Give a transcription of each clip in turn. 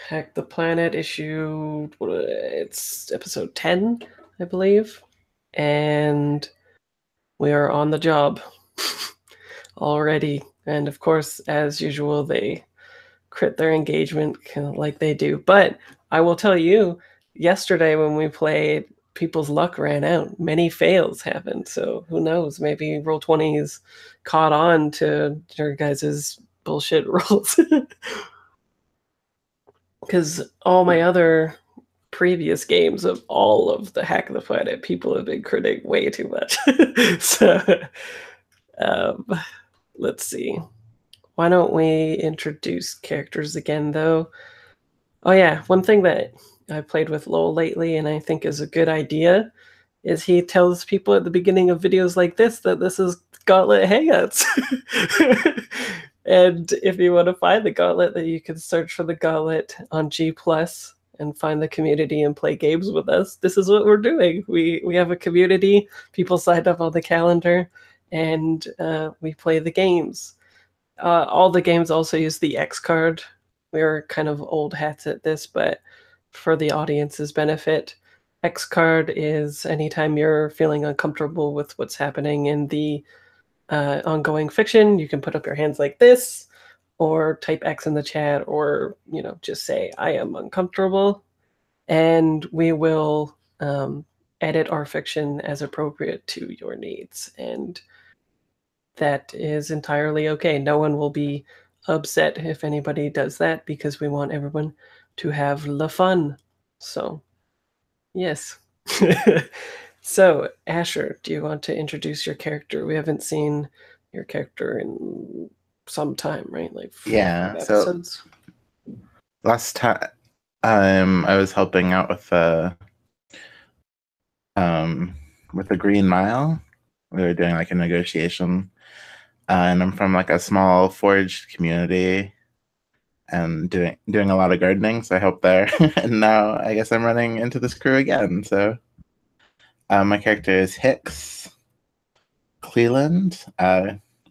Hack the Planet issue, it's episode 10, I believe. And we are on the job already. And of course, as usual, they crit their engagement like they do. But I will tell you, yesterday when we played, people's luck ran out. Many fails happened. So who knows? Maybe Roll20's caught on to your guys' bullshit rolls. Because all my other previous games of all of the Hack of the Planet, people have been critting way too much. So um, let's see. Why don't we introduce characters again, though? Oh yeah, one thing that I played with Lowell lately and I think is a good idea is he tells people at the beginning of videos like this that this is Gauntlet Hangouts. And if you want to find the Gauntlet, that you can search for the Gauntlet on G+ and find the community and play games with us. This is what we're doing. We have a community, people signed up on the calendar, and we play the games. All the games also use the X card. We're kind of old hats at this, but for the audience's benefit, X card is anytime you're feeling uncomfortable with what's happening in the ongoing fiction, you can put up your hands like this, or type X in the chat, or just say I am uncomfortable, and we will edit our fiction as appropriate to your needs. And that is entirely okay. No one will be upset if anybody does that, because we want everyone to have the fun. So, yes. So, Asher, do you want to introduce your character? We haven't seen your character in some time, right? Like 4 or 5 episodes. So last time I was helping out with the Green Mile. We were doing like a negotiation. And I'm from like a small forge community and doing a lot of gardening, so I help there. And now I guess I'm running into this crew again. So my character is Hicks Cleland,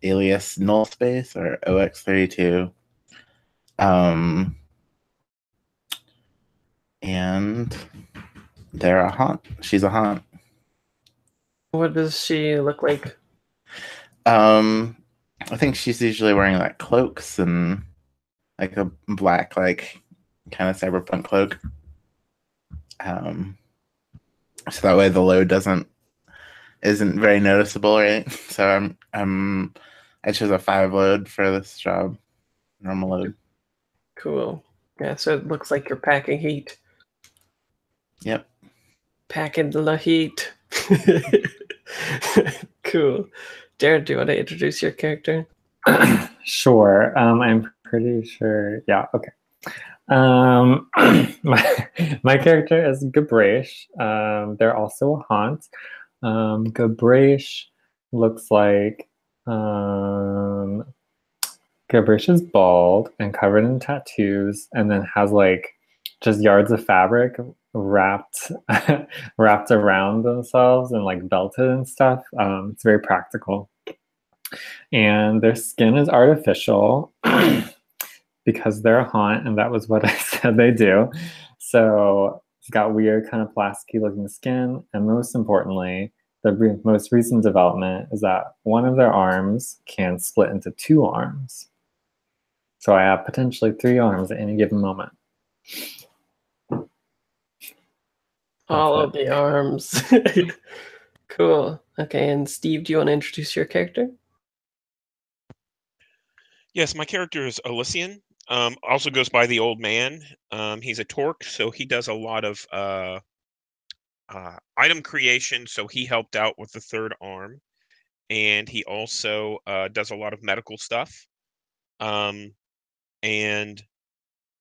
alias Null Space or OX32. And they're a haunt. She's a haunt. What does she look like? I think she's usually wearing like cloaks and like a black, like kind of cyberpunk cloak. So that way the load isn't very noticeable, right? So I chose a 5 load for this job, normal load. Cool. Yeah, so it looks like you're packing heat. Yep. Packing the heat. Cool. Jared, do you want to introduce your character? Sure. I'm pretty sure. Yeah. Okay. My character is Gabrish. They're also a haunt. Gabrish looks like Gabrish is bald and covered in tattoos, and then has like just yards of fabric wrapped around themselves and like belted and stuff. It's very practical. And their skin is artificial because they're a haunt, and that was what I said they do. So it's got weird kind of plasticky looking skin, and most importantly, the most recent development is that one of their arms can split into 2 arms. So I have potentially 3 arms at any given moment. All of the arms. Cool. Okay, and Steve, do you want to introduce your character? Yes, my character is Elysian. Also goes by the Old Man. He's a Torque, so he does a lot of item creation. So he helped out with the 3rd arm, and he also does a lot of medical stuff. And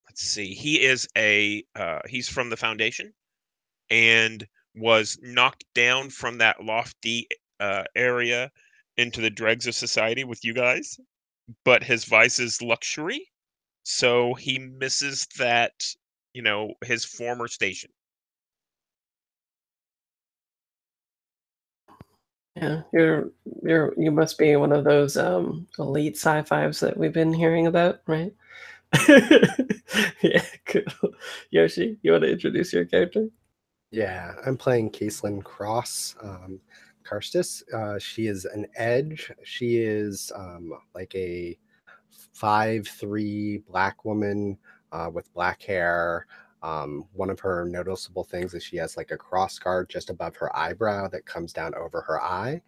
let's see, he is he's from the Foundation, and was knocked down from that lofty area into the dregs of society with you guys. But his vice is luxury, so he misses that, his former station. Yeah, you must be one of those elite sci-fis that we've been hearing about, right? Yeah, Cool. Yoshi, you want to introduce your character? Yeah, I'm playing Caitlin Cross, Karstis. She is an edge. She is like a 5'3" black woman with black hair. One of her noticeable things is she has like a cross guard just above her eyebrow that comes down over her eye.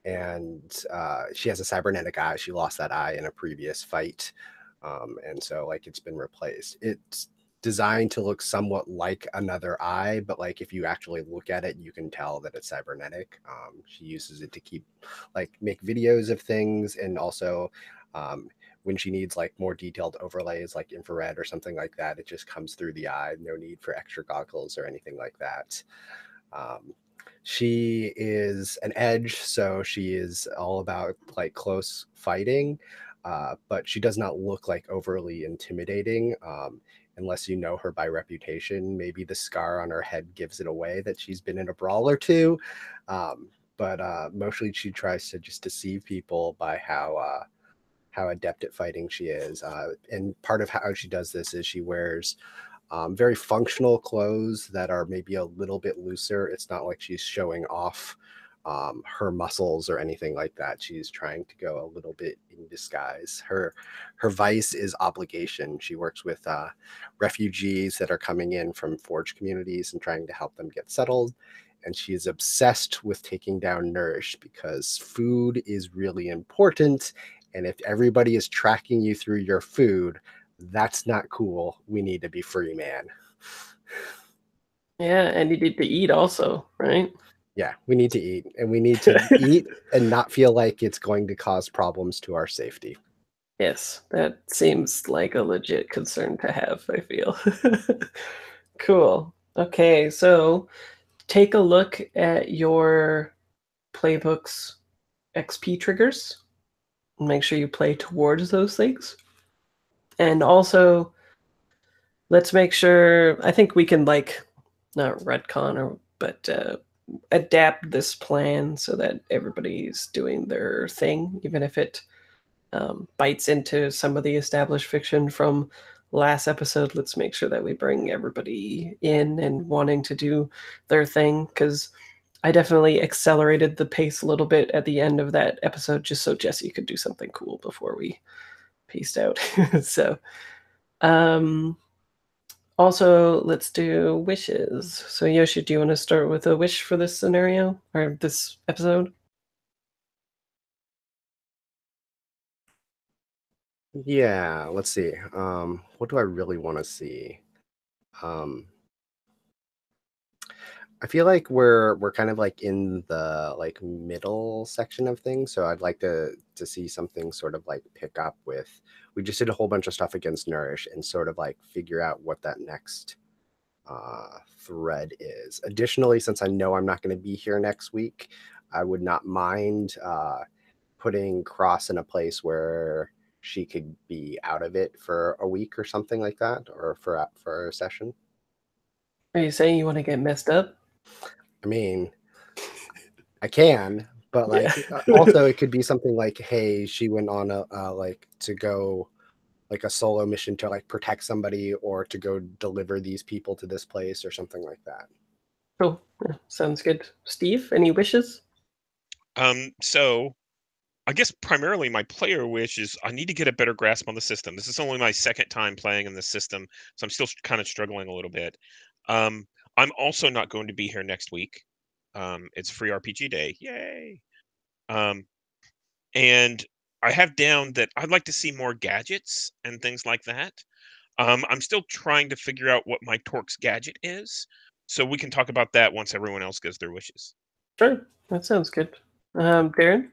And she has a cybernetic eye. She lost that eye in a previous fight. And so like it's been replaced. It's designed to look somewhat like another eye, but like if you actually look at it, you can tell that it's cybernetic. She uses it to make videos of things, and also when she needs like more detailed overlays like infrared or something like that, it just comes through the eye. No need for extra goggles or anything like that. She is an edge, so she is all about like close fighting, but she does not look like overly intimidating. Unless you know her by reputation. Maybe the scar on her head gives it away that she's been in a brawl or two. But mostly she tries to just deceive people by how adept at fighting she is. And part of how she does this is she wears very functional clothes that are maybe a little bit looser. It's not like she's showing off her muscles or anything like that. She's trying to go a little bit in disguise. Her vice is obligation. She works with refugees that are coming in from forge communities and trying to help them get settled. And she is obsessed with taking down Nourish because food is really important. And if everybody is tracking you through your food, that's not cool. We need to be free, man. Yeah, and you need to eat also, right? Yeah, we need to eat, and we need to eat and not feel like it's going to cause problems to our safety. Yes, that seems like a legit concern to have, I feel. Cool. Okay, so take a look at your playbook's XP triggers and make sure you play towards those things. And also, let's make sure, I think we can not retcon but adapt this plan so that everybody's doing their thing, even if it bites into some of the established fiction from last episode. Let's make sure that we bring everybody in and wanting to do their thing, because I definitely accelerated the pace a little bit at the end of that episode just so Jesse could do something cool before we peaced out. So also, let's do wishes. So Yoshi, do you want to start with a wish for this scenario or this episode? Yeah, let's see. What do I really want to see? I feel like we're kind of like in the like middle section of things, so I'd like to see something sort of like pick up with. We just did a whole bunch of stuff against Nourish and sort of like figure out what that next thread is. Additionally, since I know I'm not going to be here next week, I would not mind putting Cross in a place where she could be out of it for a week or something like that, or for a session. Are you saying you want to get messed up? I mean, I can, but like Yeah. also it could be something like, hey, she went on a like to go like a solo mission to like protect somebody or to go deliver these people to this place or something like that. Cool. Yeah, sounds good. Steve, any wishes? So I guess primarily my player wish is I need to get a better grasp on the system. This is only my second time playing in this system, so I'm still kind of struggling a little bit. I'm also not going to be here next week. It's free RPG day. Yay. And I have down that I'd like to see more gadgets and things like that. I'm still trying to figure out what my Torx gadget is, so we can talk about that once everyone else gives their wishes. Sure, that sounds good. Darren?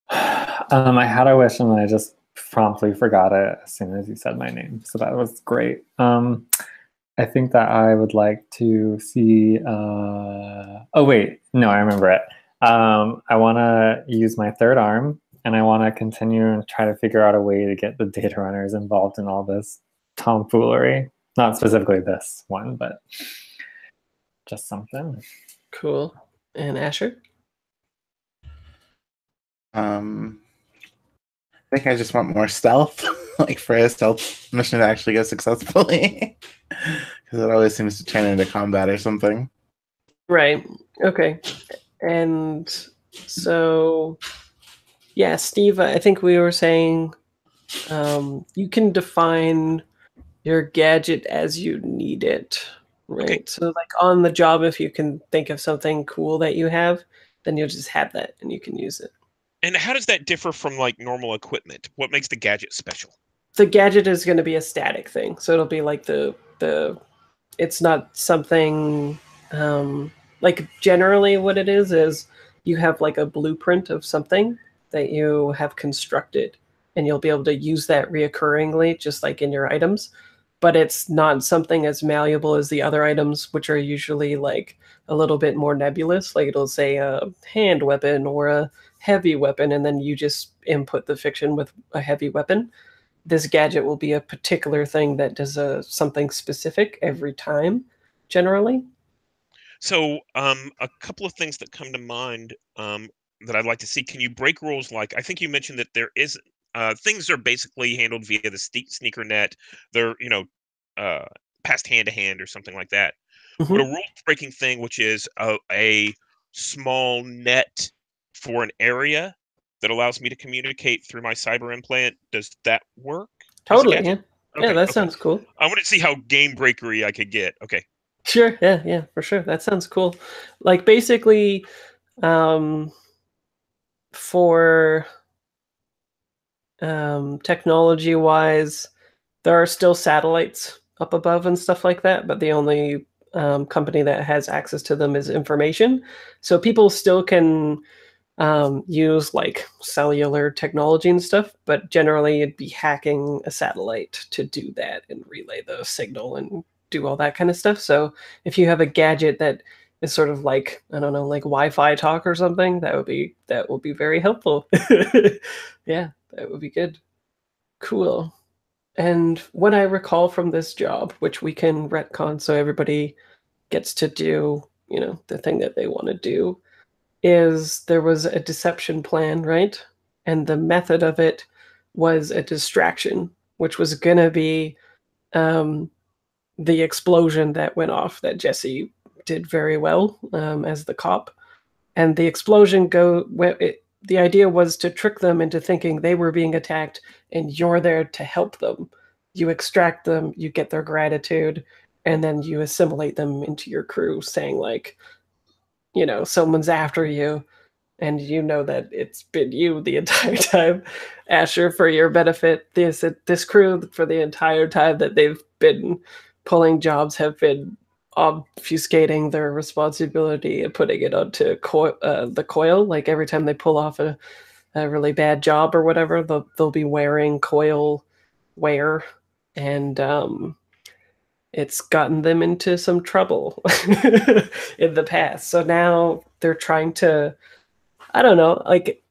I had a wish and I just promptly forgot it as soon as you said my name, so that was great. I think that I would like to see. Oh wait, no, I remember it. I want to use my third arm, and I want to continue and try to figure out a way to get the data runners involved in all this tomfoolery. Not specifically this one, but just something. Cool. And Asher? I think I just want more stealth. like for a stealth mission to actually go successfully, because it always seems to turn into combat or something. Right. Okay. And so, yeah, Steve, I think we were saying you can define your gadget as you need it, right? Okay. So, like on the job, if you can think of something cool that you have, then you'll just have that and you can use it. And how does that differ from like normal equipment? What makes the gadget special? The gadget is going to be a static thing, so it'll be like the it's not something like generally what it is you have like a blueprint of something that you have constructed and you'll be able to use that reoccurringly just like in your items, but it's not something as malleable as the other items, which are usually like a little bit more nebulous. Like it'll say a hand weapon or a heavy weapon, and then you just input the fiction with a heavy weapon. This gadget will be a particular thing that does something specific every time, generally. So, a couple of things that come to mind that I'd like to see. Can you break rules? Like, I think you mentioned that there is things are basically handled via the sneaker net. They're uh, passed hand to hand or something like that. Would a Mhm. rules breaking thing, which is a small net for an area that allows me to communicate through my cyber implant, does that work as a Totally, yeah. gadget? Yeah, Okay, that okay. sounds cool. I want to see how game breakery I could get. Okay. Sure, yeah, for sure. That sounds cool. Like basically, um, for technology wise, there are still satellites up above and stuff like that, but the only company that has access to them is information. So people still can use like cellular technology and stuff, but generally it'd be hacking a satellite to do that and relay the signal and do all that kind of stuff. So if you have a gadget that is sort of like, I don't know, like Wi-Fi talk or something, that will be very helpful. Yeah, that would be good. Cool. And what I recall from this job, which we can retcon so everybody gets to do, the thing that they want to do, is there was a deception plan, right? And the method of it was a distraction, which was gonna be um, the explosion that went off that Jesse did very well as the cop. And the explosion the idea was to trick them into thinking they were being attacked and you're there to help them. You extract them, you get their gratitude, and then you assimilate them into your crew, saying like, someone's after you and you know that it's been you the entire time. Asher, for your benefit, this crew for the entire time that they've been pulling jobs have been obfuscating their responsibility and putting it onto the coil. Like every time they pull off a really bad job or whatever, they'll be wearing coil wear, and it's gotten them into some trouble in the past. So now they're trying to, I don't know, like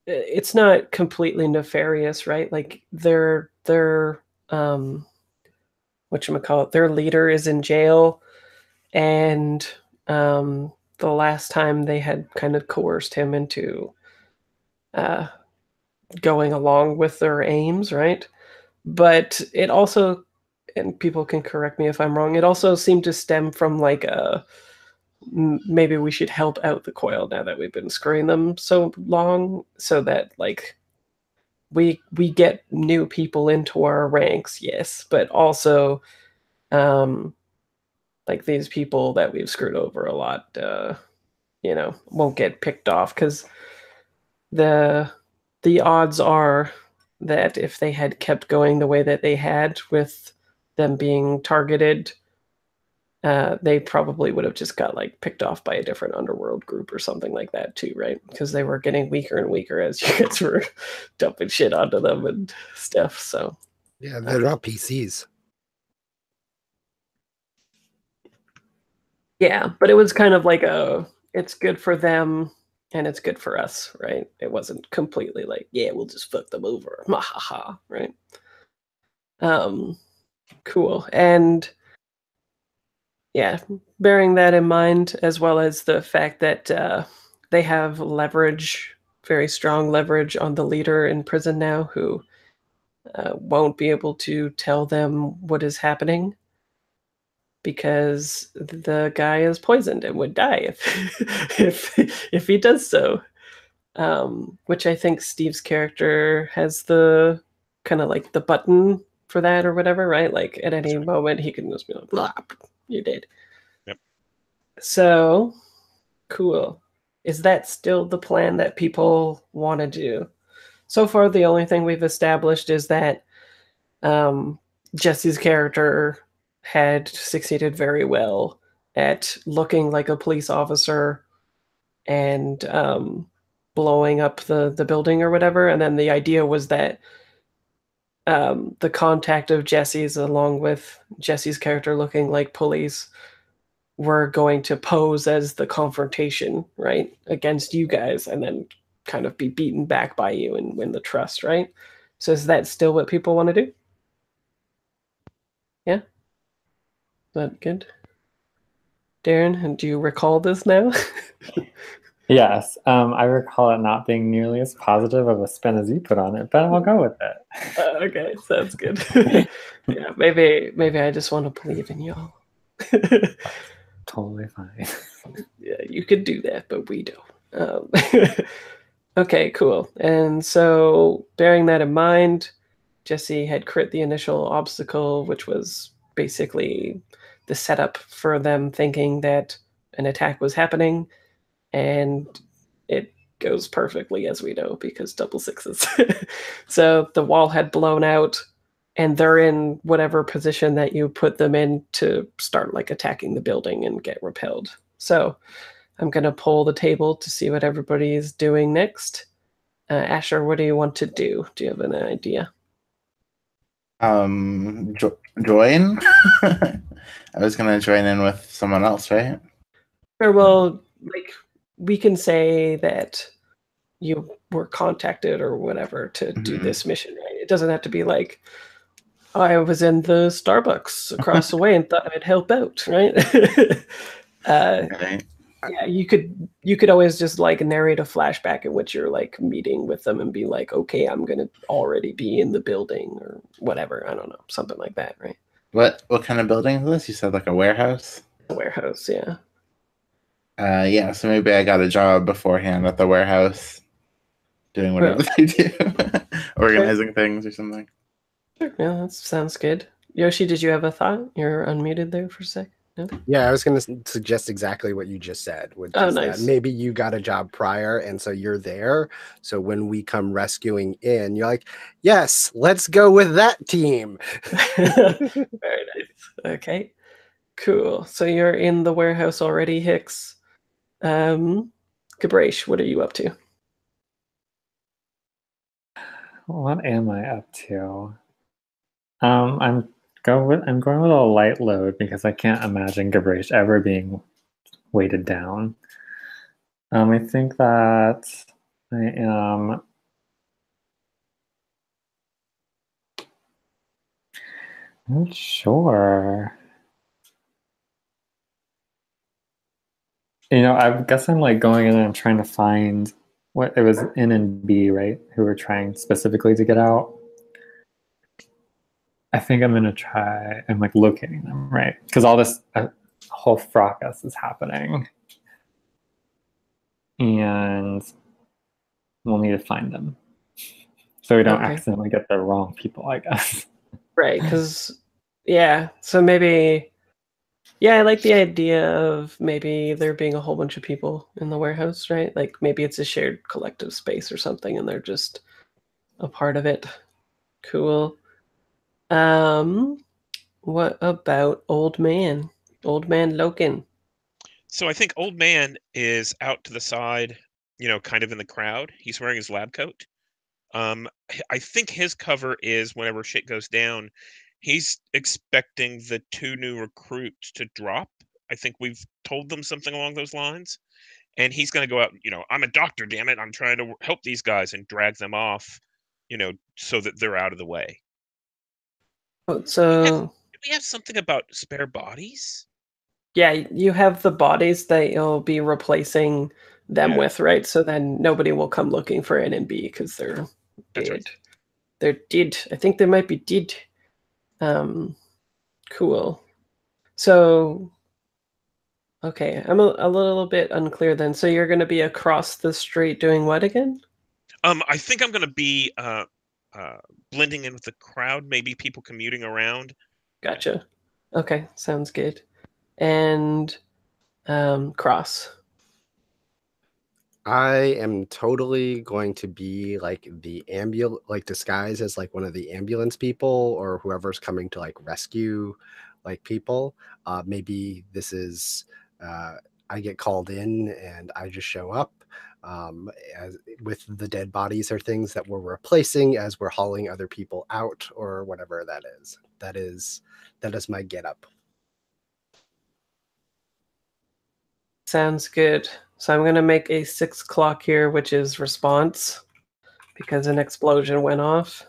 it's not completely nefarious, right? Like their whatchamacallit, their leader is in jail, and the last time they had kind of coerced him into uh going along with their aims, right? But it also, and people can correct me if I'm wrong, it also seemed to stem from like a maybe we should help out the coil now that we've been screwing them so long, so that like we get new people into our ranks, yes, but also um like these people that we've screwed over a lot won't get picked off, because the the odds are that if they had kept going the way that they had with them being targeted, they probably would have just got like picked off by a different underworld group or something like that too, right? Because they were getting weaker and weaker as you guys were dumping shit onto them and stuff. So Yeah, they're not PCs. yeah, but it was kind of like it's good for them and it's good for us, right? It wasn't completely like, yeah, we'll just fuck them over, mahaha, right? Um, cool. And yeah, bearing that in mind, as well as the fact that they have leverage, very strong leverage on the leader in prison now, who won't be able to tell them what is happening because the guy is poisoned and would die if he does so. Which I think Steve's character has the kind of like the button for that or whatever, right? Like at any moment he can just be like, blah, you're dead. Yep. So cool. Is that still the plan that people want to do? So far, the only thing we've established is that Jesse's character had succeeded very well at looking like a police officer and blowing up the building or whatever. And then the idea was that the contact of Jesse's, along with Jesse's character looking like police, were going to pose as the confrontation, right, against you guys, and then kind of be beaten back by you and win the trust, right? So is that still what people want to do? Yeah? Is that good? Darren, and do you recall this now? Yes, I recall it not being nearly as positive of a spin as you put on it, but I'll go with it. Okay, sounds good. Yeah, maybe I just want to believe in y'all. Totally fine. Yeah, you could do that, but we don't. Okay, cool. And so, bearing that in mind, Jesse had crit the initial obstacle, which was basically the setup for them thinking that an attack was happening, and it goes perfectly, as we know, because double sixes. So the wall had blown out, and they're in whatever position that you put them in to start like attacking the building and get repelled. So I'm going to pull the table to see what everybody is doing next. Asher, what do you want to do? Do you have an idea? Join? I was gonna join in with someone else, right? Or well, like we can say that you were contacted or whatever to do this mission, right? It doesn't have to be like, I was in the Starbucks across the way and thought I'd help out, right? Right. Yeah, you could always just like narrate a flashback in which you're like meeting with them and be like, okay, I'm gonna already be in the building or whatever. I don't know, something like that, right? What kind of building is this? You said like a warehouse? A warehouse, yeah. Yeah, so maybe I got a job beforehand at the warehouse doing whatever they do. Organizing things or something. Sure, yeah, that sounds good. Yoshi, did you have a thought? You're unmuted there for a sec. No? Yeah, I was going to suggest exactly what you just said, which is nice. that maybe you got a job prior, and so you're there. So when we come rescuing in, you're like, yes, let's go with that team. Very nice. Okay, cool. So you're in the warehouse already, Hicks. Gabrish, what are you up to? What am I up to? I'm going with a light load because I can't imagine Gabrish ever being weighted down. I think that I am. I'm not sure. I guess I'm like going in and I'm trying to find what it was N and B, right? Who were trying specifically to get out. I think I'm gonna try. I'm like locating them, right? Because all this whole fracas is happening, and we'll need to find them so we don't accidentally get the wrong people, I guess. Right, because yeah. So maybe, yeah, I like the idea of maybe there being a whole bunch of people in the warehouse, right? Like maybe it's a shared collective space or something, and they're just a part of it. Cool. What about Old Man? Old Man Loken. So I think Old Man is out to the side, kind of in the crowd. He's wearing his lab coat. I think his cover is whenever shit goes down, he's expecting the 2 new recruits to drop. I think we've told them something along those lines. And he's going to go out, I'm a doctor, damn it. I'm trying to help these guys and drag them off, so that they're out of the way. So do we have something about spare bodies? Yeah, you have the bodies that you'll be replacing them with, right? So then nobody will come looking for N and B because they're dead. Right. They're dead. I think they might be dead. Cool. So, okay, I'm a little bit unclear then. So you're going to be across the street doing what again? I think I'm gonna be blending in with the crowd, maybe people commuting around. Gotcha. Okay, sounds good. And Cross. I am totally going to be like like disguised as like one of the ambulance people or whoever's coming to like rescue like people. Maybe this is I get called in and I just show up as with the dead bodies or things that we're replacing as we're hauling other people out or whatever that is. That is my getup. Sounds good. So I'm going to make a 6 o'clock here, which is response, because an explosion went off.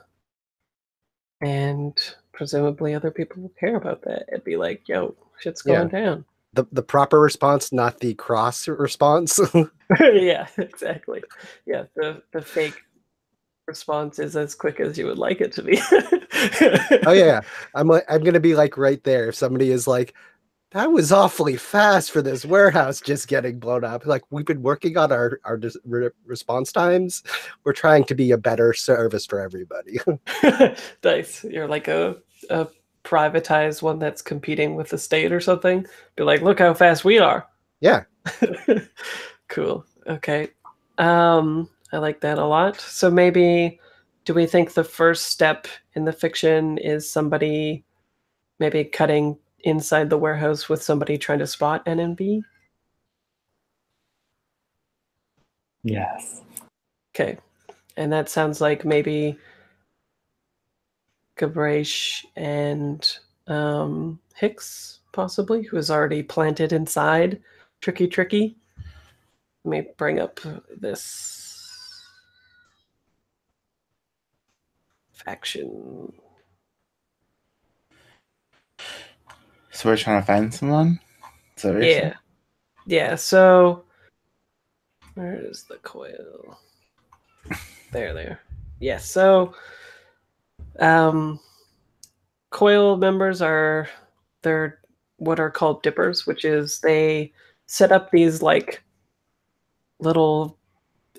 And presumably other people will care about that. It'd be like, yo, shit's going down. The proper response, not the cross response. Yeah, exactly. Yeah, the fake response is as quick as you would like it to be. Oh yeah, I'm gonna be like right there. If somebody is like, that was awfully fast for this warehouse just getting blown up. Like, we've been working on our response times. We're trying to be a better service for everybody. Nice. You're like a privatized one that's competing with the state or something. Be like, look how fast we are. Yeah. Cool. Okay. I like that a lot. So maybe, do we think the first step in the fiction is somebody maybe cutting inside the warehouse with somebody trying to spot NNB? Yes. Okay. And that sounds like maybe Gabrash and Hicks, possibly, who is already planted inside Tricky. Let me bring up this faction. So we're trying to find someone? So Yeah, so where is the coil? There. Yeah, so coil members they're what are called dippers, which is they set up these like little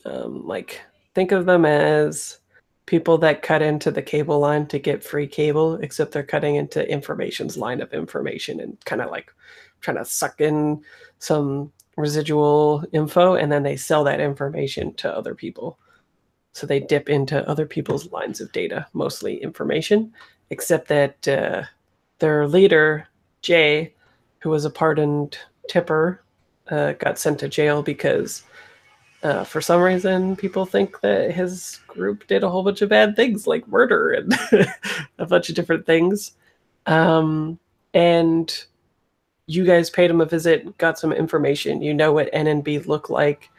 like, think of them as people that cut into the cable line to get free cable, except they're cutting into information's line of information and kind of like trying to suck in some residual info, and then they sell that information to other people. So they dip into other people's lines of data, mostly information, except that their leader, Jay, who was a pardoned tipper, got sent to jail because for some reason, people think that his group did a whole bunch of bad things, like murder and a bunch of different things. And you guys paid him a visit, got some information. You know what NNB look like,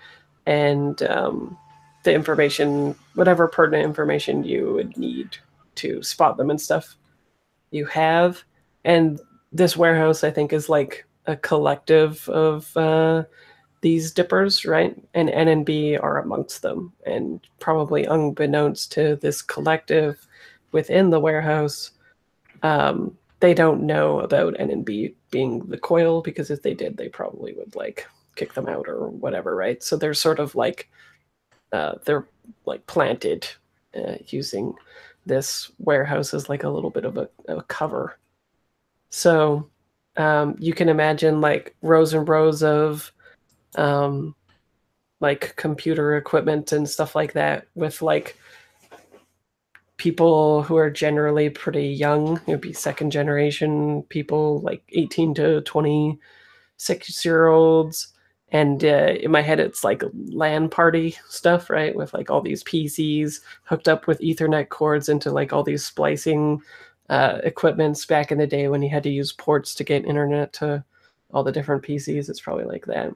and the information, whatever pertinent information you would need to spot them and stuff, you have. And this warehouse, I think, is like a collective of these dippers, right? And NNB are amongst them. And probably unbeknownst to this collective within the warehouse, they don't know about NNB being the coil, because if they did, they probably would like kick them out or whatever, right? So they're sort of like, they're like planted using this warehouse as like a little bit of a cover. So you can imagine like rows and rows of like computer equipment and stuff like that, with like people who are generally pretty young. It would be second generation people, like 18 to 26-year-olds. And in my head, it's like LAN party stuff, right? With like all these PCs hooked up with Ethernet cords into like all these splicing equipments back in the day when you had to use ports to get internet to all the different PCs. It's probably like that.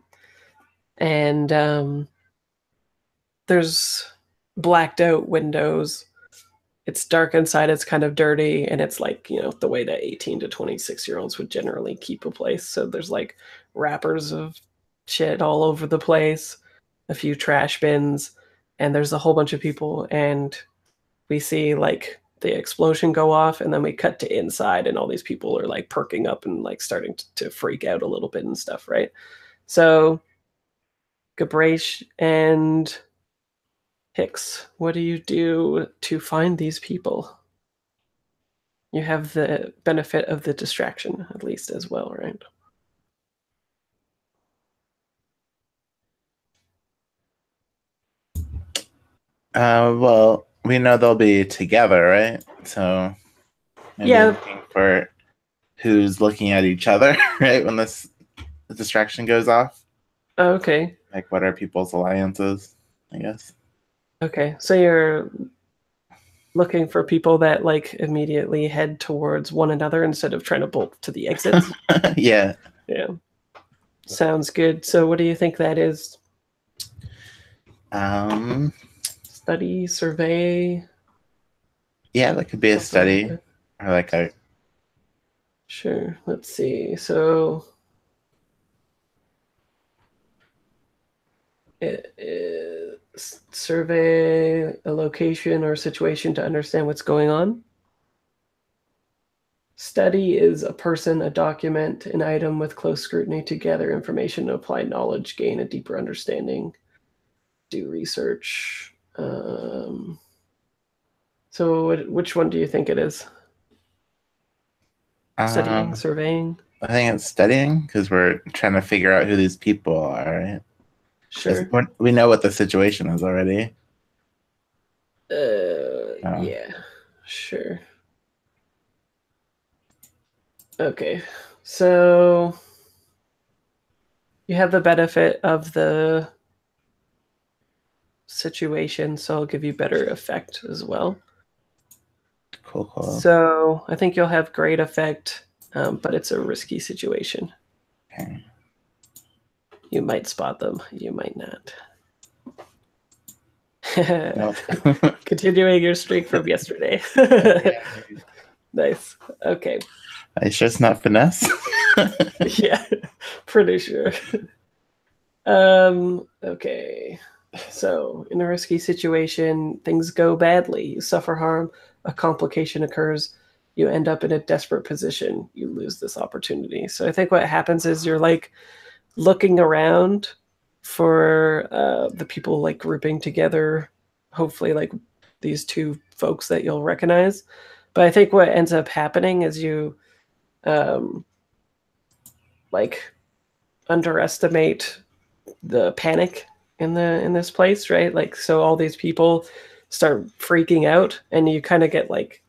And there's blacked out windows. It's dark inside, it's kind of dirty, and it's like, you know, the way that 18 to 26-year-olds would generally keep a place. So there's like wrappers of shit all over the place, a few trash bins, and there's a whole bunch of people. And we see like the explosion go off, and then we cut to inside, and all these people are like perking up and like starting to freak out a little bit and stuff, right? So Gabrash and Hicks, what do you do to find these people? You have the benefit of the distraction, at least, as well, right? Well, we know they'll be together, right? So maybe Yeah. looking for who's looking at each other, right? When this distraction goes off. Okay. Like, what are people's alliances, I guess? Okay. So you're looking for people that like immediately head towards one another instead of trying to bolt to the exits. Yeah. Yeah. Sounds good. So what do you think that is? Study, survey? Yeah, that could be a study Like or like a. Sure. Let's see. So it is survey a location or situation to understand what's going on. Study is a person, a document, an item with close scrutiny to gather information, apply knowledge, gain a deeper understanding, do research. So which one do you think it is? Studying, surveying? I think it's studying because we're trying to figure out who these people are, right? Sure. We know what the situation is already. Yeah, sure. Okay, so you have the benefit of the situation, so I'll give you better effect as well. Cool. So I think you'll have great effect, but it's a risky situation. Okay. You might spot them, you might not. Nope. Continuing your streak from yesterday. Nice. Okay. It's just not finesse. Yeah, pretty sure. Okay. So, in a risky situation, things go badly. You suffer harm, a complication occurs, you end up in a desperate position, you lose this opportunity. So, I think what happens is you're like looking around for the people like grouping together, hopefully, like these two folks that you'll recognize. But I think what ends up happening is you like underestimate the panic in this place, right? Like, so all these people start freaking out, and you kind of get like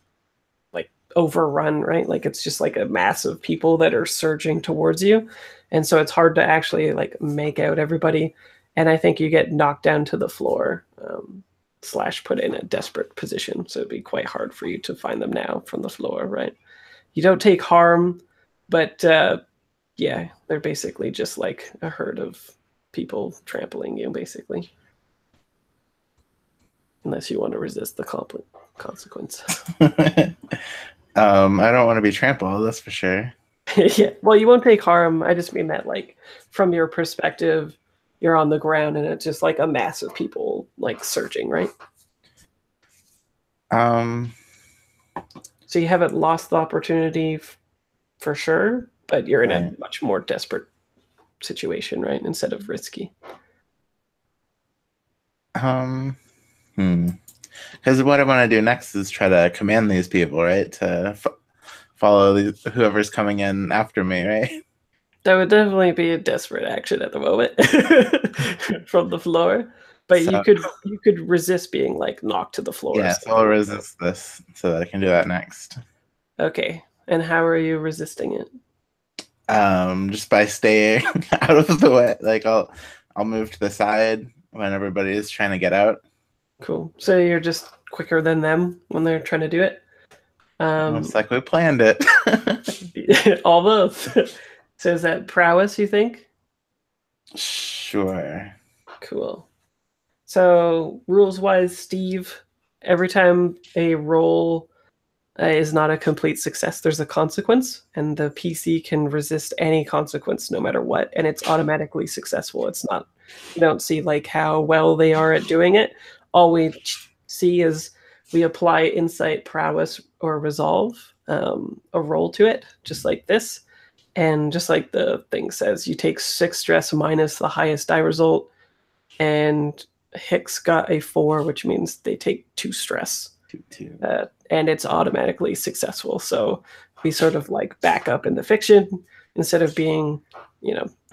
overrun, right? Like it's just like a mass of people that are surging towards you, and so it's hard to actually like make out everybody. And I think you get knocked down to the floor, slash put in a desperate position. So it'd be quite hard for you to find them now from the floor, right? You don't take harm, but yeah, they're basically just like a herd of people trampling you, basically. Unless you want to resist the consequence. I don't want to be trampled, that's for sure. Yeah, well, you won't take harm. I just mean that, like, from your perspective, you're on the ground and it's just like a mass of people like searching, right? So you haven't lost the opportunity for sure, but you're in a much more desperate situation, right? Instead of risky. Because what I want to do next is try to command these people, right? To follow whoever's coming in after me, right? That would definitely be a desperate action at the moment from the floor. But so, you could resist being like knocked to the floor. Yeah, so I'll resist this so that I can do that next. Okay. And how are you resisting it? Just by staying out of the way. Like I'll move to the side when everybody is trying to get out. Cool. So you're just quicker than them when they're trying to do it? It's like we planned it. Almost. So is that prowess, you think? Sure. Cool. So rules-wise, Steve, every time a roll is not a complete success, there's a consequence, and the PC can resist any consequence no matter what, and it's automatically successful. It's not, you don't see like how well they are at doing it. All we see is we apply insight, prowess, or resolve, a roll to it, just like this. And just like the thing says, you take 6 stress minus the highest die result. And Hicks got a 4, which means they take 2 stress. 2. And it's automatically successful. So we sort of like back up in the fiction. Instead of being,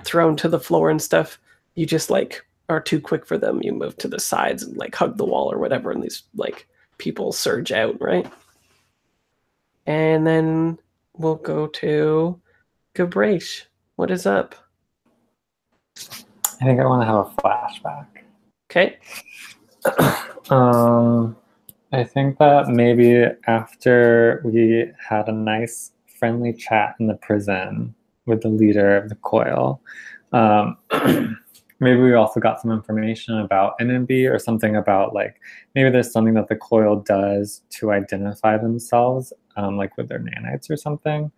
thrown to the floor and stuff, you just like are too quick for them. You move to the sides and like hug the wall or whatever, and these like people surge out, right? And then we'll go to Gabraish. What is up? I think I want to have a flashback. Okay. I think that maybe after we had a nice friendly chat in the prison with the leader of the coil, maybe we also got some information about NMB or something about like, maybe there's something that the coil does to identify themselves, like with their nanites or something.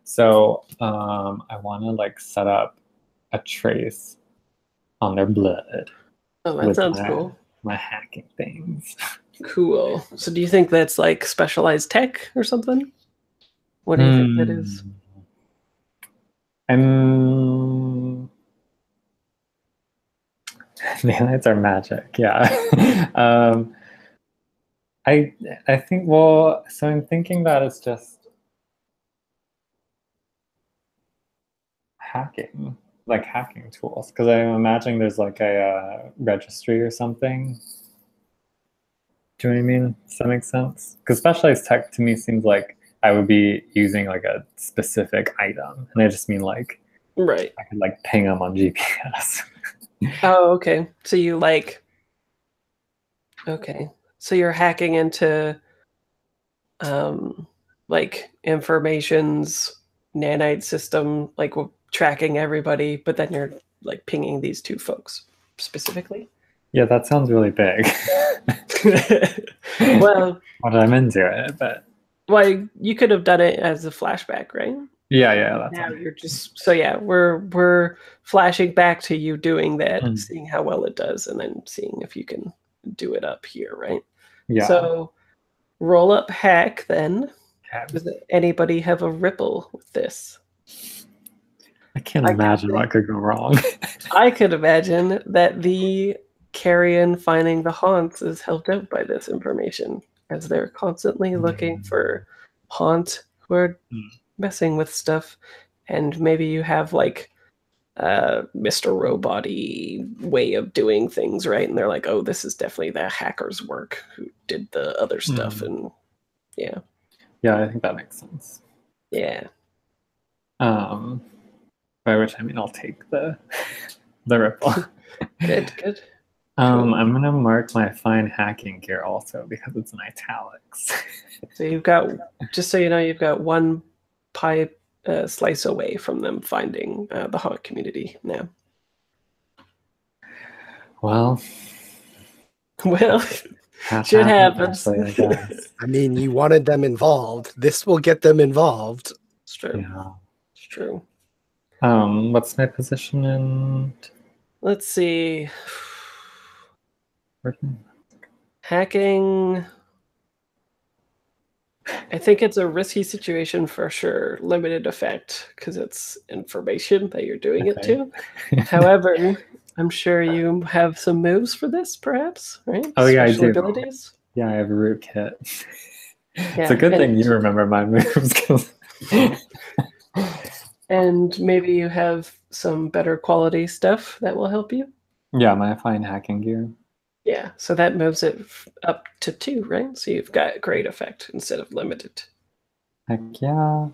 So I want to like set up a trace on their blood. Oh, that sounds cool. My hacking things. Cool. So do you think that's like specialized tech or something? What do you think that is? Nanites are magic, yeah. I think, well, so I'm thinking that it's just hacking, like hacking tools, because I'm imagining there's like a registry or something. Do you know what I mean? Does that make sense? Because specialized tech to me seems like I would be using like a specific item, and I just mean like, right, I could like ping them on GPS. Oh, okay. So you like, okay. So you're hacking into like information's nanite system, like tracking everybody, but then you're like pinging these 2 folks specifically. Yeah, that sounds really big. Well, what I'm into it, but you could have done it as a flashback, right? Yeah, that's now you're just so yeah, we're flashing back to you doing that, seeing how well it does, and then seeing if you can do it up here, right? Yeah. So roll up hack then. Okay. Does anybody have a ripple with this? I can't imagine what could go wrong. I could imagine that the carrion finding the haunts is helped out by this information, as they're constantly looking for haunt who are messing with stuff, and maybe you have like Mr. Robot-y way of doing things, right? And they're like, oh, this is definitely the hacker's work who did the other stuff, and yeah. Yeah, I think that makes sense. Yeah. By which I mean I'll take the ripple. Good. I'm gonna mark my fine hacking gear also because it's in italics. So you've got, just so you know, you've got 1 pie slice away from them finding the haunt community now. Well, shit happens. I guess. I mean, you wanted them involved. This will get them involved. It's true. Yeah. It's true. What's my position in? Let's see. Hacking. I think it's a risky situation for sure. Limited effect because it's information that you're doing it to. However, I'm sure you have some moves for this, perhaps, right? Oh yeah, Special I do. Abilities. Yeah, I have a rootkit. It's a good thing you remember my moves. And maybe you have some better quality stuff that will help you. Yeah, my fine hacking gear. Yeah, so that moves it up to 2, right? So you've got great effect instead of limited. Heck yeah.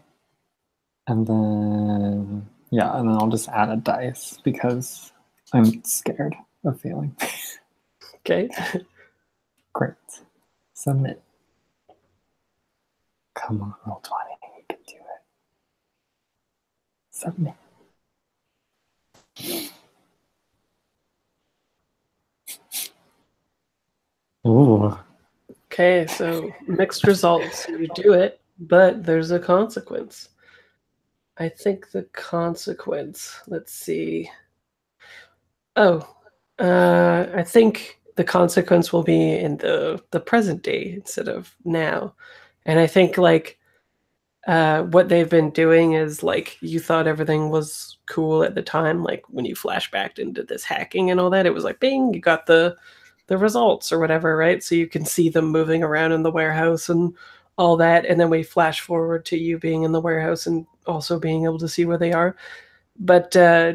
And then, yeah, and then I'll just add a dice because I'm scared of failing. Okay. Great. Submit. Come on, roll 20. You can do it. Submit. Ooh. Okay, so mixed results. You do it, but there's a consequence. I think the consequence, let's see. Oh, I think the consequence will be in the present day instead of now. And I think like what they've been doing is like you thought everything was cool at the time, like when you flashbacked into this hacking and all that, it was like bing, you got the results or whatever, right? So you can see them moving around in the warehouse and all that, and then we flash forward to you being in the warehouse and also being able to see where they are. But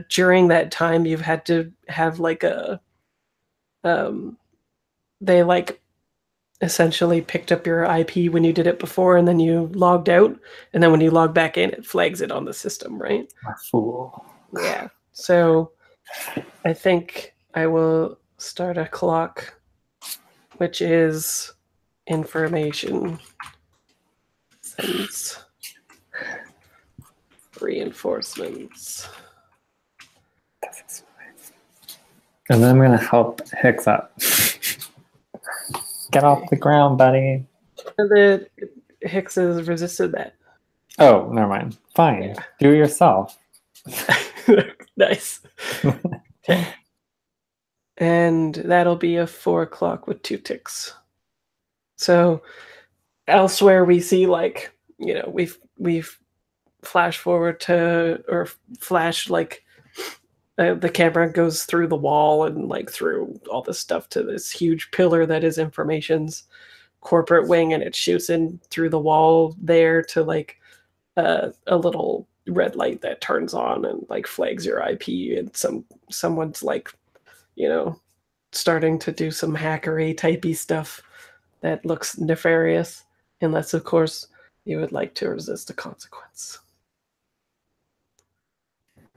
during that time, you've had to have like a they like essentially picked up your IP when you did it before, and then you logged out, and then when you log back in, it flags it on the system, right? A fool. Yeah. So I think I will start a clock, which is information sends reinforcements. And then I'm gonna help Hicks up. Get off the ground, buddy. And then Hicks has resisted that. Oh, never mind. Fine. Yeah. Do it yourself. Nice. Okay. And that'll be a 4 o'clock with 2 ticks. So elsewhere we see like, you know, we've flash forward to, or flash like the camera goes through the wall and like through all this stuff to this huge pillar that is information's corporate wing, and it shoots in through the wall there to like a little red light that turns on and like flags your IP, and someone's like, you know, starting to do some hackery typey stuff that looks nefarious, unless of course you would like to resist a consequence.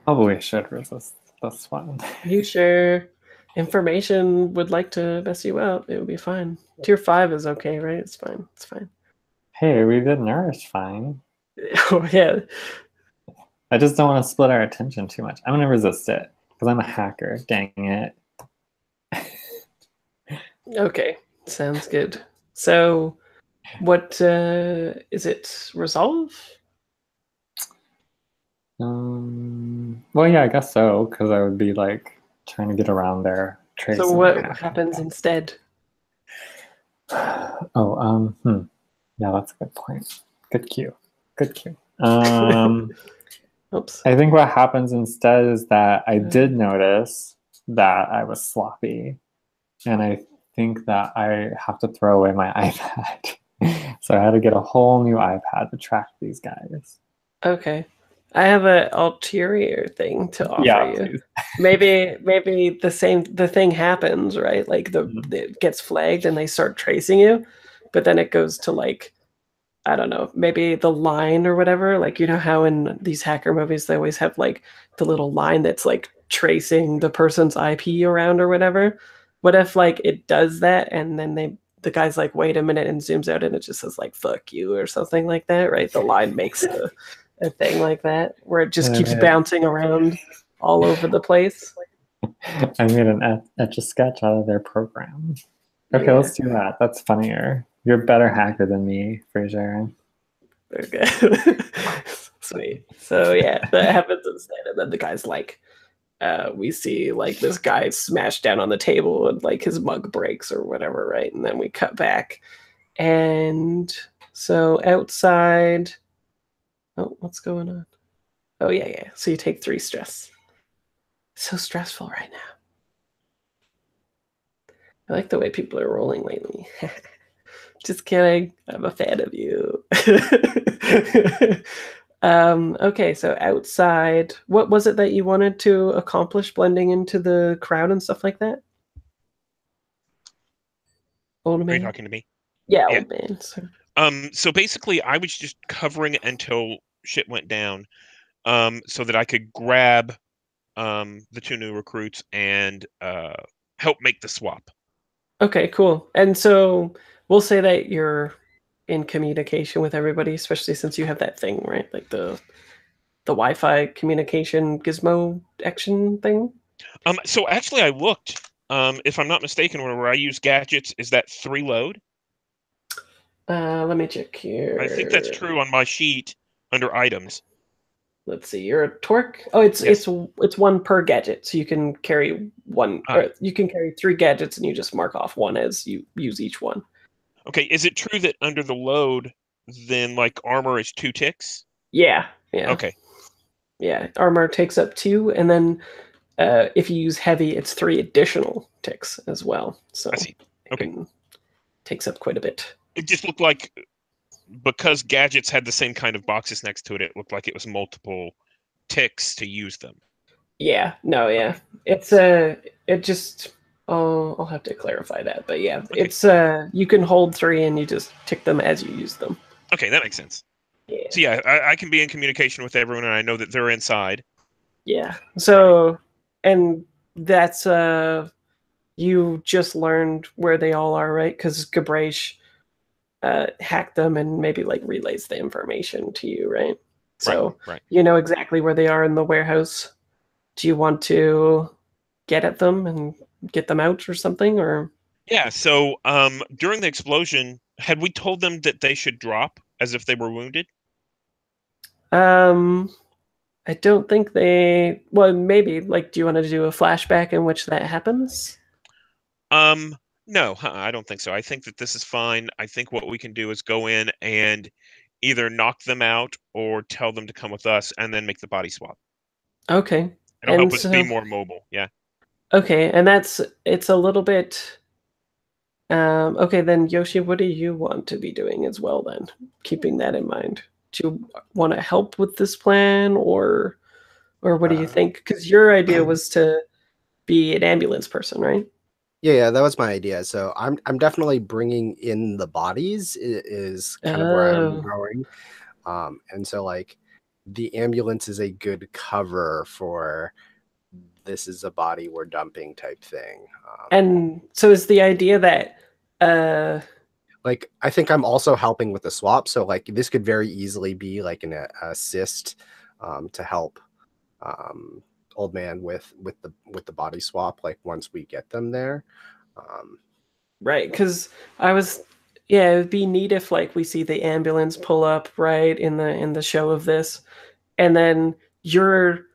Probably should resist this one. You sure? Information would like to mess you up. It would be fine. Tier 5 is okay, right? It's fine. It's fine. Hey, we did nourish fine. Oh yeah. I just don't want to split our attention too much. I'm gonna resist it because I'm a hacker. Dang it. Okay. Sounds good. So, what is it? Resolve? Well, yeah, I guess so, because I would be like trying to get around there. So what happens instead? Oh, yeah, that's a good point. Good cue. Good cue. Oops. I think what happens instead is that I did notice that I was sloppy, and I think that I have to throw away my iPad. So I had to get a whole new iPad to track these guys. Okay. I have an ulterior thing to offer you. Please. Maybe the thing happens, right? Like it gets flagged and they start tracing you, but then it goes to like, I don't know, maybe the line or whatever. Like, you know how in these hacker movies they always have like the little line that's like tracing the person's IP around or whatever. What if like it does that and then the guy's like, wait a minute, and zooms out and it just says like fuck you or something like that, right? The line makes a thing like that where it just keeps bouncing around all over the place. I made an etch-a-sketch out of their program. Okay, yeah. Let's do that. That's funnier. You're a better hacker than me, Fraser. Okay. Sweet. So yeah, that happens instead. And then the guy's like, we see like this guy smash down on the table and like his mug breaks or whatever, right? And then we cut back. And so outside, oh, what's going on? Oh yeah. So you take 3 stress. So stressful right now. I like the way people are rolling lately. Just kidding. I'm a fan of you. Okay, so outside, what was it that you wanted to accomplish blending into the crowd and stuff like that? Old man? Are you talking to me? Yeah, old man. So basically, I was just covering it until shit went down, so that I could grab the 2 new recruits and help make the swap. Okay, cool. And so we'll say that you're in communication with everybody, especially since you have that thing, right? Like the Wi-Fi communication gizmo action thing. So actually, I looked. If I'm not mistaken, whenever I use gadgets, is that 3 load? Let me check here. I think that's true on my sheet under items. let's see, you're a torque. Oh, it's Yes. it's one per gadget, so you can carry one, Ah. or you can carry 3 gadgets, and you just mark off one as you use each one. Okay, is it true that under the load, then like armor is 2 ticks? Yeah, yeah, Okay, yeah. Armor takes up 2, and then if you use heavy, it's 3 additional ticks as well. So I see. it Okay. takes up quite a bit. It just looked like because gadgets had the same kind of boxes next to it, it looked like it was multiple ticks to use them. Yeah, no, yeah. Okay. It's it just I'll have to clarify that, but yeah, Okay. it's you can hold 3 and you just tick them as you use them. Okay, that makes sense. Yeah. So yeah, I can be in communication with everyone, and I know that they're inside. Yeah. So and that's you just learned where they all are, right? Because Gabraish hacked them and maybe like relays the information to you, right? So Right. you know exactly where they are in the warehouse. Do you want to get at them and get them out or something, or? Yeah, so during the explosion, had we told them that they should drop as if they were wounded? Um, I don't think they. Well, maybe. Like, do you want to do a flashback in which that happens? No, I don't think so. I think that this is fine. I think what we can do is go in and either knock them out or tell them to come with us and then make the body swap. Okay, It'll and help us be so more mobile. Yeah. okay, and it's a little bit. Okay, then Yoshi, what do you want to be doing as well? Then, keeping that in mind, do you want to help with this plan, or what do you think? Because your idea was to be an ambulance person, right? Yeah, that was my idea. So I'm definitely bringing in the bodies is kind of where I'm Oh, going. And so like the ambulance is a good cover for this is a body we're dumping type thing. and so is the idea that uh Like I think I'm also helping with the swap. So like this could very easily be like an assist to help um, old man with the body swap. Like once we get them there. Um, right, because I was, yeah, it would be neat if like we see the ambulance pull up right in the show of this, and then you're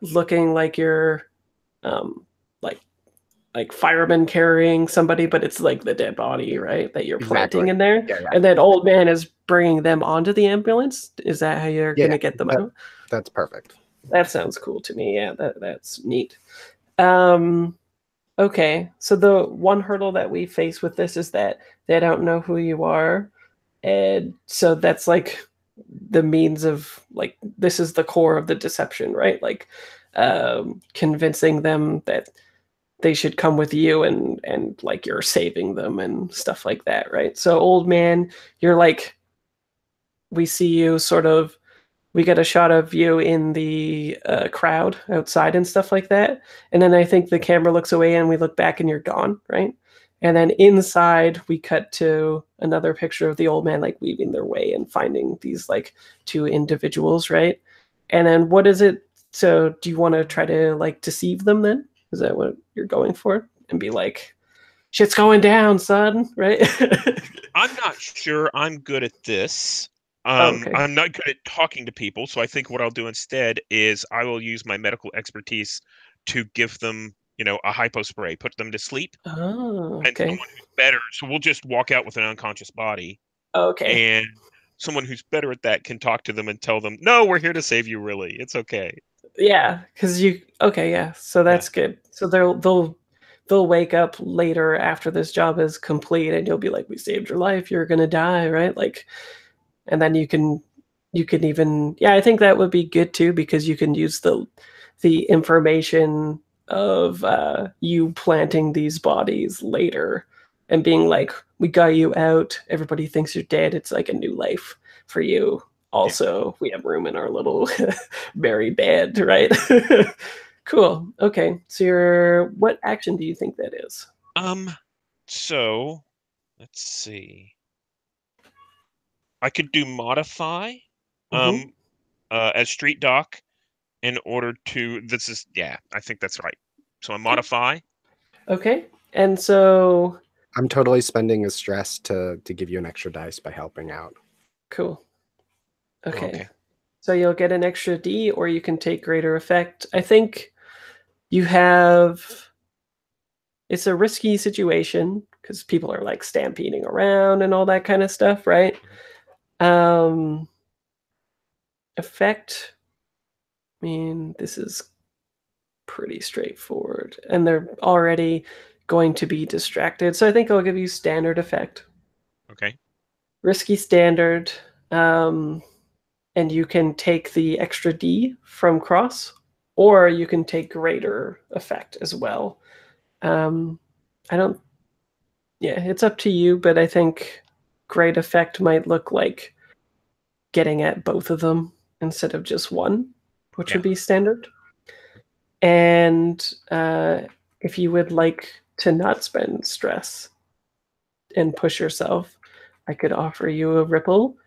looking like you're um like fireman carrying somebody, but it's like the dead body, right, that you're planting exactly. in there, Yeah, yeah, and then old man is bringing them onto the ambulance. Is that how you're yeah. gonna get them That, out? that's perfect. That sounds cool to me. Yeah, that's neat. Um, okay, so the one hurdle that we face with this is that they don't know who you are, and so that's like the means of like this is the core of the deception, right? Like convincing them that they should come with you and like you're saving them and stuff like that, right? So old man, you're like we see you sort of we get a shot of you in the crowd outside and stuff like that. And then I think the camera looks away and we look back and you're gone, right? And then inside we cut to another picture of the old man like weaving their way and finding these like 2 individuals, right? And then what is it? So do you want to try to like deceive them then? Is that what you're going for? And be like, shit's going down, son, right? I'm not sure I'm good at this. Okay. I'm not good at talking to people, so I think what I'll do instead is I will use my medical expertise to give them, a hypo spray, put them to sleep, Oh, and okay. someone who's better. So we'll just walk out with an unconscious body, Okay. and someone who's better at that can talk to them and tell them, "No, we're here to save you. Really, it's okay." Yeah, because you okay, yeah. So Yeah. that's good. So they'll wake up later after this job is complete, and you'll be like, "We saved your life. You're gonna die, right?" Like, and then you can even yeah, I think that would be good too because you can use the information of you planting these bodies later and being like, "We got you out. Everybody thinks you're dead. It's like a new life for you." Yeah. Also, we have room in our little very bad, right? Cool. Okay. So what action do you think that is? So let's see. I could do modify, Hmm. um, as street doc in order to. I think that's right. So I modify. Okay. And so I'm totally spending a stress to give you an extra dice by helping out. cool. Oh, Okay. okay. So you'll get an extra D, or you can take greater effect. I think you have. It's a risky situation because people are like stampeding around and all that kind of stuff, right? Effect. I mean, this is pretty straightforward, and they're already going to be distracted. So I think I'll give you standard effect. Okay. Risky standard, and you can take the extra D from cross, or you can take greater effect as well. I don't. Yeah, it's up to you, but I think great effect might look like getting at both of them instead of just one, which would be standard. And if you would like to not spend stress and push yourself, I could offer you a ripple,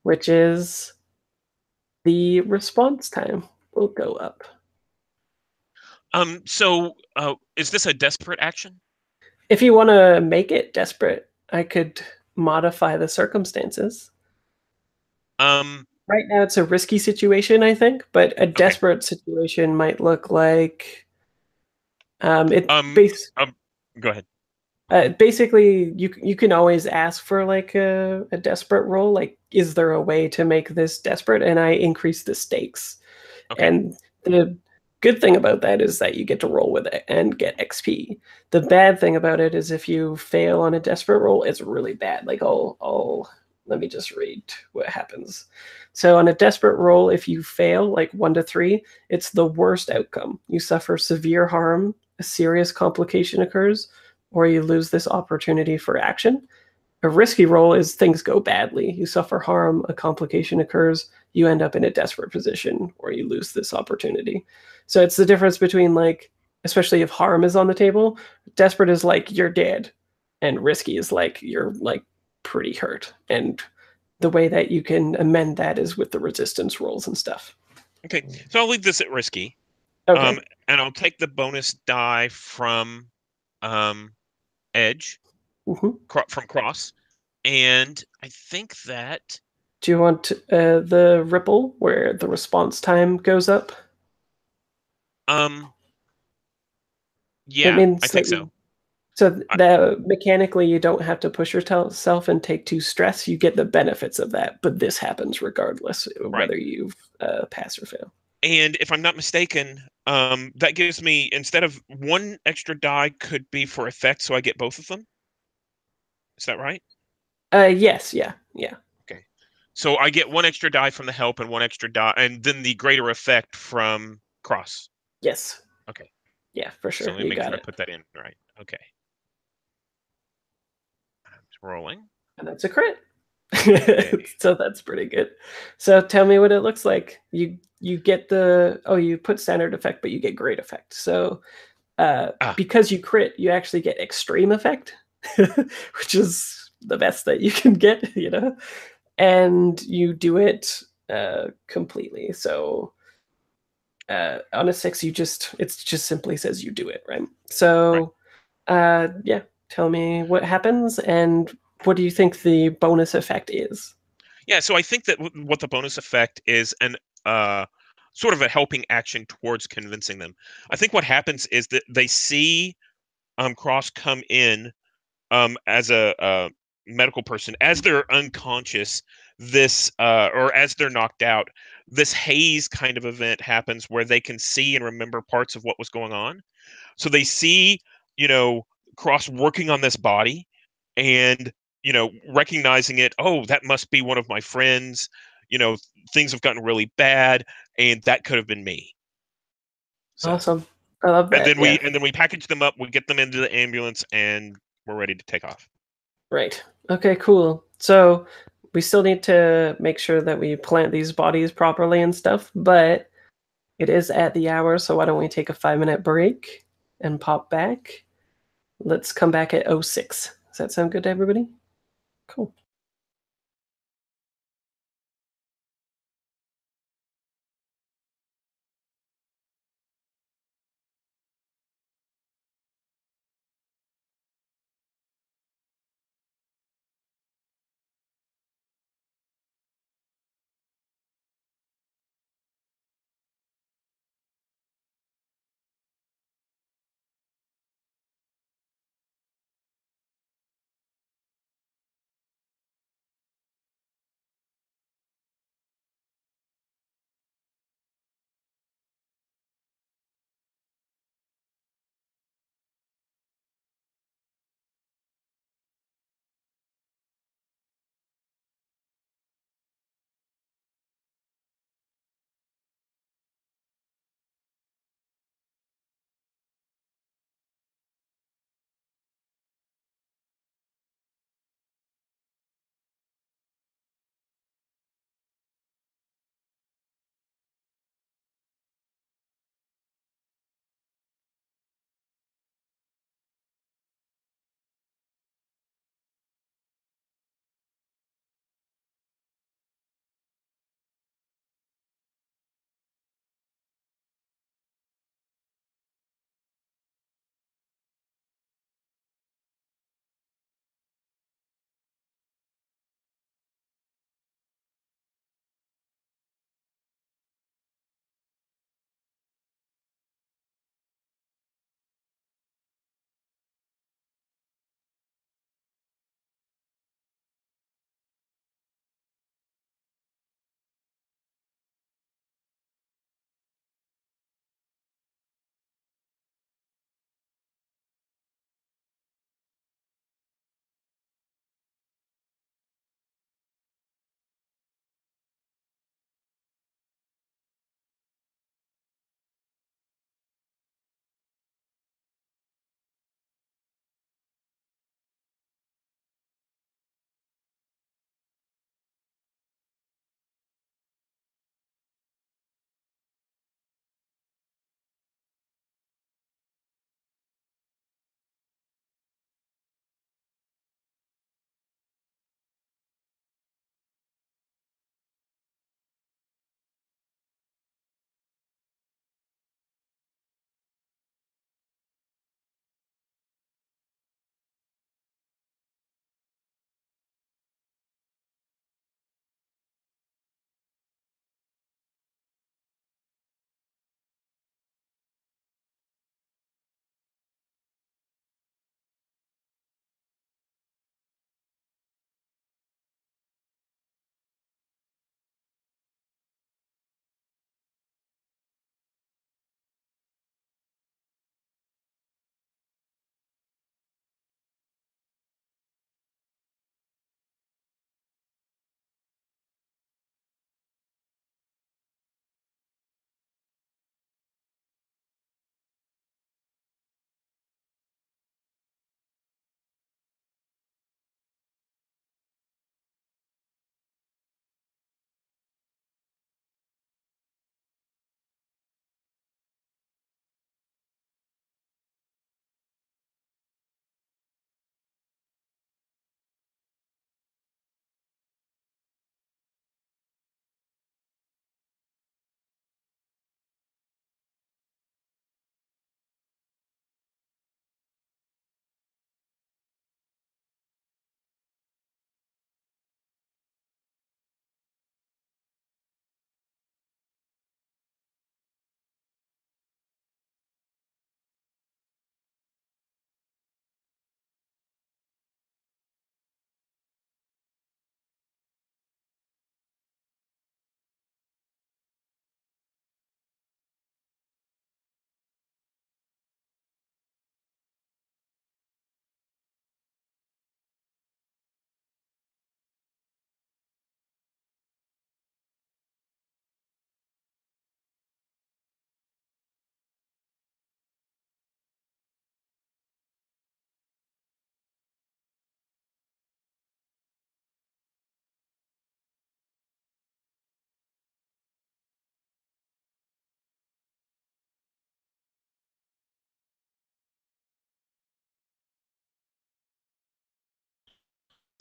which is the response time will go up. So is this a desperate action? If you want to make it desperate, I could modify the circumstances. Right now, it's a risky situation, I think, but a desperate situation might look like go ahead. Basically, you can always ask for like a desperate roll. Like, is there a way to make this desperate? And I increase the stakes. Okay. And the good thing about that is that you get to roll with it and get XP. The bad thing about it is if you fail on a desperate roll, it's really bad. Like, let me just read what happens. So on a desperate roll, if you fail like 1 to 3, it's the worst outcome. You suffer severe harm, a serious complication occurs, or you lose this opportunity for action. A risky roll is things go badly. You suffer harm, a complication occurs, you end up in a desperate position, or you lose this opportunity. So it's the difference between, like, especially if harm is on the table, desperate is like you're dead, and risky is like you're like pretty hurt. And the way that you can amend that is with the resistance rolls and stuff. Okay, so I'll leave this at risky. Okay. And I'll take the bonus die from edge, from cross, and I think that. Do you want the ripple where the response time goes up? Yeah, it means I think so. So that mechanically, you don't have to push yourself and take 2 stress. You get the benefits of that, but this happens regardless of whether you pass or fail. And if I'm not mistaken, that gives me, instead of 1 extra die could be for effect, so I get both of them. Is that right? Yes, yeah. Okay, so I get 1 extra die from the help and 1 extra die, and then the greater effect from cross. Yes. Okay. Yeah, for sure. So let me make sure I put that in right. Okay. I'm rolling. And that's a crit. So that's pretty good. So tell me what it looks like. You get you put standard effect, but you get great effect. So because you crit, you actually get extreme effect, which is the best that you can get, and you do it completely. So on a 6, it just simply says you do it, right? So yeah, tell me what happens and what do you think the bonus effect is? Yeah, so I think that what the bonus effect is an sort of a helping action towards convincing them. I think what happens is that they see Cross come in as a medical person as they're unconscious. This or as they're knocked out, this haze kind of event happens where they can see and remember parts of what was going on. So they see, Cross working on this body and, recognizing it. Oh, that must be one of my friends. Things have gotten really bad, and that could have been me. So, awesome. I love that. And then we package them up, we get them into the ambulance, and we're ready to take off. Right. Okay, cool. So we still need to make sure that we plant these bodies properly and stuff, but it is at the hour, so why don't we take a 5-minute break and pop back? Let's come back at 06. Does that sound good to everybody? Cool.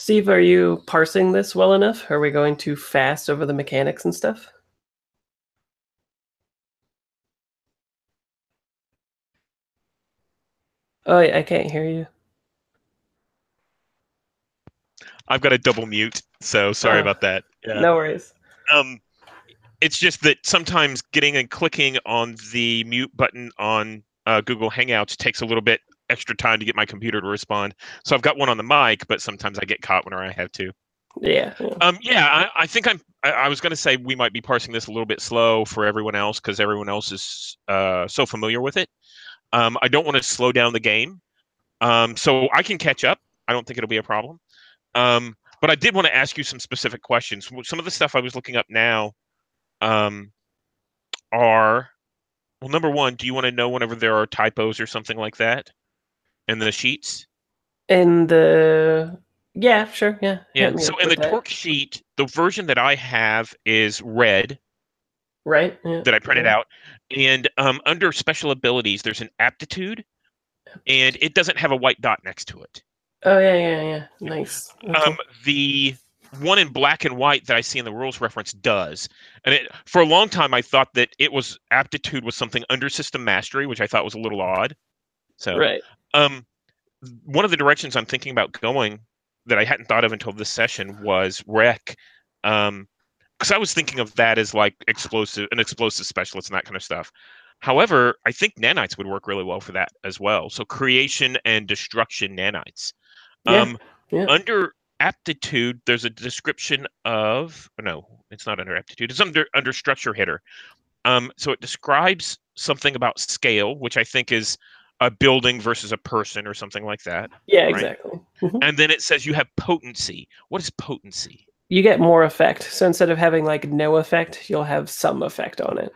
Steve, are you parsing this well enough? Are we going too fast over the mechanics and stuff? Oh, I can't hear you. I've got a double mute, so sorry about that. Yeah. No worries. It's just that sometimes getting and clicking on the mute button on Google Hangouts takes a little bit extra time to get my computer to respond. So I've got one on the mic, but sometimes I get caught whenever I have to. Yeah. I think I was going to say we might be parsing this a little bit slow for everyone else because everyone else is so familiar with it. I don't want to slow down the game, so I can catch up. I don't think it'll be a problem. But I did want to ask you some specific questions. Some of the stuff I was looking up now are, well, number one, do you want to know whenever there are typos or something like that in the sheets? Yeah, sure, yeah. Yeah. So in the torque sheet, the version that I have is red. Right. Yeah. That I printed out, and under special abilities, there's an aptitude, and it doesn't have a white dot next to it. Oh yeah. Nice. Okay. The one in black and white that I see in the rules reference does, and for a long time I thought that it was aptitude was something under system mastery, which I thought was a little odd. So, right. One of the directions I'm thinking about going that I hadn't thought of until this session was rec. Because I was thinking of that as like an explosive specialist and that kind of stuff. However, I think nanites would work really well for that as well. So creation and destruction nanites. Yeah. Under aptitude, there's a description of no, it's not under aptitude. It's under structure hitter. So it describes something about scale, which I think is a building versus a person or something like that. Yeah, right? exactly. And then it says you have potency. What is potency? You get more effect. So instead of having like no effect, you'll have some effect on it.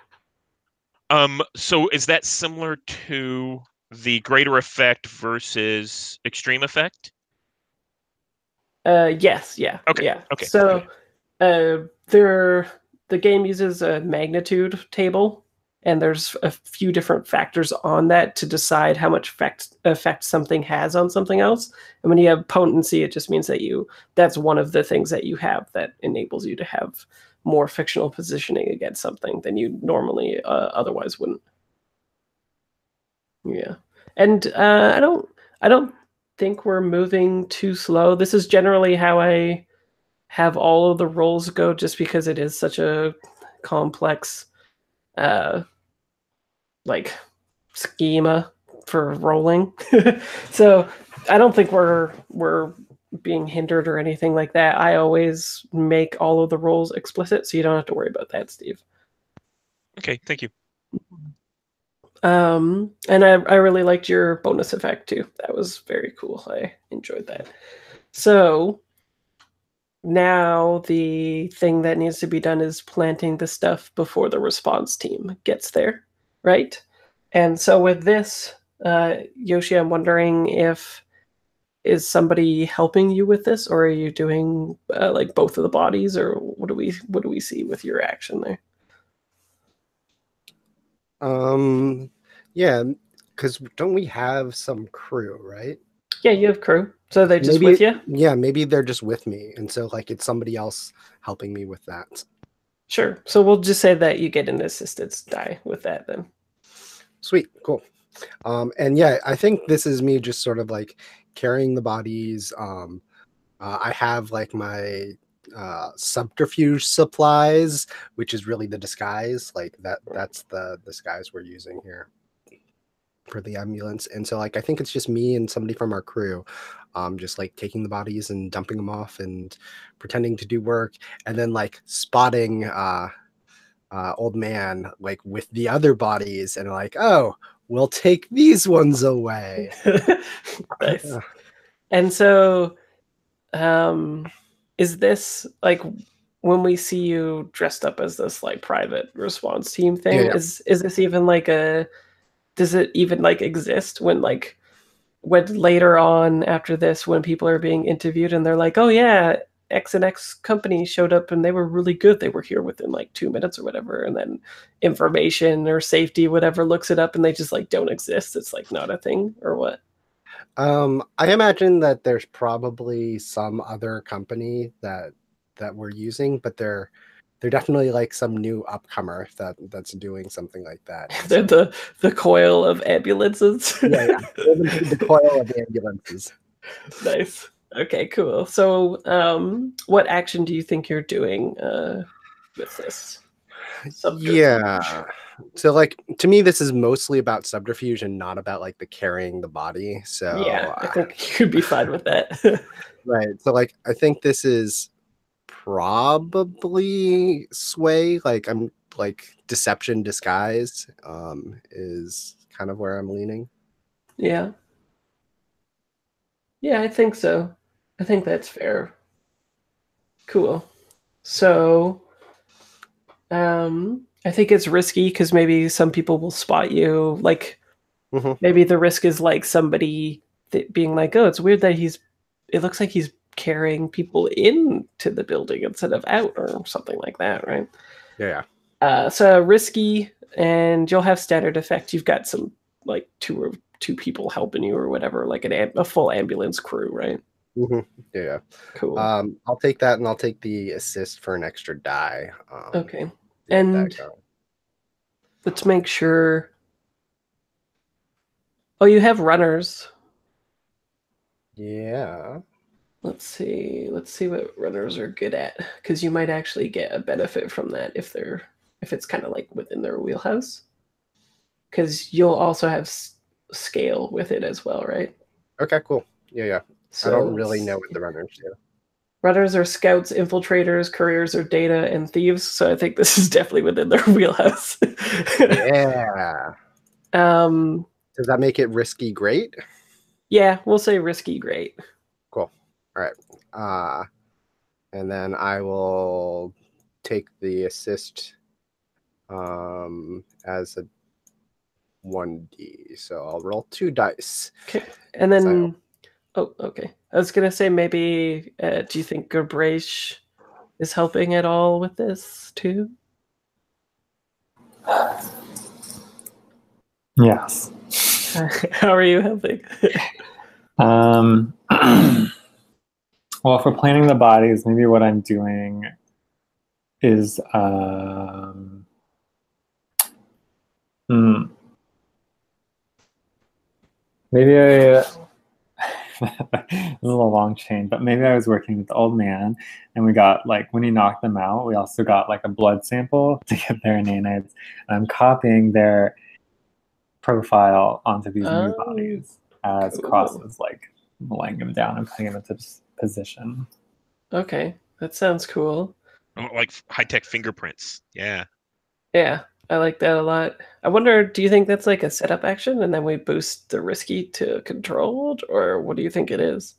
So is that similar to the greater effect versus extreme effect? Yes, yeah. Okay. Yeah. Okay. So the game uses a magnitude table, and there's a few different factors on that to decide how much effect something has on something else. And when you have potency, it just means that that's one of the things that you have that enables you to have more fictional positioning against something than you normally otherwise wouldn't. Yeah. And I don't think we're moving too slow. This is generally how I have all of the rolls go, just because it is such a complex like schema for rolling. So I don't think we're being hindered or anything like that. I always make all of the rolls explicit, so you don't have to worry about that, Steve. Okay, thank you. And I really liked your bonus effect too. That was very cool. I enjoyed that. So now the thing that needs to be done is planting the stuff before the response team gets there, right? And so with this, Yoshi, I'm wondering is somebody helping you with this, or are you doing like both of the bodies, or what do we see with your action there? Yeah, because don't we have some crew, right? Yeah, you have crew. So they just with you? Yeah, maybe they're just with me, and so like it's somebody else helping me with that. Sure. So we'll just say that you get an assisted die with that then. Sweet, cool. And yeah, I think this is me just sort of like carrying the bodies. I have like my subterfuge supplies, which is really the disguise. Like that's the disguise we're using here for the ambulance. And so like I think it's just me and somebody from our crew, just like taking the bodies and dumping them off and pretending to do work, and then like spotting old man like with the other bodies and like, oh, we'll take these ones away. Nice. And so is this like when we see you dressed up as this like private response team thing, Yeah. is this even like does it even like exist when later on after this, when people are being interviewed and they're like, oh yeah, X and X company showed up and they were really good, they were here within like 2 minutes or whatever, and then information or safety whatever looks it up and they just like don't exist, it's like not a thing, or what? I imagine that there's probably some other company that we're using, but they're definitely like some new upcomer that's doing something like that. They're the coil of ambulances. Yeah, the coil of ambulances. Nice. Okay, cool. So, what action do you think you're doing with this? Subterfuge. Yeah. So like to me, this is mostly about subterfuge and not about like the carrying the body. So Yeah, I think you'd be fine with that. right. So like I think this is probably sway. Like I'm like deception disguise is kind of where I'm leaning. Yeah. Yeah, I think so. I think that's fair. Cool. So, I think it's risky because maybe some people will spot you. Like, maybe the risk is like somebody being like, "Oh, it's weird that it looks like he's carrying people into the building instead of out," or something like that, right? Yeah. So risky, and you'll have standard effect. You've got some like two people helping you or whatever, like a full ambulance crew, right? Yeah. Cool. I'll take that, and I'll take the assist for an extra die. Okay. And let's make sure. Oh, you have runners. Yeah. Let's see what runners are good at, because you might actually get a benefit from that if it's kind of like within their wheelhouse. Because you'll also have scale with it as well, right? Okay, cool. Yeah. So, I don't really know what the runners do. Runners are scouts, infiltrators, couriers are data, and thieves. So I think this is definitely within their wheelhouse. Yeah. Does that make it risky great? Yeah, we'll say risky great. Cool. All right. And then I will take the assist as a 1d. So I'll roll 2 dice. Okay. And then oh, okay. I was gonna say maybe do you think Gerbraish is helping at all with this too? Yes. How are you helping? Well, for planning the bodies, maybe what I'm doing is maybe this is a long chain, but maybe I was working with the old man, and we got like when he knocked them out, we also got like a blood sample to get their nanites, and I'm copying their profile onto these new bodies as Cross is like laying them down and putting them into position. Okay, that sounds cool. Like high-tech fingerprints. Yeah. Yeah, I like that a lot. I wonder, do you think that's like a setup action and then we boost the risky to controlled, or what do you think it is?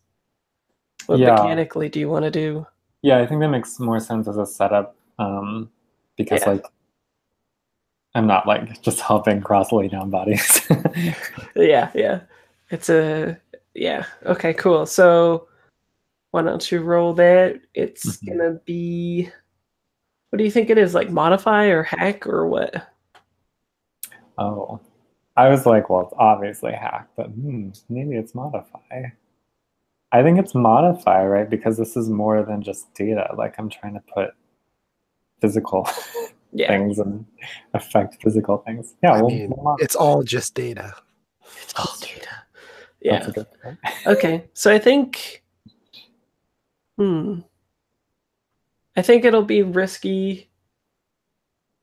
What mechanically do you want to do? Yeah, I think that makes more sense as a setup because like I'm not like just helping Cross lay down bodies. Yeah. It's okay, cool. So why don't you roll that? It's gonna be, what do you think it is? Like modify or hack or what? Oh, I was like, well, it's obviously hack, but maybe it's modify. I think it's modify, right? Because this is more than just data. Like I'm trying to put physical things and affect physical things. Yeah, I mean, it's all just data. It's all data. Yeah. That's a good point. Okay, so I think I think it'll be risky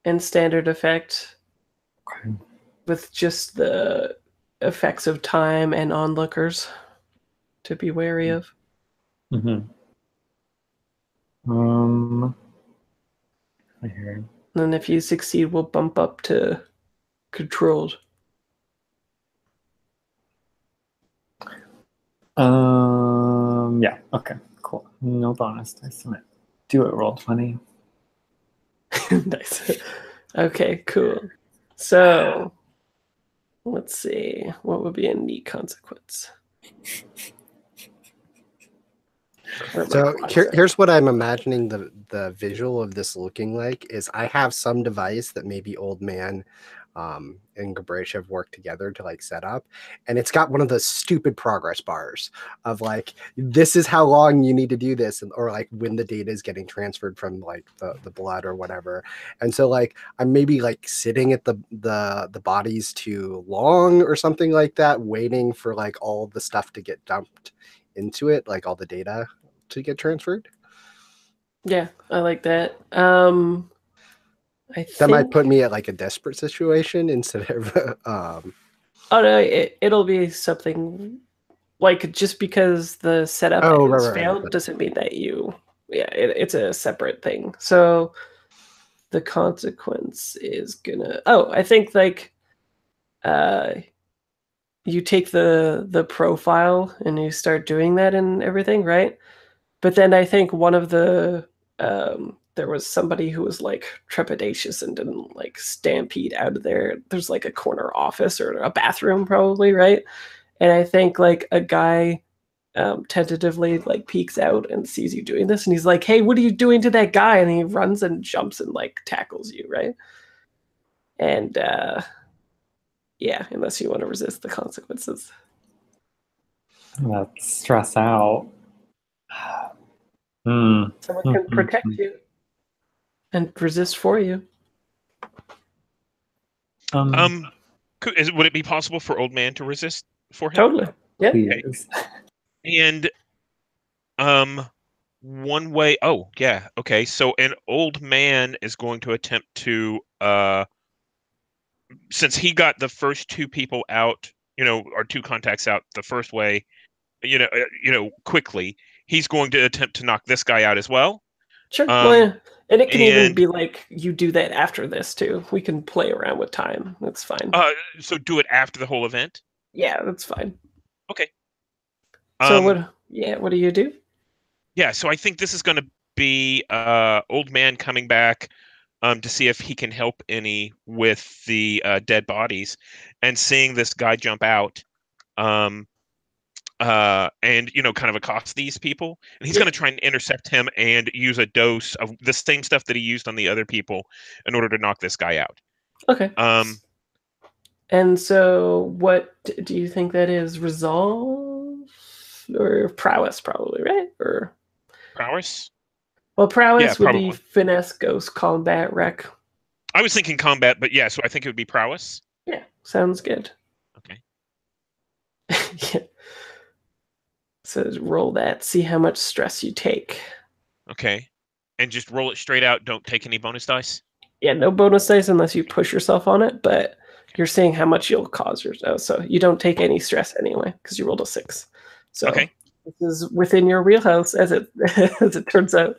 and standard effect with just the effects of time and onlookers to be wary of. I hear. And if you succeed, we'll bump up to controlled. Yeah. Okay. Cool. No bonus dice. Do it. Roll 20. Nice. Okay. Cool. So let's see. What would be a neat consequence? So here's what I'm imagining the visual of this looking like is I have some device that maybe old man and Gabrish have worked together to like set up, and it's got one of those stupid progress bars of like, this is how long you need to do this, and or like when the data is getting transferred from like the blood or whatever. And so like I'm maybe like sitting at the bodies too long or something like that, waiting for like all the stuff to get dumped into it, like all the data to get transferred. Yeah, I like that. I That might think. put me at like a desperate situation instead of Oh no, it'll be something like just because the setup oh is right. failed doesn't mean that you. Yeah, it's a separate thing. So the consequence is gonna. Oh, I think like, uh, you take the profile and you start doing that and everything, right? But then I think one of the there was somebody who was like trepidatious and didn't like stampede out of there. There's like a corner office or a bathroom probably, right? And I think like a guy tentatively like peeks out and sees you doing this, and he's like, "Hey, what are you doing to that guy?" And he runs and jumps and like tackles you, right? And yeah, unless you want to resist the consequences. Let's stress out. Hmm. Someone can protect you and resist for you. Would it be possible for Old Man to resist for him? Totally. Yeah. Please. And one way. Oh, yeah. Okay. So an Old Man is going to attempt to since he got the first two people out, or two contacts out the first way, quickly, he's going to attempt to knock this guy out as well. Sure. Well, yeah. And it can even and be like you do that after this too. We can play around with time. That's fine. so do it after the whole event. Yeah, that's fine. Okay. So what? Yeah, what do you do? Yeah, so I think this is going to be Old Man coming back to see if he can help any with the dead bodies, and seeing this guy jump out, and kind of accost these people, and he's going to try and intercept him and use a dose of the same stuff that he used on the other people in order to knock this guy out. Okay. And so, what do you think that is? Resolve or prowess, probably, right? Or prowess? Well, prowess would probably be finesse, ghost, combat, wreck. I was thinking combat, but yeah, so I think it would be prowess. Yeah, sounds good. Okay. Yeah. So roll that. See how much stress you take. Okay. And just roll it straight out. Don't take any bonus dice. Yeah, no bonus dice unless you push yourself on it, but you're seeing how much you'll cause yourself. So you don't take any stress anyway because you rolled a 6. So okay. This is within your wheelhouse as it as it turns out.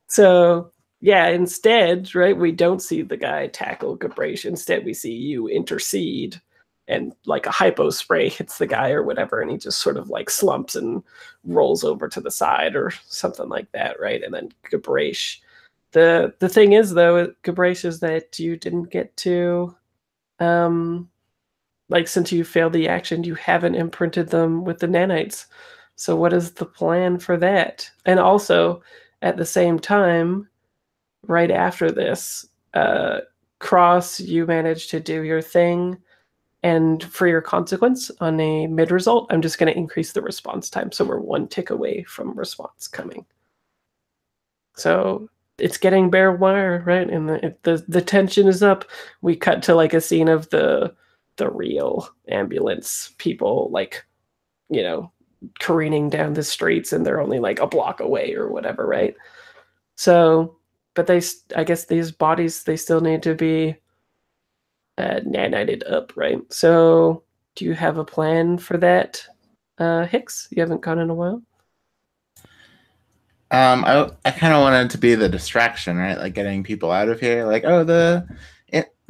So yeah, instead, right, we don't see the guy tackle Gabrish. Instead, we see you intercede, and like a hypo spray hits the guy or whatever, and he just sort of like slumps and rolls over to the side or something like that, right? And then Gabrish. The thing is, though, Gabrish, is that you didn't get to, like, since you failed the action, you haven't imprinted them with the nanites. So what is the plan for that? And also, at the same time, right after this, Cross, you managed to do your thing. And for your consequence on a mid result, I'm just going to increase the response time. So we're 1 tick away from response coming. So it's getting bare wire, right? And the tension is up. We cut to like a scene of the real ambulance people, like, careening down the streets, and they're only like a block away or whatever, right? So, but I guess these bodies, they still need to be nanited up, right? So, do you have a plan for that, Hicks? You haven't gone in a while. I kind of wanted to be the distraction, right? Like getting people out of here. Like, oh, the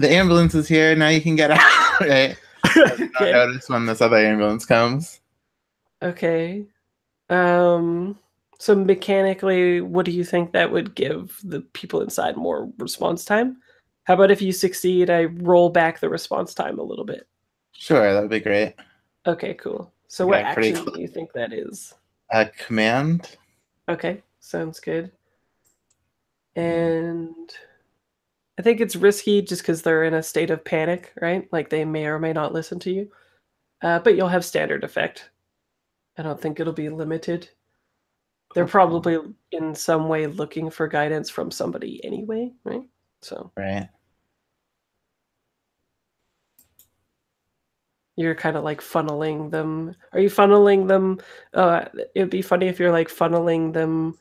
ambulance is here. Now you can get out, right? Okay. Not notice when this other ambulance comes. Okay. So mechanically, what do you think that would give the people inside more response time? How about if you succeed, I roll back the response time a little bit? Sure, that would be great. Okay, cool. So what action do you think that is? A command. Okay, sounds good. And I think it's risky just because they're in a state of panic, right? Like they may or may not listen to you. But you'll have standard effect. I don't think it'll be limited. They're probably in some way looking for guidance from somebody anyway, right? So Right. you're kind of like funneling them. Are you funneling them? It'd be funny if you're like funneling them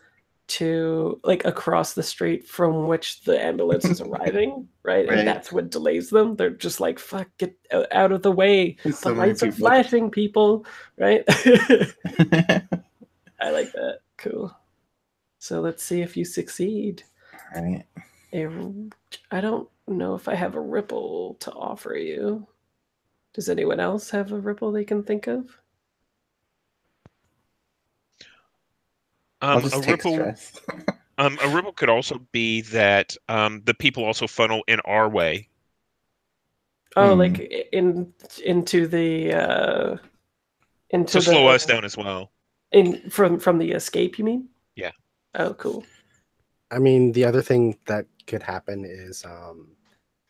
to like across the street from which the ambulance is arriving, right? And Right. that's what delays them. They're just like, fuck, get out of the way. There's The so many lights are people. flashing, people, right? I like that. Cool. So let's see if you succeed. Right. I don't know if I have a ripple to offer you. Does anyone else have a ripple they can think of? I'll just A take ripple. stress. A ripple could also be that the people also funnel in our way. Oh, like into the into To slow the us down as well. from the escape, you mean? Yeah. Oh, cool. I mean, the other thing that could happen is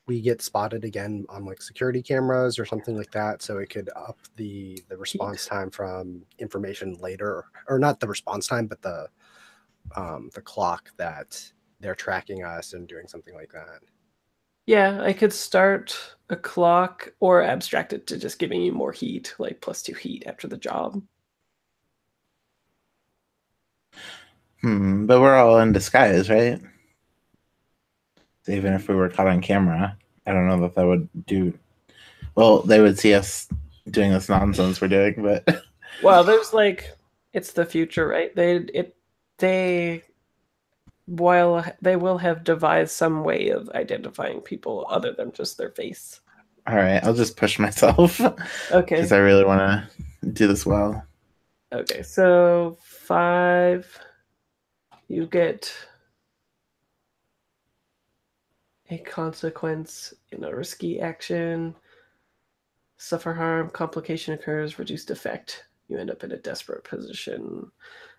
we get spotted again on like security cameras or something like that, so it could up the response time from information later, or not the response time, but the clock that they're tracking us and doing something like that. Yeah, I could start a clock or abstract it to just giving you more heat, like +2 heat after the job. But we're all in disguise, right? So even if we were caught on camera, I don't know that would do. Well, they would see us doing this nonsense we're doing, but Well, there's like, it's the future, right? While they will have devised some way of identifying people other than just their face. all right, I'll just push myself. Okay. Because I really want to do this well. Okay, so 5. You get a consequence in a risky action. Suffer harm, complication occurs, reduced effect. You end up in a desperate position.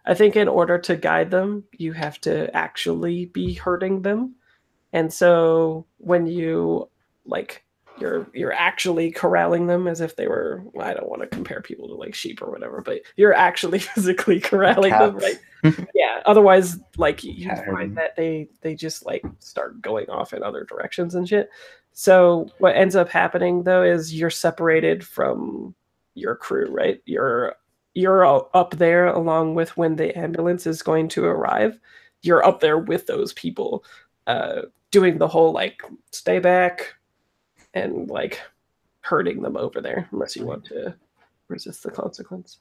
I think in order to guide them, you have to actually be hurting them. And so when you like you're actually corralling them as if they were, well, I don't want to compare people to like sheep or whatever, but you're actually physically corralling them, right? Yeah. Otherwise, like you find that they just like start going off in other directions and shit. So what ends up happening though is you're separated from your crew, right? You're up there along with when the ambulance is going to arrive. You're up there with those people, doing the whole like stay back and like hurting them over there, unless you want to resist the consequence.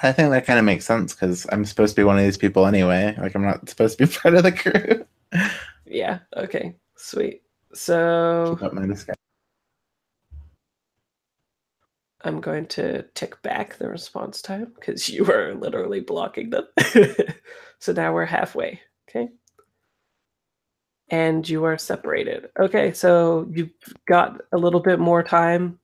I think that kind of makes sense because I'm supposed to be one of these people anyway. Like I'm not supposed to be part of the crew. Yeah. Okay. Sweet. So Keep up my disguise. I'm going to tick back the response time because you are literally blocking them. So now we're halfway. Okay. And you are separated. Okay, so you've got a little bit more time.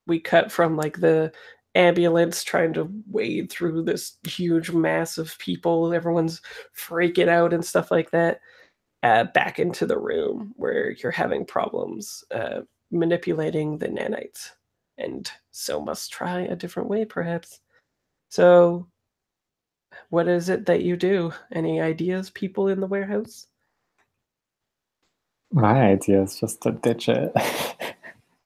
We cut from like the ambulance trying to wade through this huge mass of people. Everyone's freaking out and stuff like that. Back into the room where you're having problems manipulating the nanites, and so must try a different way, perhaps. So, what is it that you do? Any ideas, people in the warehouse? My idea is just to ditch it.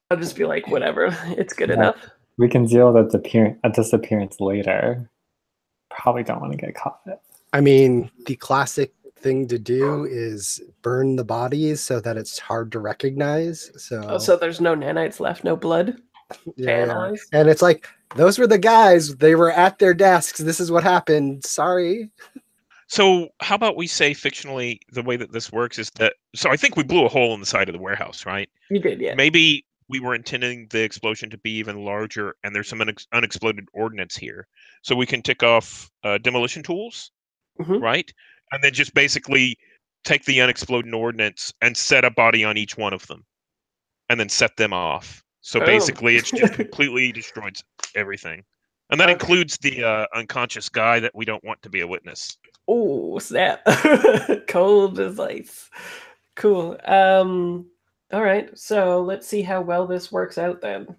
I'll just be like, whatever, it's good Yeah. enough. We can deal with a disappearance later. Probably don't want to get caught. I mean, the classic thing to do is burn the bodies so that it's hard to recognize. So there's no nanites left, no blood. Yeah. And it's like, those were the guys. They were at their desks. This is what happened. Sorry. So how about we say fictionally the way that this works is that, so I think we blew a hole in the side of the warehouse, right? You did, yeah. Maybe we were intending the explosion to be even larger, and there's some unexploded ordnance here. So we can tick off demolition tools, right? And then just basically take the unexploded ordnance and set a body on each one of them, and then set them off. So basically it's just completely destroyed everything. And that includes the unconscious guy that we don't want to be a witness. Oh, snap. Cold as ice. Cool. All right. So let's see how well this works out then.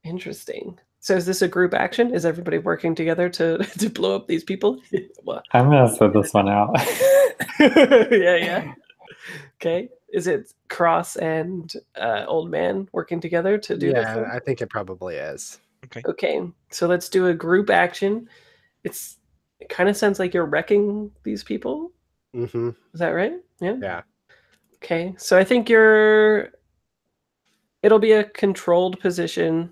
Interesting. So is this a group action? Is everybody working together to to blow up these people? Well, I'm gonna sit this one out. yeah. Okay. Is it Cross and Old Man working together to do this? Yeah, Then? I think it probably is. Okay. So let's do a group action. It kind of sounds like you're wrecking these people. Mm-hmm. Is that right? Yeah. Yeah. Okay. So I think it'll be a controlled position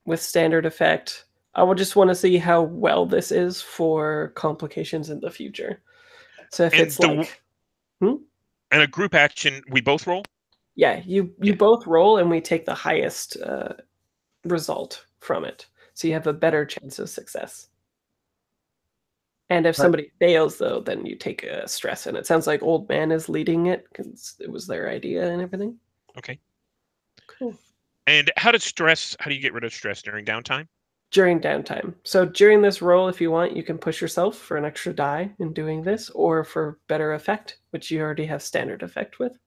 with standard effect. I would just want to see how well this is for complications in the future. So if it's like, and a group action, we both roll. Yeah, you both roll, and we take the highest result from it, so you have a better chance of success. And if somebody fails, though, then you take a stress. And it sounds like Old Man is leading it because it was their idea and everything. Okay. Cool. And how do you get rid of stress during downtime? During downtime. So during this roll, if you want, you can push yourself for an extra die in doing this, or for better effect, which you already have standard effect with.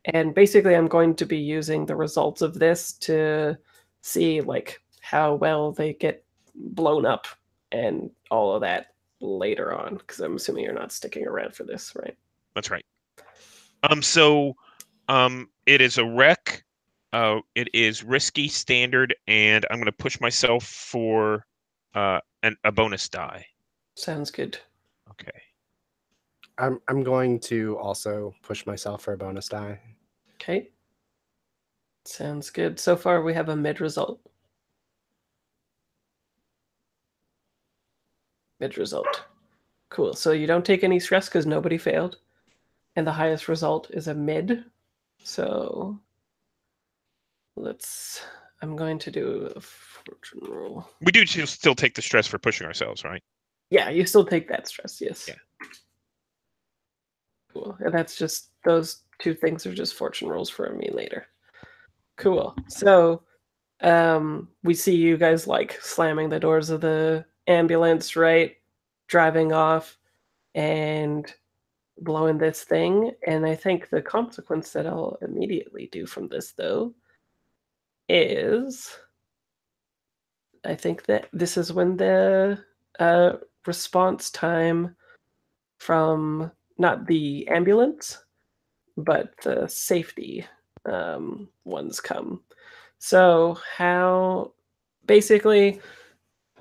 And basically, I'm going to be using the results of this to see like how well they get blown up and all of that later on, because I'm assuming you're not sticking around for this, right? That's right. It is a wreck. It is risky, standard, and I'm going to push myself for a bonus die. Sounds good. Okay. I'm going to also push myself for a bonus die. Okay. Sounds good. So far, we have a mid result. Mid result. Cool. So you don't take any stress because nobody failed. And the highest result is a mid. So I'm going to do a fortune roll. We do still take the stress for pushing ourselves, right? Yeah, you still take that stress, yes. Yeah. Cool. And that's just, those two things are just fortune rolls for me later. Cool. So we see you guys like slamming the doors of the ambulance, right? Driving off and blowing this thing. And I think the consequence that I'll immediately do from this, though, is I think that this is when the response time from not the ambulance, but the safety ones come. So how basically,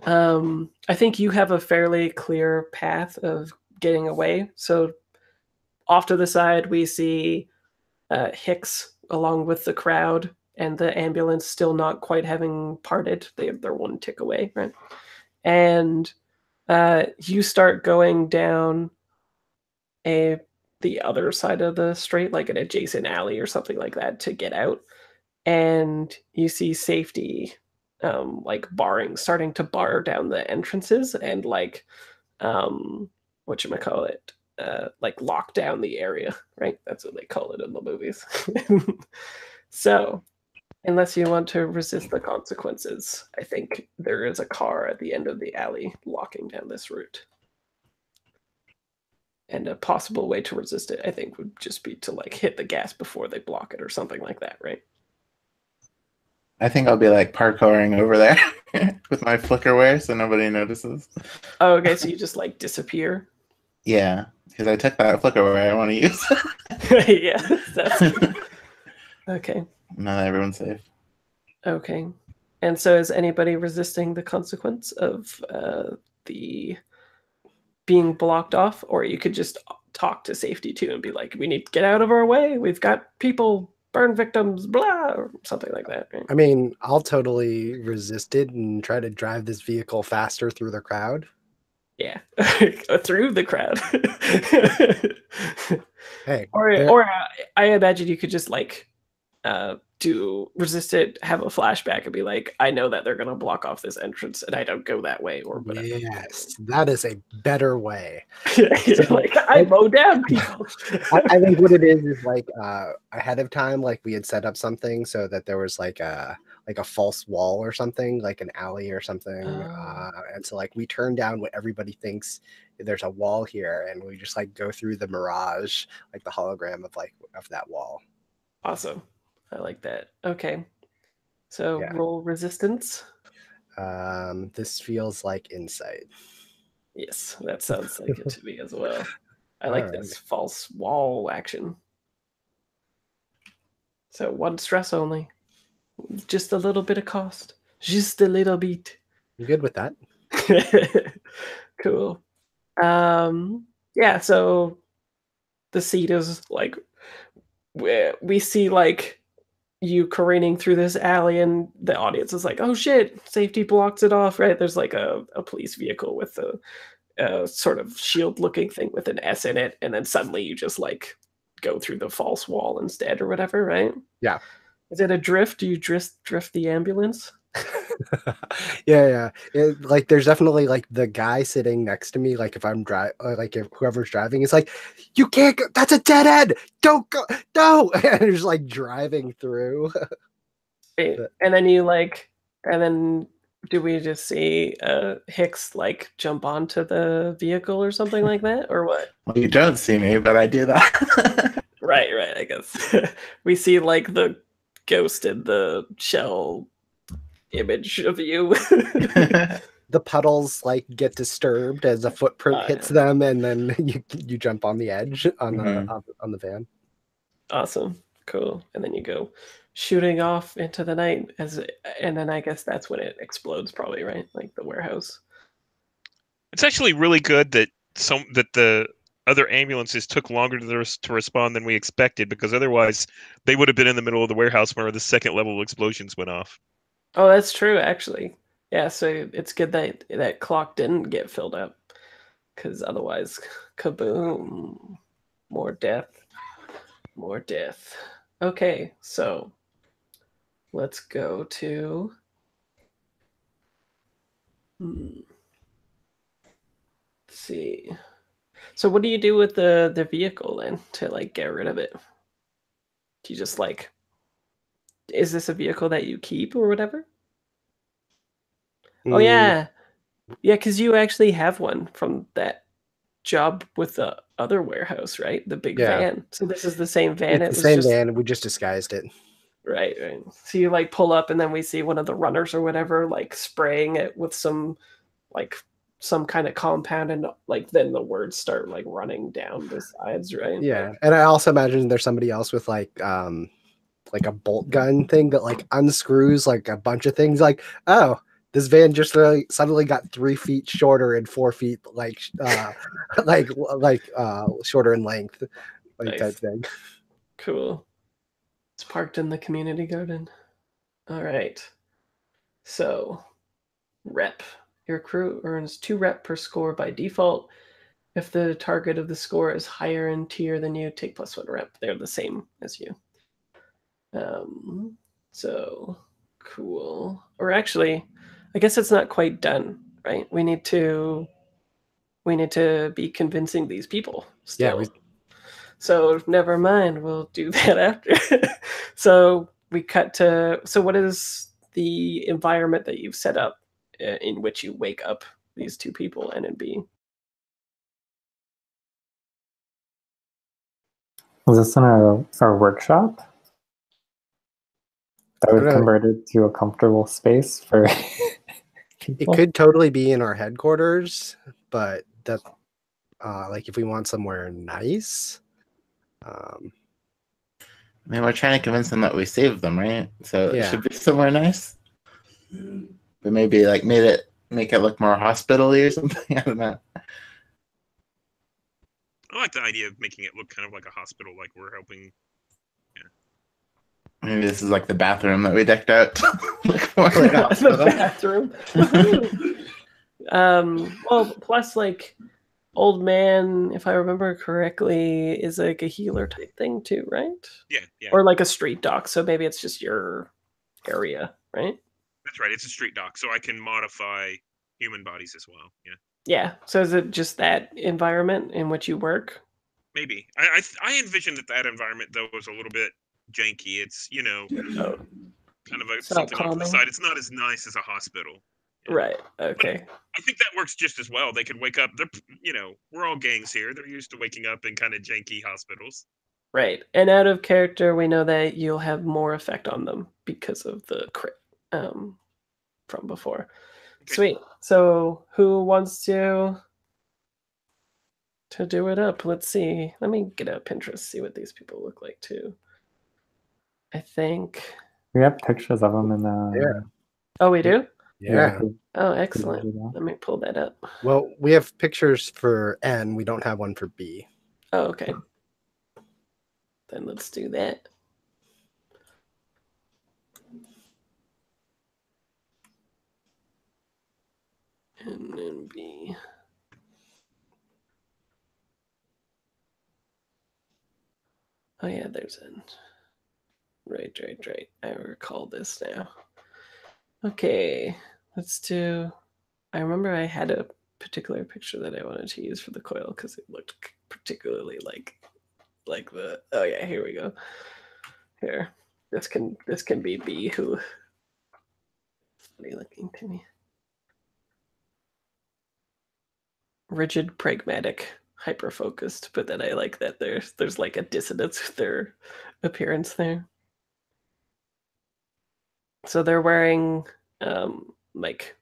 I think you have a fairly clear path of getting away. So off to the side, we see Hicks along with the crowd, and the ambulance still not quite having parted. They're one tick away, right? And you start going down the other side of the street, like an adjacent alley or something like that, to get out. And you see safety like starting to bar down the entrances and like whatchamacallit, like lock down the area, right? That's what they call it in the movies. So unless you want to resist the consequences, I think there is a car at the end of the alley locking down this route. And a possible way to resist it, I think, would just be to like hit the gas before they block it or something like that, right? I think I'll be like parkouring over there with my flickerware so nobody notices. Oh, okay, so you just like disappear? Yeah, because I took that flickerware I want to use. Yeah, that's good. Okay. Now that everyone's safe. Okay. And so is anybody resisting the consequence of the being blocked off? Or you could just talk to safety too and be like, we need to get out of our way. We've got people, burn victims, blah, or something like that. Right? I mean, I'll totally resist it and try to drive this vehicle faster through the crowd. Yeah, through the crowd. Hey, or I imagine you could just like resist it, have a flashback, and be like, I know that they're gonna block off this entrance, and I don't go that way or whatever. Yes, that is a better way. Like I mow down people. I think what it is like ahead of time, like we had set up something so that there was like a false wall or something, like an alley or something, and so like we turn down what everybody thinks there's a wall here, and we just like go through the mirage, like the hologram of that wall. Awesome. I like that. Okay. So Yeah. roll resistance. This feels like insight. Yes, that sounds like it to me as well. I like Alright. this false wall action. So 1 stress only. Just a little bit of cost. Just a little bit. You good with that? Cool. Yeah, so the seat is like we see like you careening through this alley, and the audience is like, oh shit, safety blocks it off, right? There's like a police vehicle with a sort of shield looking thing with an S in it, and then suddenly you just like go through the false wall instead or whatever, right? Yeah. Is it a drift? Do you drift the ambulance? Yeah. Like there's definitely like the guy sitting next to me, like if I'm like if whoever's driving is like, you can't go, that's a dead end, don't go, no, and just like driving through. And then and then do we just see Hicks like jump onto the vehicle or something like that, or what? Well, you don't see me, but I do that. Right, I guess. We see like the ghost in the shell image of you. The puddles like get disturbed as a footprint hits them, and then you jump on the edge on the van. Awesome, cool. And then you go shooting off into the night and then I guess that's when it explodes, probably, right? Like the warehouse. It's actually really good that the other ambulances took longer to respond than we expected, because otherwise they would have been in the middle of the warehouse where the second level explosions went off. Oh, that's true, actually. Yeah, so it's good that that clock didn't get filled up, because otherwise, kaboom, more death. Okay, so let's go to. Let's see. So what do you do with the vehicle then to like get rid of it? Do you just like, is this a vehicle that you keep or whatever? Oh yeah, because you actually have one from that job with the other warehouse, right? The big van. So this is the same van. It's the same van. We just disguised it. Right. So you like pull up, and then we see one of the runners or whatever like spraying it with some kind of compound, and like then the words start like running down the sides, right? Yeah, and I also imagine there's somebody else with like a bolt gun thing that like unscrews like a bunch of things. Like, oh, this van just really suddenly got 3 feet shorter and 4 feet like shorter in length, like Nice. type thing. Cool. It's parked in the community garden. All right. So, rep. Your crew earns 2 rep per score by default. If the target of the score is higher in tier than you, take +1 rep. They're the same as you. So cool. Or actually, I guess it's not quite done, right? We need to be convincing these people still. Yeah. So never mind. We'll do that after. So we cut to. So what is the environment that you've set up in which you wake up these 2 people, N and B? Was this in our workshop? That would convert it to a comfortable space for people? It could totally be in our headquarters, but that like if we want somewhere nice. I mean, we're trying to convince them that we saved them, right? So Yeah. it should be somewhere nice. But maybe like make it look more hospital-y or something. I don't know. I like the idea of making it look kind of like a hospital, like we're helping. Maybe this is like the bathroom that we decked out. Look more like a The hospital. bathroom. Well, plus like Old man, if I remember correctly, is like a healer type thing too, right? Yeah, yeah, Or like a street doc, so maybe it's just your area, right? that's right. It's a street doc, so I can modify human bodies as well. Yeah, Yeah. So is it just that environment in which you work? maybe. I envision that environment though was a little bit janky. It's Oh, kind of it's not something off to the calming. side. It's not as nice as a hospital. Yeah. Right. But Okay. I think that works just as well. They could wake up. They're we're all gangs here. They're used to waking up in kind of janky hospitals. Right. And out of character, we know that you'll have more effect on them because of the crit from before. Okay. Sweet. So who wants to do it up? Let's see. Let me get out Pinterest, see what these people look like too. I think. We have pictures of them in the. Yeah. Oh, we do? Yeah. Oh, could you excellent. do that? Let me pull that up. Well, we have pictures for N. We don't have one for B. Oh, okay. Then let's do that. And then B. Oh yeah, there's N. Right. I recall this now. Okay, let's do. I remember I had a particular picture that I wanted to use for the coil because it looked particularly like the. Oh yeah, here we go. Here, this can be B, who. Funny looking to me. Rigid, pragmatic, hyper focused, but then I like that there's like a dissonance with their appearance there. So they're wearing like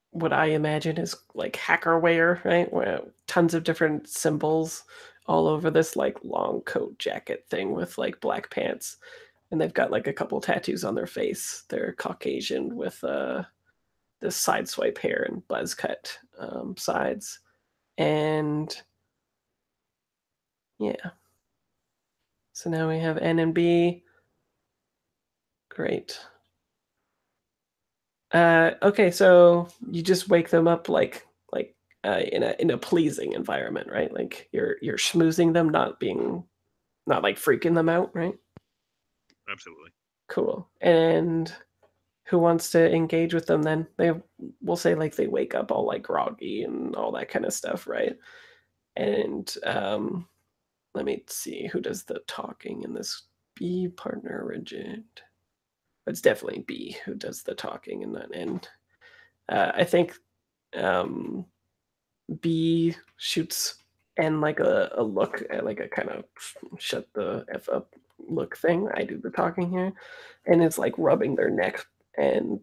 what I imagine is like hacker wear, right? Where tons of different symbols all over this like long coat jacket thing with like black pants. And they've got like a couple tattoos on their face. They're Caucasian with this side swipe hair and buzz cut sides. And yeah. So now we have N and B. Great. Okay, so you just wake them up like in a pleasing environment, right? Like you're schmoozing them, not like freaking them out, right? Absolutely. Cool. And who wants to engage with them then? We'll say like they wake up all like groggy and all that kind of stuff, right? And let me see who does the talking in this. B partner rigid. It's definitely B who does the talking in that end. I think B shoots N like a look at like a kind of shut the F up look thing. I do the talking here. And it's like rubbing their neck and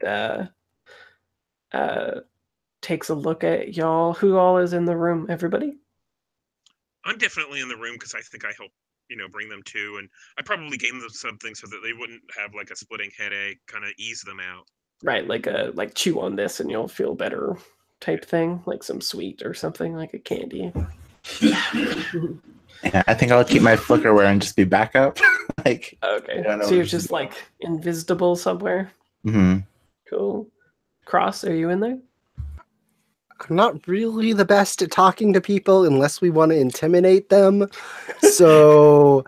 takes a look at y'all. Who all is in the room? Everybody? I'm definitely in the room because I think I helped bring them to, and I probably gave them something so that they wouldn't have like a splitting headache, kind of ease them out. Right, like chew on this and you'll feel better type thing, like some sweet or something, like a candy. Yeah, I think I'll keep my flickerware and just be backup. Like, Okay, I don't know so you're what just like invisible somewhere. hmm Cool. Cross, are you in there? I'm not really the best at talking to people unless we want to intimidate them. So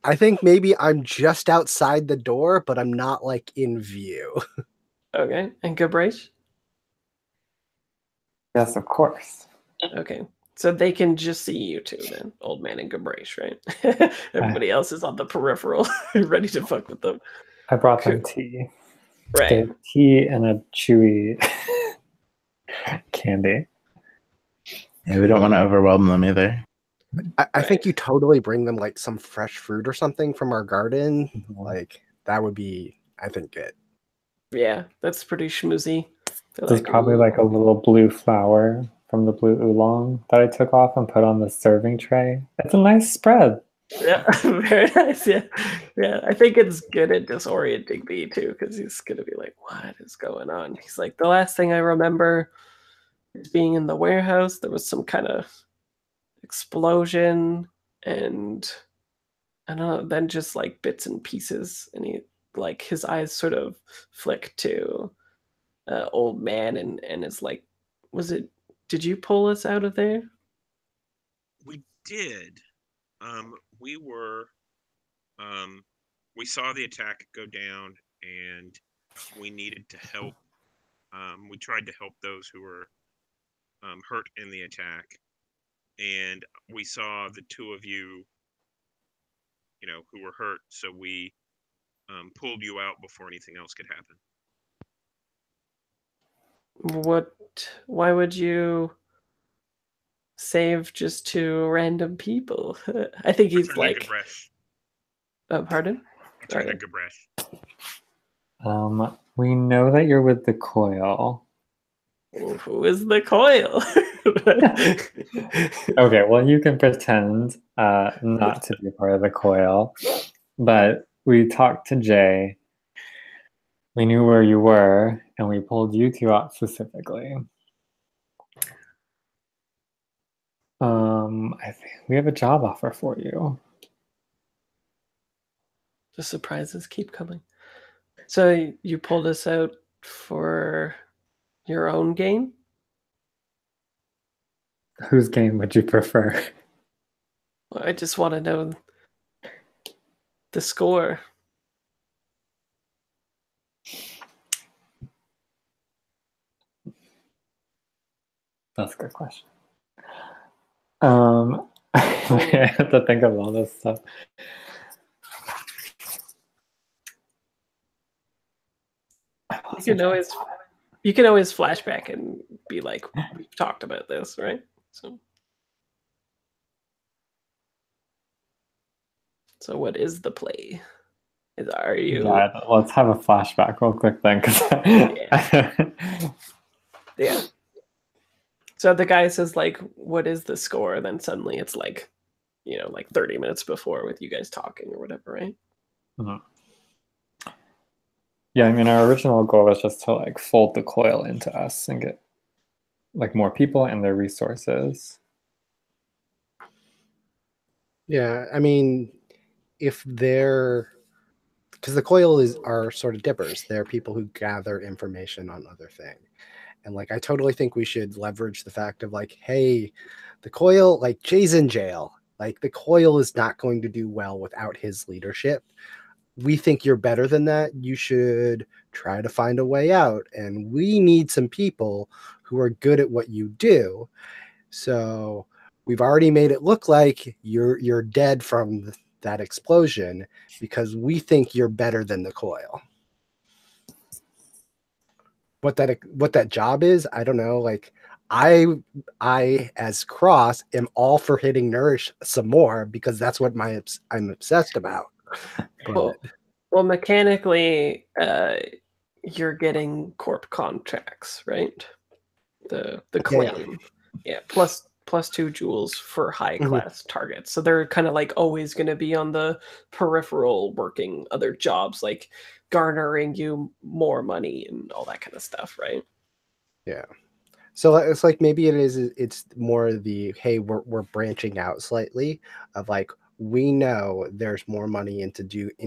I think maybe I'm just outside the door, but I'm not like in view. Okay, and Gabrace? Yes, of course. Okay, so they can just see you two then, Old Man and Gabrace, right? Everybody else is on the peripheral, ready to fuck with them. I brought them Cool. tea. Right. They have tea and a chewy candy. Yeah, we don't want to overwhelm them either. I think you totally bring them like some fresh fruit or something from our garden. Mhm. Like that would be, I think, good. Yeah, that's pretty schmoozy. There's probably like a little blue flower from the blue oolong that I took off and put on the serving tray. It's a nice spread. Yeah, very nice. Yeah, I think it's good at disorienting me too, because he's gonna be like, "What is going on?" He's like, "The last thing I remember is being in the warehouse. There was some kind of explosion, and I don't know. Then just like bits and pieces, and he like his eyes sort of flick to Old Man, and is like, was it did you pull us out of there? We did. We were. We saw the attack go down, and we needed to help. We tried to help those who were hurt in the attack, and we saw the two of you, who were hurt. So we pulled you out before anything else could happen. Why would you save just two random people? I think he's Return to like, Gabresh. pardon? Return to Okay. Gabresh. We know that you're with the coil. Who is the coil? Okay, well, you can pretend not to be part of the coil, but we talked to Jay. We knew where you were, and we pulled you two out specifically. I think we have a job offer for you. The surprises keep coming. So you pulled us out for your own game? Whose game would you prefer? I just want to know the score. That's a good question. I have to think of all this stuff. You can always flashback and be like, we've talked about this, right? So what is the play? Are you? Yeah, let's have a flashback real quick then, yeah. So the guy says like, "What is the score?" Then suddenly it's like, like 30 minutes before with you guys talking or whatever, right? Mm-hmm. Yeah, I mean, our original goal was just to like fold the coil into us and get like more people and their resources. Yeah, I mean, if they're, because the coil are sort of dippers. They're people who gather information on other things. And like, I totally think we should leverage the fact of like, hey, the coil, like Jay's in jail. Like the coil is not going to do well without his leadership. We think you're better than that. You should try to find a way out. And we need some people who are good at what you do. So we've already made it look like you're dead from that explosion because we think you're better than the coil. What that job is, I don't know. Like I as Cross am all for hitting Nourish some more because that's what I'm obsessed about. But, well, mechanically, you're getting corp contracts, right? The claim, yeah. Plus 2 joules for high class targets. So they're kind of like always going to be on the peripheral working other jobs, like garnering you more money and all that kind of stuff, right? Yeah. So it's like maybe it's more the, hey, we're branching out slightly of like, we know there's more money in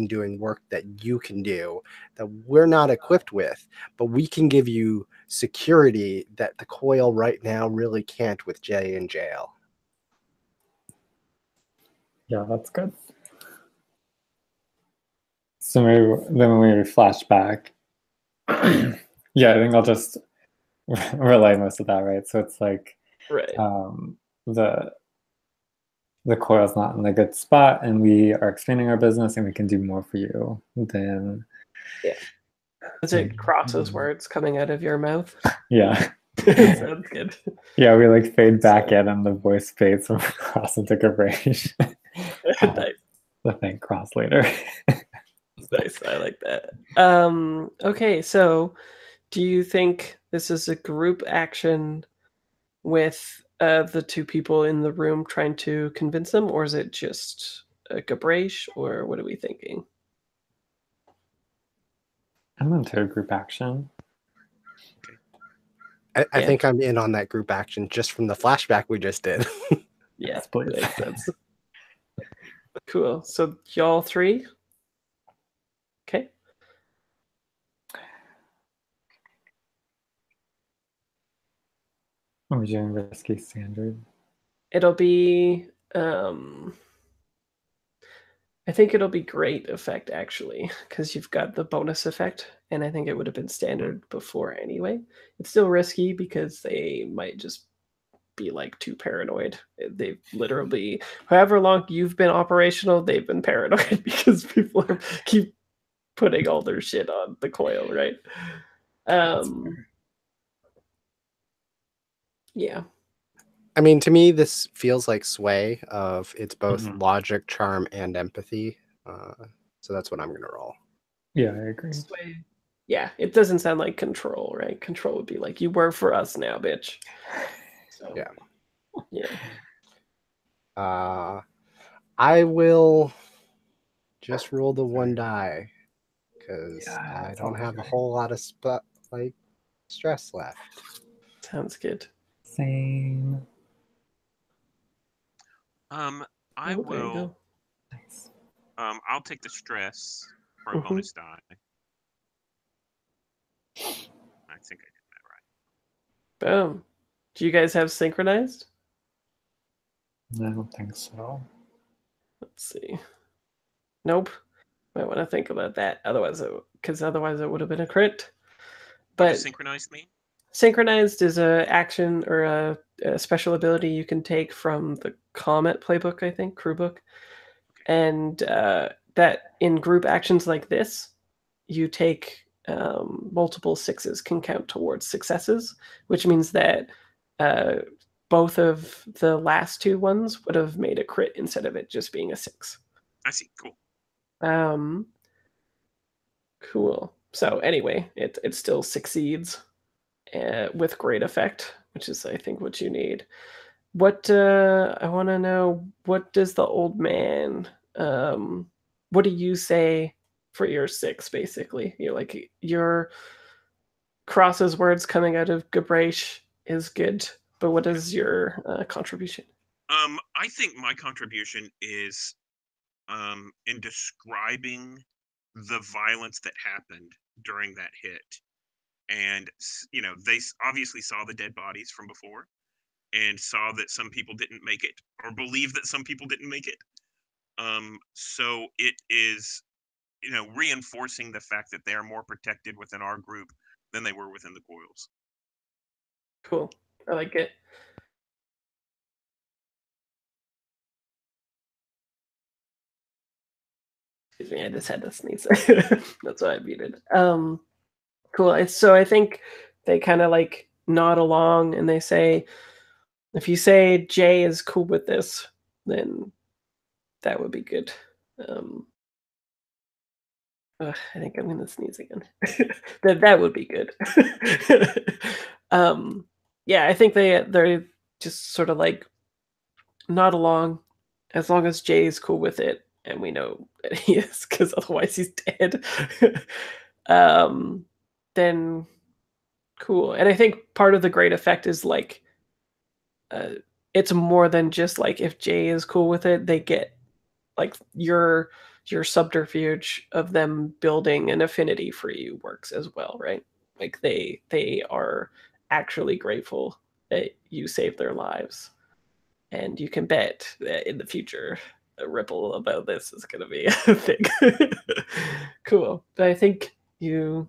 doing work that you can do that we're not equipped with, but we can give you security that the coil right now really can't with Jay in jail. Yeah, that's good. So then we flash back. Yeah, I think I'll just relay most of that, right? So it's like, right. The coil's not in a good spot, and we are expanding our business, and we can do more for you than. Yeah. Is it Cross's words coming out of your mouth? Yeah. Sounds good. Yeah, we like fade back in, and the voice fades from Cross into Gabresh. Nice. The thank Cross later. Nice, I like that. Okay, so do you think this is a group action with the two people in the room trying to convince them, or is it just a Gabresh, or what are we thinking? I'm into a group action. I think I'm in on that group action just from the flashback we just did. Yes, please. Makes sense. Cool. So y'all three? Okay. Are we doing risky standard? It'll be I think it'll be great effect actually, because you've got the bonus effect, and I think it would have been standard before anyway. It's still risky because they might just be like too paranoid. They've literally, however long you've been operational, they've been paranoid because people keep putting all their shit on the coil, right? Yeah. I mean, to me, this feels like Sway of it's both Mhm. logic, charm, and empathy. So that's what I'm gonna roll. Yeah, I agree. Sway. Yeah, it doesn't sound like control, right? Control would be like, you work for us now, bitch. So, Yeah. Yeah. I will just roll the one die because Yeah, I that's don't all have a good. whole lot of stress left. Sounds good. Same. I Oh, there you will. go. Nice. I'll take the stress for a Mhm. bonus die. I think I did that right. Boom. Do you guys have synchronized? I don't think so. Let's see. Nope. Might want to think about that. Otherwise, otherwise it would have been a crit. What does But synchronized mean? synchronized is a action or a special ability you can take from the Comet playbook, I think, crew book, and that in group actions like this, you take multiple sixes can count towards successes, which means that both of the last two ones would have made a crit instead of it just being a 6. I see. Cool. Cool. So anyway, it still succeeds with great effect, which is I think what you need. What I want to know, what does the old man what do you say for your 6 basically? You're like your Cross's words coming out of Gabraish is good, but what is your contribution? I think my contribution is in describing the violence that happened during that hit. And, they obviously saw the dead bodies from before and saw that some people didn't make it or believe that some people didn't make it. So it is, reinforcing the fact that they are more protected within our group than they were within the coils. Cool. I like it. Excuse me, I just had to sneeze. That's why I muted. Cool. So I think they kind of like nod along and they say, if you say Jay is cool with this, then that would be good. I think I'm gonna sneeze again. That would be good. Yeah, I think they're just sort of like nod along, as long as Jay is cool with it, and we know that he is, because otherwise he's dead. um, then cool. And I think part of the great effect is like uh, it's more than just like if Jay is cool with it, they get like your subterfuge of them building an affinity for you works as well, right? Like they are actually grateful that you saved their lives, and you can bet that in the future a ripple about this is going to be a thing. Cool. But I think you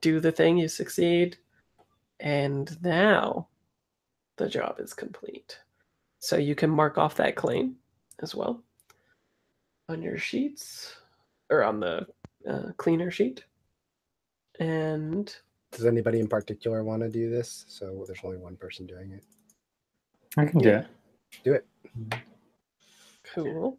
do the thing, you succeed, and now the job is complete. So you can mark off that claim as well on your sheets or on the cleaner sheet. And Does anybody in particular want to do this? So there's only one person doing it. I can do Yeah. it. Do it. cool.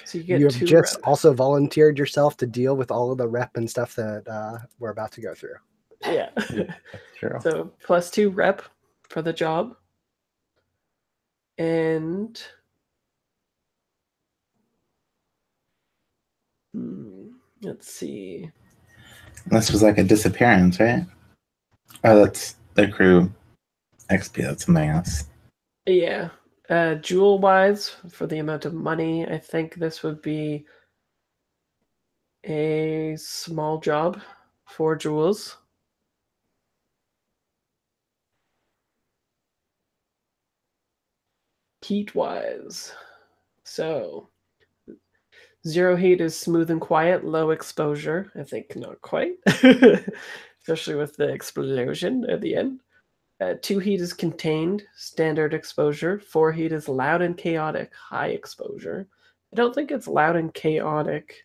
So you get You have 2 just rep. also volunteered yourself to deal with all of the rep and stuff that we're about to go through. Yeah. That's true. So +2 rep for the job. And let's see. This was like a disappearance, right? Oh, that's the crew XP. That's something else. Yeah. Jewel wise, for the amount of money, I think this would be a small job for jewels. Heat-wise. So 0 heat is smooth and quiet, low exposure. I think not quite, especially with the explosion at the end. 2 heat is contained, standard exposure. 4 heat is loud and chaotic, high exposure. I don't think it's loud and chaotic.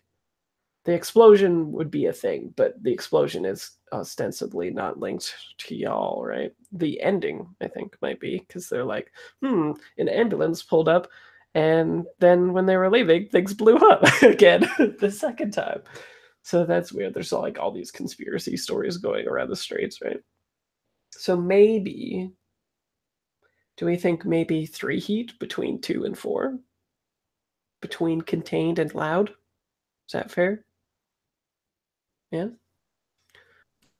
The explosion would be a thing, but the explosion is ostensibly not linked to y'all, right? The ending, I think, might be, because they're like, an ambulance pulled up, and then when they were leaving, things blew up again the second time. So that's weird. There's like all these conspiracy stories going around the streets, right? So maybe, do we think maybe 3 heat between 2 and 4? Between contained and loud? Is that fair? Yeah.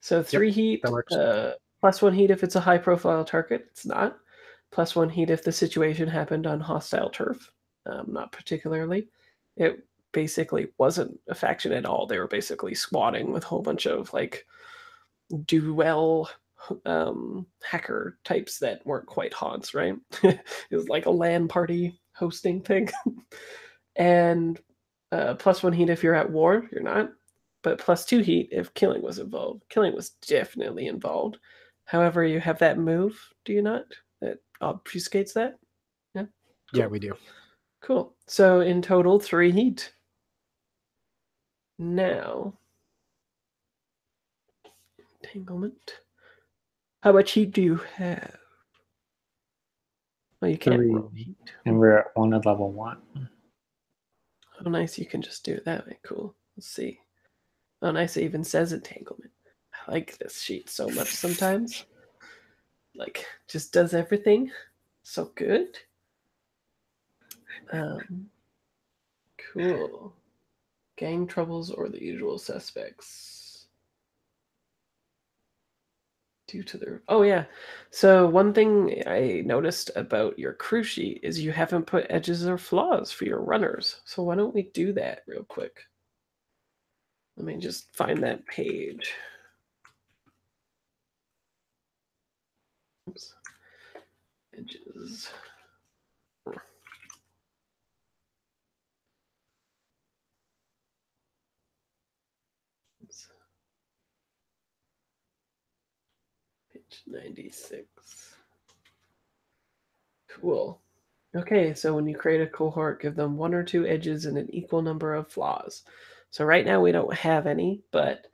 So 3 heat, that works. +1 heat if it's a high profile target. It's not. +1 heat if the situation happened on hostile turf. Not particularly. It basically wasn't a faction at all. They were basically squatting with a whole bunch of like duel hacker types that weren't quite haunts, right? It was like a LAN party hosting thing. And +1 heat if you're at war, you're not. But +2 heat if killing was involved. Killing was definitely involved. However, you have that move, do you not? That obfuscates that? Yeah? Cool. Yeah, we do. Cool. So in total, 3 heat. Now, entanglement. How much heat do you have? Well, you can't 3, roll heat. and we're at 1 at level 1. Oh, nice. You can just do it that way. Cool. Let's see. Oh, nice. It even says entanglement. I like this sheet so much sometimes. Like, just does everything so good. Cool. Gang troubles or the usual suspects? Due to their... Oh, yeah. So one thing I noticed about your crew sheet is you haven't put edges or flaws for your runners. So why don't we do that real quick? Let me just find that page. Oops. Edges. Oops. Page 96. Cool. Okay, so when you create a cohort, give them 1 or 2 edges and an equal number of flaws. So right now we don't have any, but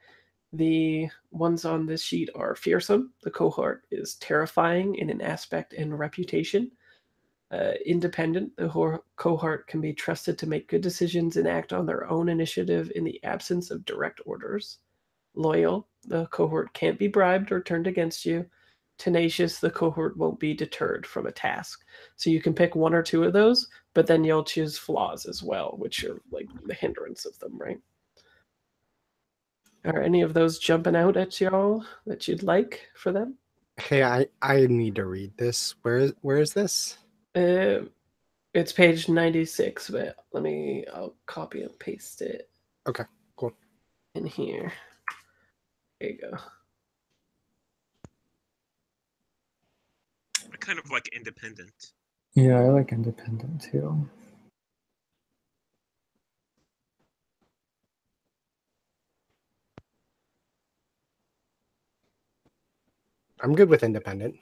the ones on this sheet are fearsome. The cohort is terrifying in an aspect and reputation. Independent, the cohort can be trusted to make good decisions and act on their own initiative in the absence of direct orders. Loyal, the cohort can't be bribed or turned against you. Tenacious, the cohort won't be deterred from a task. So you can pick 1 or 2 of those, but then you'll choose flaws as well, which are like the hindrance of them, right? Are any of those jumping out at y'all that you'd like for them? Hey, I need to read this. Where is this? It's page 96, but I'll copy and paste it. Okay, cool. In here. There you go. I kind of like independent. Yeah, I like independent too. I'm good with independent.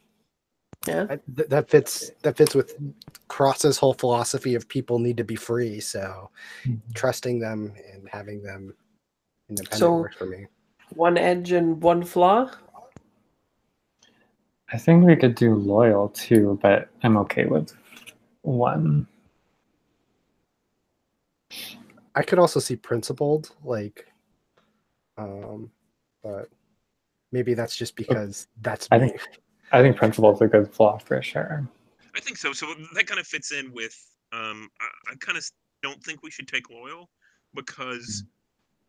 Yeah. That fits with Cross's whole philosophy of people need to be free. So trusting them and having them independent works for me. 1 edge and 1 flaw? I think we could do loyal too, but I'm okay with 1. I could also see principled, like, but maybe that's just because that's me. I think principle's a good flaw for sure. I think so. So that kind of fits in with. I kind of don't think we should take loyal because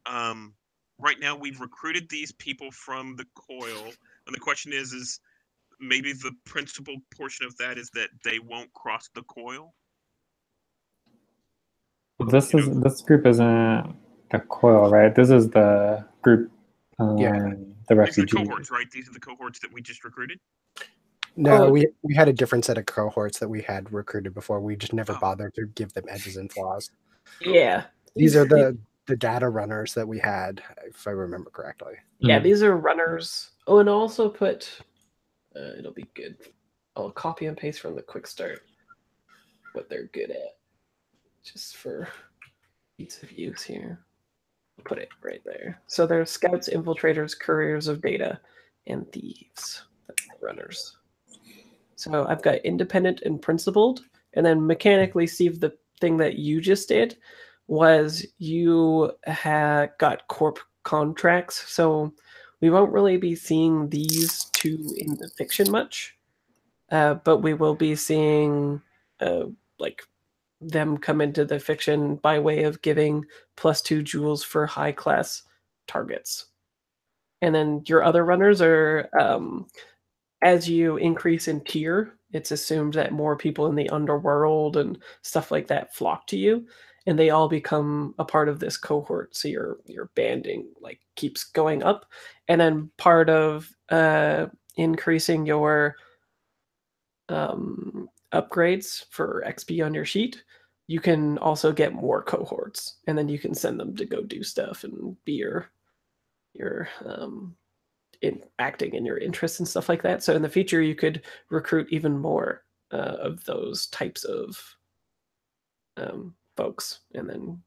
right now we've recruited these people from the coil, and the question is maybe the principal portion of that is that they won't cross the coil. This group isn't the coil, right? This is the group. The refugee. These are the cohorts, right? These are the cohorts that we just recruited. No, Oh, we had a different set of cohorts that we had recruited before. We just never Oh. bothered to give them edges and flaws. yeah. These are the data runners that we had, if I remember correctly. Yeah, Mm. these are runners. Oh, and I'll also put. It'll be good. I'll copy and paste from the quick start what they're good at, just for ease of use here. Put it right there. So they're scouts, infiltrators, couriers of data, and thieves. That's the runners. So I've got independent and principled, and then mechanically, Steve, the thing that you just did was you got corp contracts. So we won't really be seeing these two in the fiction much, but we will be seeing like them come into the fiction by way of giving +2 jewels for high class targets. And then your other runners are as you increase in tier, it's assumed that more people in the underworld and stuff like that flock to you, and they all become a part of this cohort. So your banding like keeps going up, and then part of increasing your upgrades for XP on your sheet, you can also get more cohorts, and then you can send them to go do stuff and be your in acting in your interests and stuff like that. So in the future, you could recruit even more of those types of folks, and then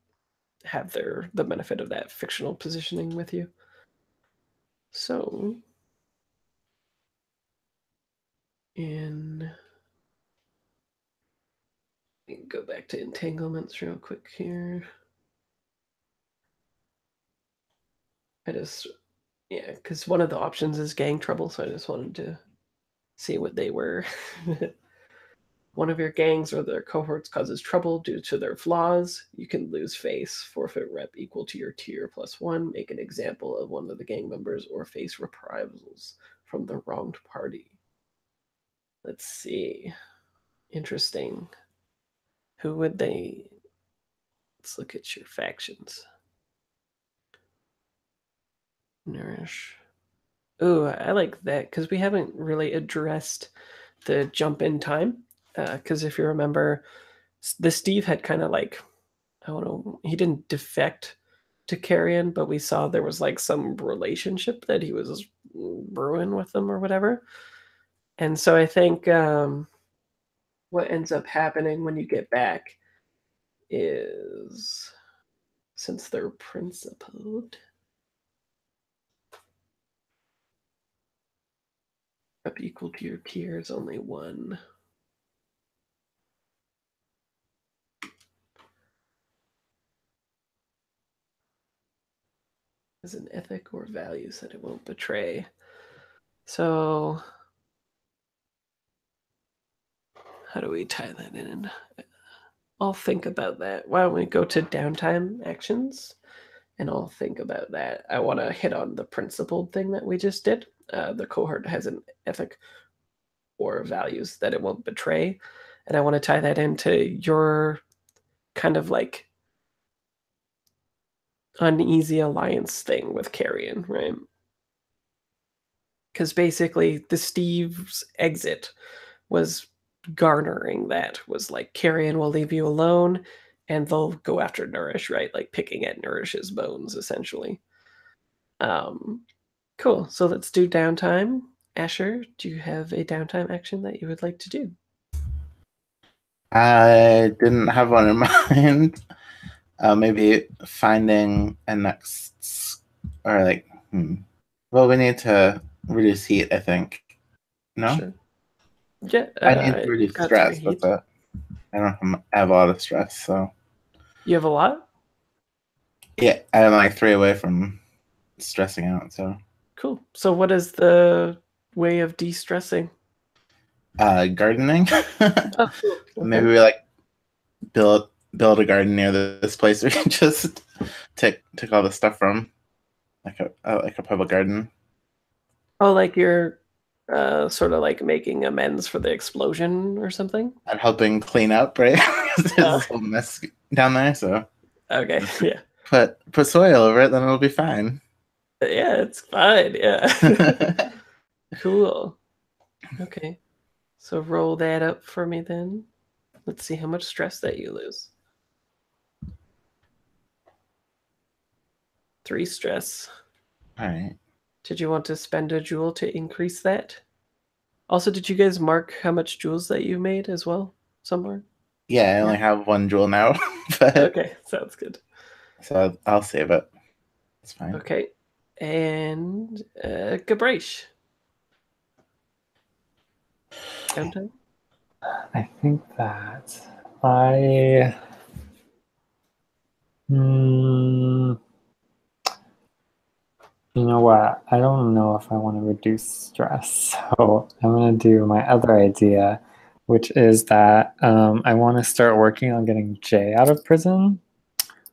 have the benefit of that fictional positioning with you. So in go back to entanglements real quick here. I just yeah, because one of the options is gang trouble, so I just wanted to see what they were. One of your gangs or their cohorts causes trouble due to their flaws. You can lose face, forfeit rep equal to your tier +1, make an example of one of the gang members, or face reprisals from the wronged party. Let's see. Interesting. Who would they? Let's look at your factions. Nourish. Ooh, I like that because we haven't really addressed the jump in time. Because if you remember, the Steve had kind of like, I don't know, he didn't defect to Carrion, but we saw there was like some relationship that he was brewing with them or whatever. And so I think what ends up happening when you get back is, since they're principled, rep equal to your tier is only 1. As an ethic or values that it won't betray. So how do we tie that in? I'll think about that. Why don't we go to downtime actions? And I'll think about that. I want to hit on the principled thing that we just did. The cohort has an ethic or values that it won't betray. And I want to tie that into your kind of like uneasy alliance thing with Carrion, right? Because basically the Steve's exit was garnering that, was like Carrion will leave you alone and they'll go after Nourish, right? Like picking at Nourish's bones, essentially. Cool. So let's do downtime. Asher, do you have a downtime action that you would like to do? I didn't have one in mind. Maybe finding a next, or like, well, we need to reduce heat, I think. No? Sure. Yeah. I need to reduce got 3 stress. heat. That's it. I have a lot of stress, so. You have a lot? Yeah, I'm like 3 away from stressing out, so. Cool. So what is the way of de-stressing? Gardening. Oh, cool. Okay. Maybe we like build a garden near this place we can just take all the stuff from, like a public garden. Oh, like you're sort of like making amends for the explosion or something? I'm helping clean up, right? There's this whole mess down there, so Okay, yeah. put soil over it, then it'll be fine. Yeah, it's fine, yeah. Cool. Okay. So roll that up for me then. Let's see how much stress that you lose. 3 stress. All right. Did you want to spend a jewel to increase that? Also, did you guys mark how much jewels that you made as well somewhere? Yeah, I only have 1 jewel now, but Okay, sounds good. so I'll save it. It's fine. Okay. And Gabrish. Downtime? I think that I. You know what? I don't know if I want to reduce stress. So I'm going to do my other idea, which is that I want to start working on getting Jay out of prison.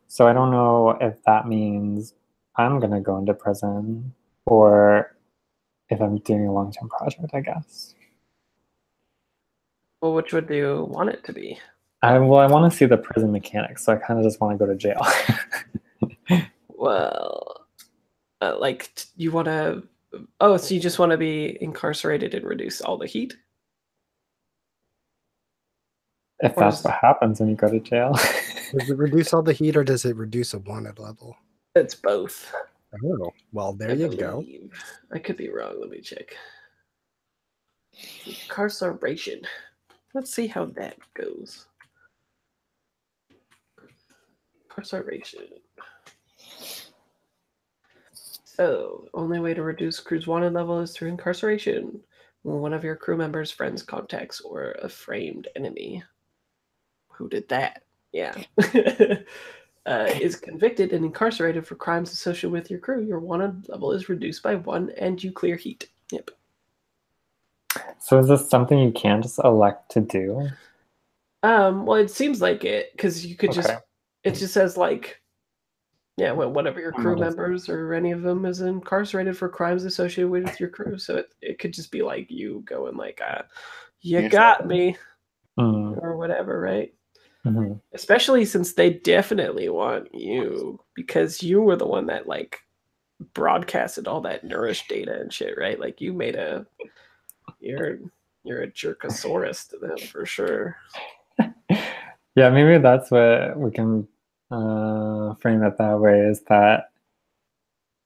So I don't know if that means I'm going to go into prison or if I'm doing a long-term project, I guess. Well, which would you want it to be? I want to see the prison mechanics, so I kind of just want to go to jail. Well, you want to. Oh, so you just want to be incarcerated and reduce all the heat? If that's what happens when you go to jail. Does it reduce all the heat or does it reduce a wanted level? It's both. Oh, well, there you go. I could be wrong. Let me check. Incarceration. Let's see how that goes. Incarceration. So, only way to reduce crew's wanted level is through incarceration. When one of your crew members, friends, contacts, or a framed enemy. Who did that? Yeah. Is convicted and incarcerated for crimes associated with your crew, your wanted level is reduced by 1 and you clear heat. Yep. So is this something you can just elect to do? Well, it seems like it, because you could just, Okay. it just says like, yeah, well, whatever your crew members or any of them is incarcerated for crimes associated with your crew. So it could just be like you going like, you Yes. got me, Mm. or whatever, right? Mm-hmm. Especially since they definitely want you, because you were the one that like broadcasted all that nourish data and shit, right? Like you made you're a jerkosaurus to them for sure. Yeah, maybe that's what we can frame it that way, is that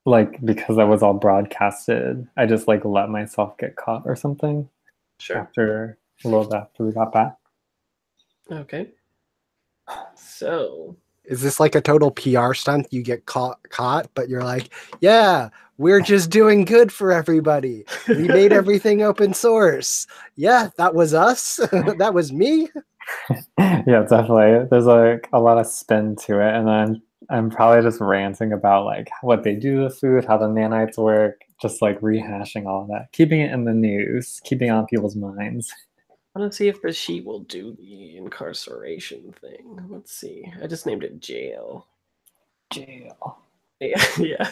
like because I was all broadcasted, I just like let myself get caught or something. Sure. After a little bit after we got back. Okay. So is this like a total PR stunt? You get caught, but you're like, yeah, we're just doing good for everybody. We made everything open source. Yeah, that was us. That was me. Yeah, definitely. There's like a lot of spin to it, and I'm probably just ranting about like what they do to the food, how the nanites work, just like rehashing all of that, keeping it in the news, keeping it on people's minds. I want to see if the sheet will do the incarceration thing. Let's see. I just named it jail. Jail. Yeah, yeah,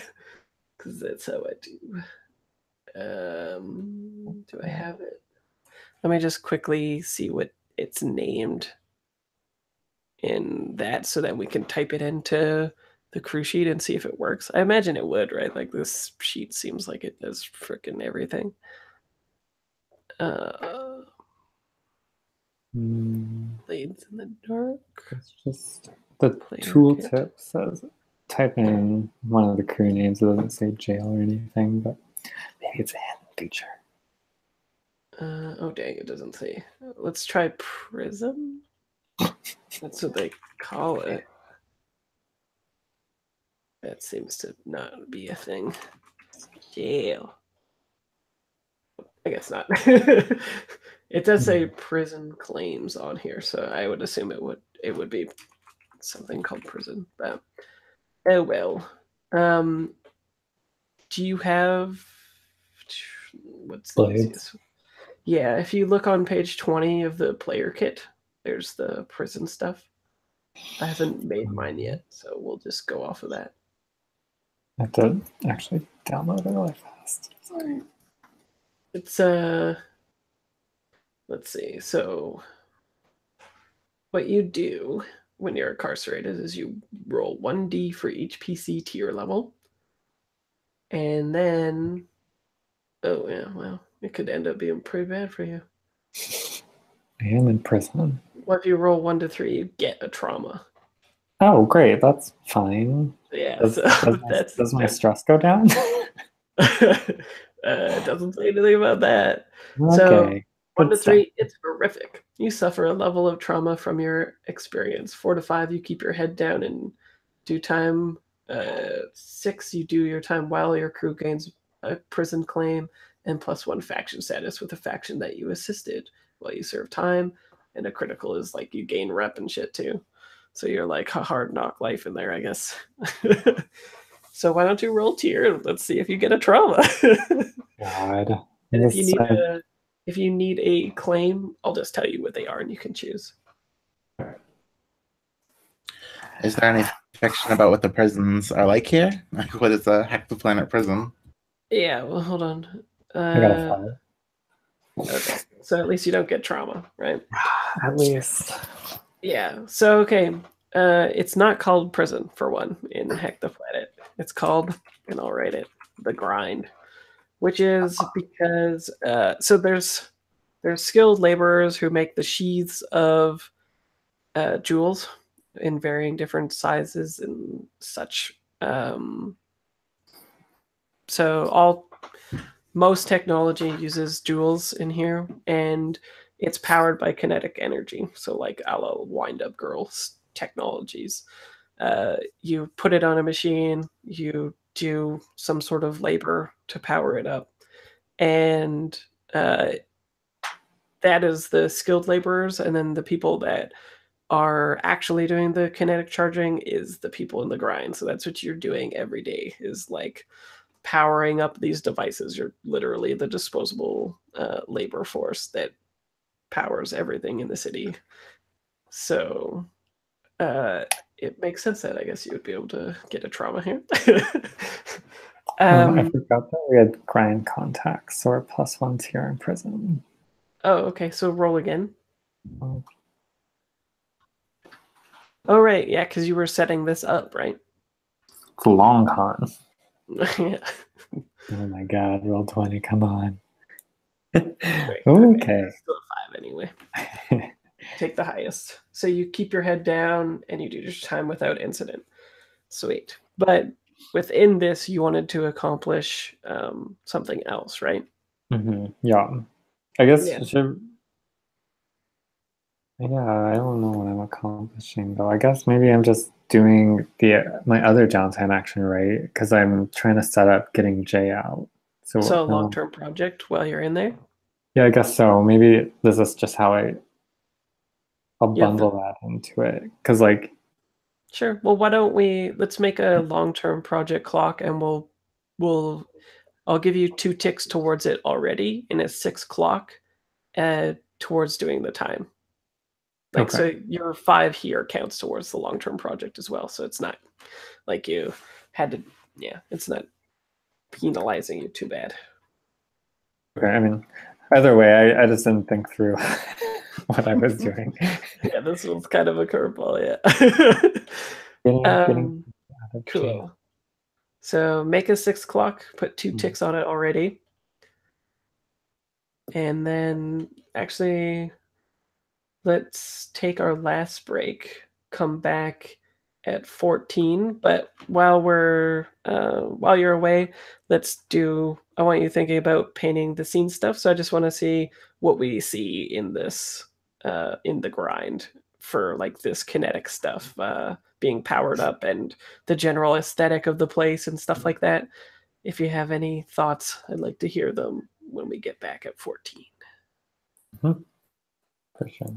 because that's how I do. Do I have it? Let me just quickly see what it's named in that, so that we can type it into the crew sheet and see if it works. I imagine it would, right? Like this sheet seems like it does freaking everything. Blades in the dark. It's just the tooltip says type in one of the crew names. It doesn't say jail or anything, but maybe it's a hidden feature. Oh dang, it doesn't say. Let's try prism. That's what they call it. That seems to not be a thing. Jail. I guess not. It does say prison claims on here, so I would assume it would be something called prison. But oh well. Do you have what's the easiest? Yeah, if you look on page 20 of the player kit, there's the prison stuff. I haven't made mine yet, so we'll just go off of that. I have to actually download it really fast. Sorry. It's let's see. So what you do when you're incarcerated is you roll 1d for each PC tier level. And then oh yeah, well, it could end up being pretty bad for you. I am in prison. Well, if you roll 1 to 3, you get a trauma. Oh, great. That's fine. Yeah, Does, so does my stress go down? It doesn't say anything about that. So Okay. 1 Good to stuff. 3, it's horrific. You suffer a level of trauma from your experience. 4 to 5, you keep your head down and do time. 6, you do your time while your crew gains a prison claim and +1 faction status with a faction that you assisted while you serve time. And a critical is like you gain rep and shit too. So you're like a hard knock life in there, I guess. So why don't you roll tier and let's see if you get a trauma. God. And if you need a claim, I'll just tell you what they are and you can choose. Is there any fiction about what the prisons are like here? Like, what is a hectoplanet prison? Yeah, well, hold on. I got a 5. Okay, so at least you don't get trauma, right? At least. Yeah. So okay, it's not called prison for one in Hectoplanet. It's called, and I'll write it, the grind, which is because so there's skilled laborers who make the sheaths of jewels in varying different sizes and such. So most technology uses jewels in here, and it's powered by kinetic energy. So like a la Wind Up Girls technologies. You put it on a machine, you do some sort of labor to power it up, and that is the skilled laborers, and then the people that are actually doing the kinetic charging is the people in the grind. So that's what you're doing every day, is like powering up these devices. You're literally the disposable labor force that powers everything in the city. So it makes sense that I guess you would be able to get a trauma here. I forgot that we had grind contacts, so we're +1 here in prison. Oh, okay. So roll again. Oh, Oh, right. Yeah, because you were setting this up, right? it's a long con. Yeah. Oh my god, roll 20, come on. Great. Okay. It's still a 5 anyway. Take the highest. So you keep your head down and you do your time without incident. Sweet. But within this, you wanted to accomplish something else, right? Yeah. I guess Yeah. yeah, I don't know what I'm accomplishing though. I guess maybe I'm just doing my other downtime action, right? Because I'm trying to set up getting Jay out. So a long-term project while you're in there? Yeah, I guess so. Maybe this is just how I'll Yeah, bundle that into it. Because like, sure. Well, why don't let's make a long-term project clock, and I'll give you 2 ticks towards it already, and it's 6 clock towards doing the time. Like, okay. so your 5 here counts towards the long-term project as well. So it's not like you had to, yeah, it's not penalizing you too bad. Okay, I mean, either way, I just didn't think through what I was doing. Yeah, this was kind of a curveball, yeah. Getting Cool. So make a 6 clock, put 2 ticks on it already. And then actually, let's take our last break, come back at 14. But while you're away, I want you thinking about painting the scene stuff. So I just want to see what we see in this, in the grind for like this kinetic stuff, being powered up and the general aesthetic of the place and stuff like that. If you have any thoughts, I'd like to hear them when we get back at 14. For sure.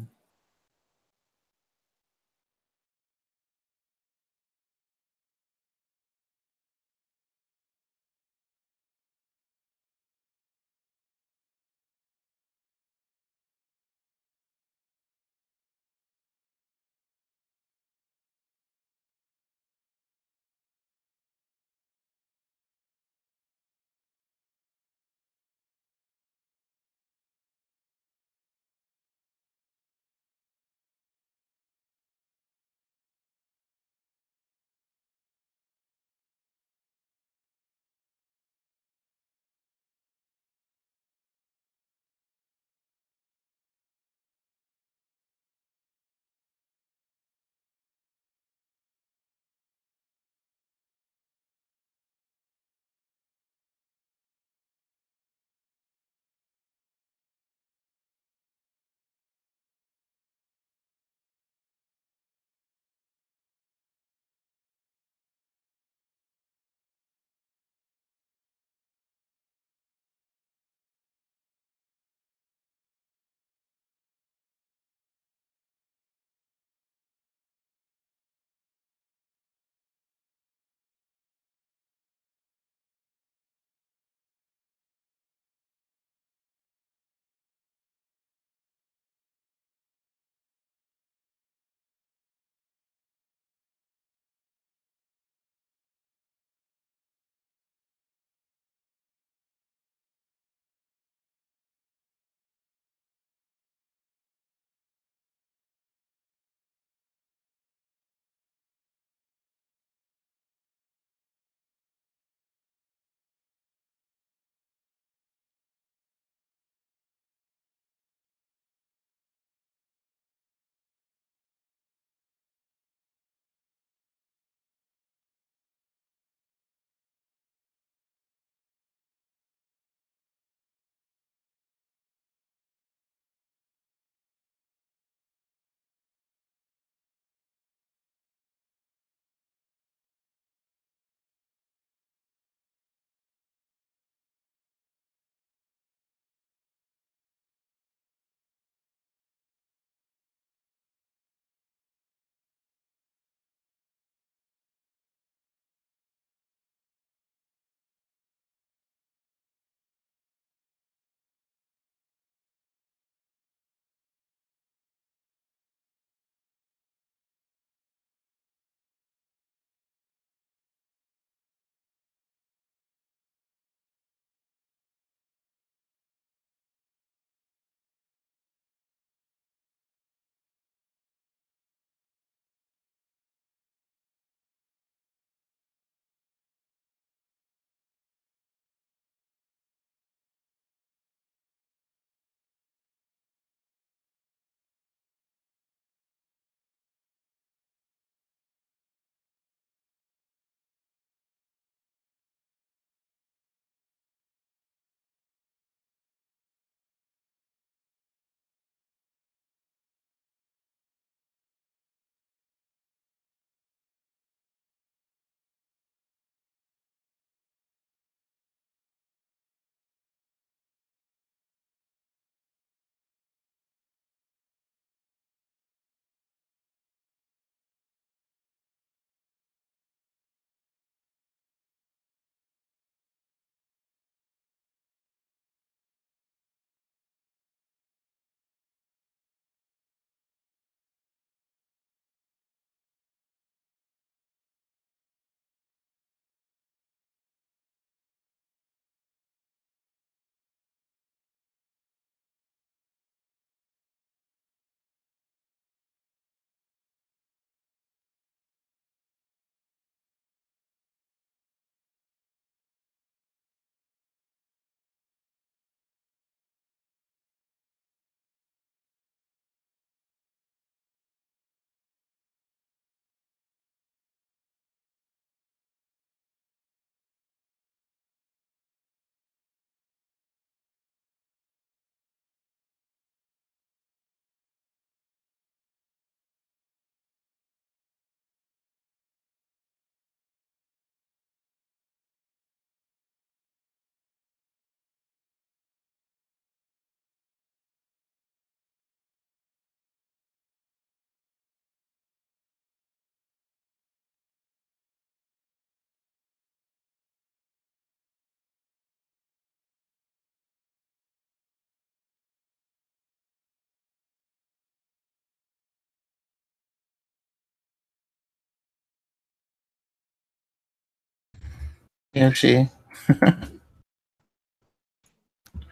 Yoshi.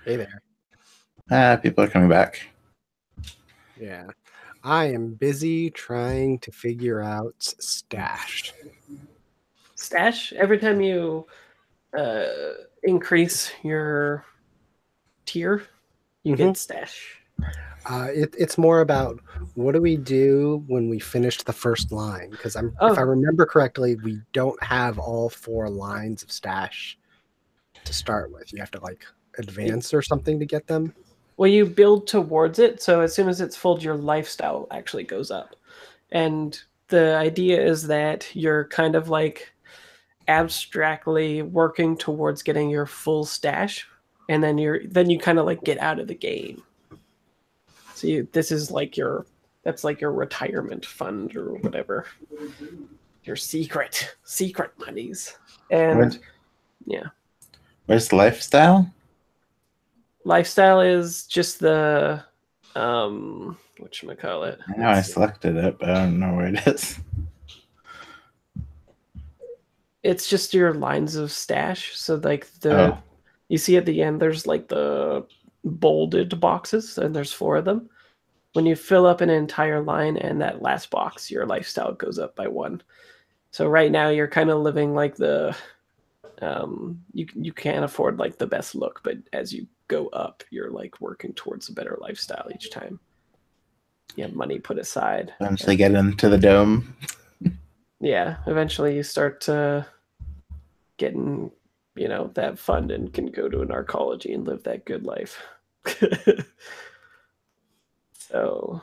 Hey there. People are coming back. Yeah. I am busy trying to figure out stash. Stash. Every time you increase your tier, you get stash. It's more about what do we do when we finished the first line? Because if I remember correctly, we don't have all 4 lines of stash to start with. You have to like advance or something to get them. Well, you build towards it, so as soon as it's full, your lifestyle actually goes up. And the idea is that you're kind of like abstractly working towards getting your full stash, and then you kind of like get out of the game. So this is like that's like your retirement fund or whatever, your secret monies. And yeah, Where's lifestyle? Lifestyle is just the whatchamacallit. I know I selected it, but I don't know where it is. It's just your lines of stash. So like you see at the end, there's like the bolded boxes, and there's 4 of them. When you fill up an entire line and that last box, your lifestyle goes up by 1. So right now you're kind of living like the you can't afford like the best look, but as you go up, you're like working towards a better lifestyle each time. You have money put aside. Eventually get into the dome. Yeah, eventually you start getting, that fund and can go to an arcology and live that good life. So,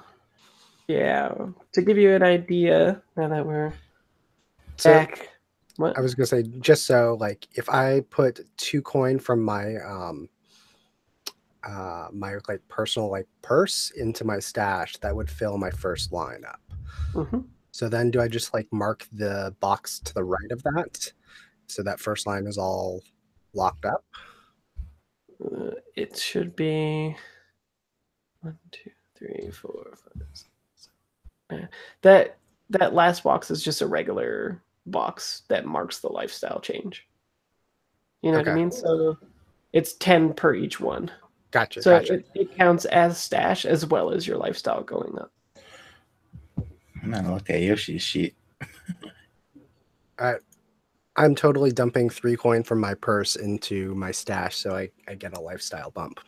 yeah, to give you an idea, now that we're back. What? I was gonna say, just so like if I put 2 coin from my my like personal like purse into my stash, that would fill my first line up. Mm-hmm. So then do I just like mark the box to the right of that so that first line is all locked up? It should be 1, 2, 3, 4, 5, 6, 7. That last box is just a regular box that marks the lifestyle change. You know what I mean? So it's 10 per each one. Gotcha. So it counts as stash as well as your lifestyle going up. I'm gonna look at Yoshi's sheet. I'm totally dumping 3 coin from my purse into my stash, so I get a lifestyle bump.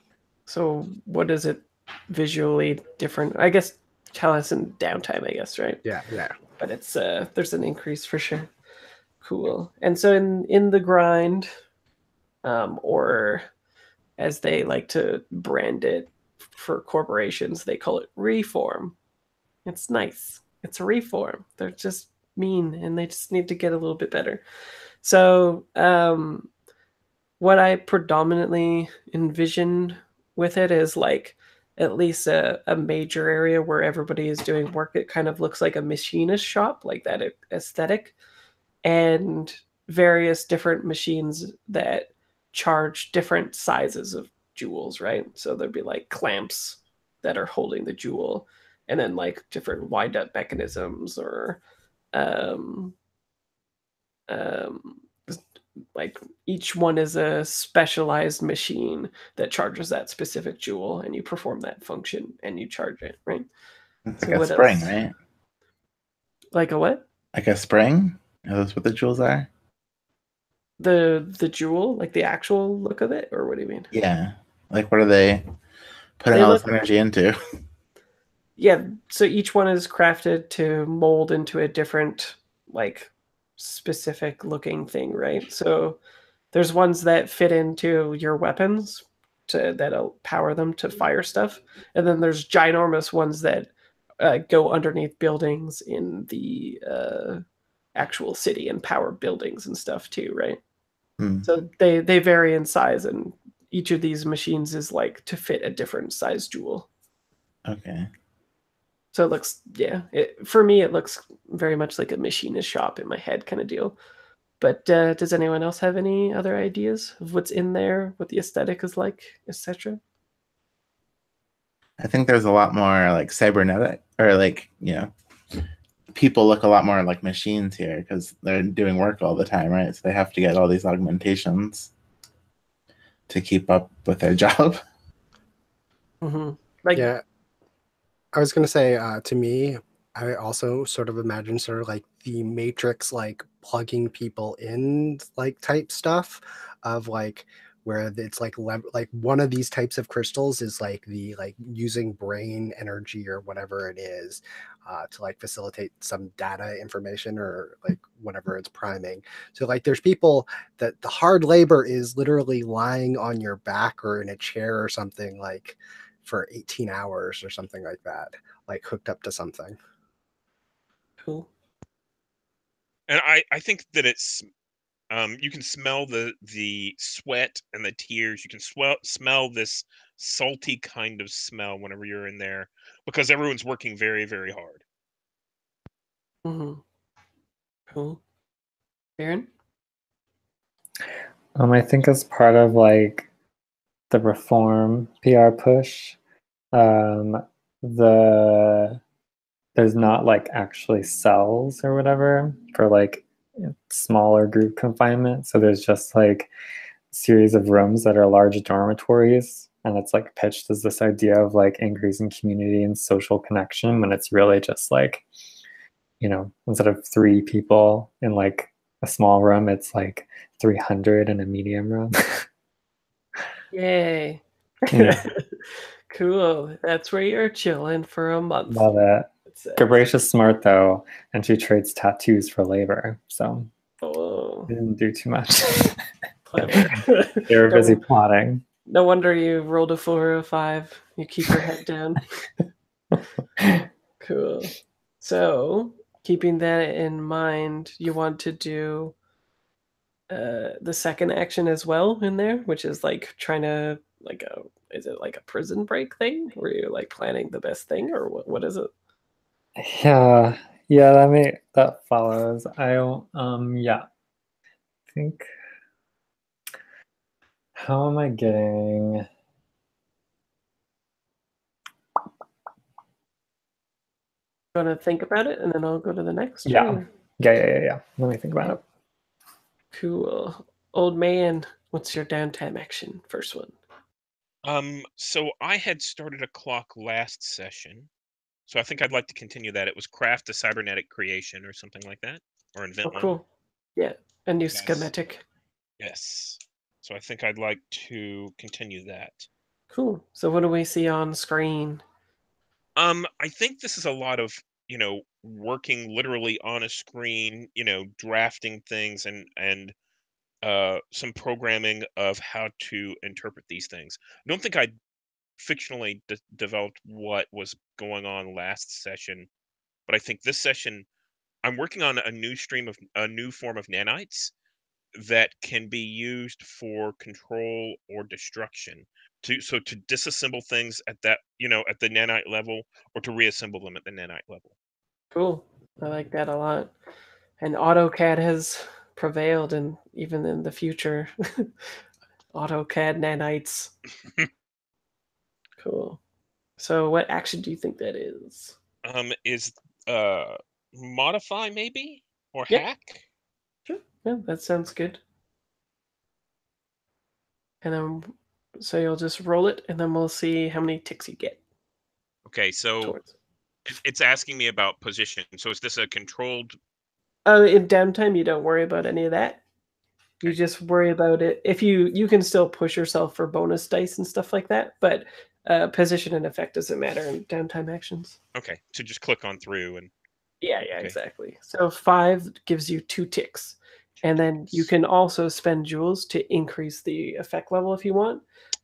So what is it visually different? I guess tell us in downtime, I guess, right? Yeah. But it's there's an increase for sure. Cool. And so in the grind, or as they like to brand it for corporations, they call it reform. It's nice. It's a reform. They're just mean, and they just need to get a little bit better. So what I predominantly envision with it is like at least a major area where everybody is doing work. It kind of looks like a machinist shop, like that aesthetic, and various different machines that charge different sizes of jewels, right? So there'd be like clamps that are holding the jewel, and then like different wind-up mechanisms, or like each one is a specialized machine that charges that specific jewel, and you perform that function and you charge it, right? It's like a spring, right? Like a what? Like a spring? Are those what the jewels are? The jewel, like the actual look of it, or what do you mean? Yeah. Like what are they putting all this energy into? Yeah, so each one is crafted to mold into a different, like, specific looking thing, right? So there's ones that fit into your weapons that'll power them to fire stuff, and then there's ginormous ones that go underneath buildings in the actual city and power buildings and stuff too, right? So they vary in size, and each of these machines is like to fit a different size jewel. Okay. So it looks, for me, it looks very much like a machinist shop in my head kind of deal. But does anyone else have any other ideas of what's in there, what the aesthetic is like, etc.? I think there's a lot more like cybernetic, or like, people look a lot more like machines here because they're doing work all the time, right? So they have to get all these augmentations to keep up with their job. Mm-hmm. Like, Yeah, I was gonna say, to me, I also sort of imagine sort of like the Matrix, like plugging people in, like type stuff, of like where it's like like one of these types of crystals is like the like using brain energy or whatever it is, to like facilitate some data information or like whatever it's priming. So like there's people that the hard labor is literally lying on your back or in a chair or something like for 18 hours or something like that, like hooked up to something. cool. And I think that it's you can smell the sweat and the tears. You can smell this salty kind of smell whenever you're in there because everyone's working very, very hard. Mm-hmm. Cool. Aaron? I think as part of like the reform PR push, um, there's not like actually cells or whatever for like smaller group confinement. So there's just like a series of rooms that are large dormitories, and it's like pitched as this idea of like increasing community and social connection when it's really just like, instead of 3 people in like a small room, it's like 300 in a medium room. Yay. Yeah. Cool. That's where you're chilling for a month. Love it. It says. Gabricia's smart though, and she trades tattoos for labor, so Oh, they didn't do too much. clever. They were busy No, plotting. no wonder you rolled a 4 or a 5. You keep your head down. Cool. So, keeping that in mind, you want to do the second action as well in there, which is like trying to is it like a prison break thing where you're like planning the best thing, or what is it? Yeah, that follows. I don't yeah. I think, how am I getting You want to think about it and then I'll go to the next? yeah. Or- Yeah. Let me think about it. Cool. Old man, what's your downtime action? First one. So I had started a clock last session, so I think I'd like to continue that. It was craft a cybernetic creation or something like that, or invent Oh, one. cool. Yeah, a new Yes. schematic. Yes. So I think I'd like to continue that. Cool. So what do we see on screen? I think this is a lot of, working literally on a screen, drafting things and some programming of how to interpret these things. I don't think I fictionally developed what was going on last session, but I think this session I'm working on a new form of nanites that can be used for control or destruction. To disassemble things at at the nanite level, or to reassemble them at the nanite level. Cool. I like that a lot. And AutoCAD has prevailed, and even in the future, AutoCAD nanites. Cool. So what action do you think that is? Is modify maybe, or Yeah, hack? sure. Yeah, that sounds good. And then, so you'll just roll it, and then we'll see how many ticks you get Okay, so towards. it's asking me about position. So is this a controlled? In downtime, you don't worry about any of that. You Okay. just worry about it. If you can still push yourself for bonus dice and stuff like that, but position and effect doesn't matter in downtime actions. Okay, to just click on through and Yeah, okay. exactly. So 5 gives you 2 ticks. And then you can also spend jewels to increase the effect level if you want.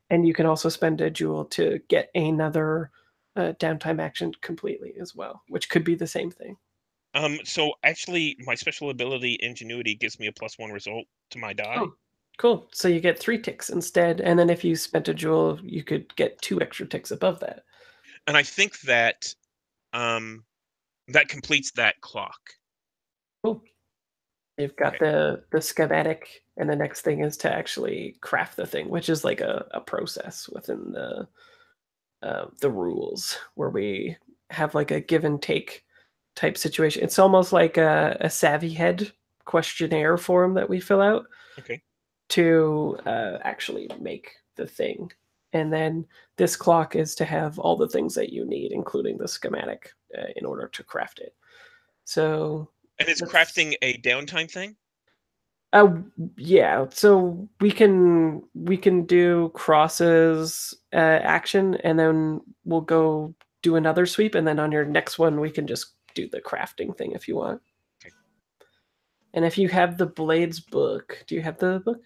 And you can also spend a jewel to get another downtime action completely as well, which could be the same thing. So actually, my special ability Ingenuity gives me a +1 result to my die. Oh, cool. So you get 3 ticks instead. And then if you spent a jewel, you could get 2 extra ticks above that. And I think that that completes that clock. Cool. You've got Okay. the schematic, and the next thing is to actually craft the thing, which is like a process within the rules where we have like a give and take type situation. It's almost like a savvy head questionnaire form that we fill out Okay. to actually make the thing. And then this clock is to have all the things that you need, including the schematic, in order to craft it. So, And is let's- crafting a downtime thing? yeah. So we can do crosses action, and then we'll go do another sweep, and then on your next one we can just do the crafting thing if you want. Okay. And if you have the Blades book, do you have the book?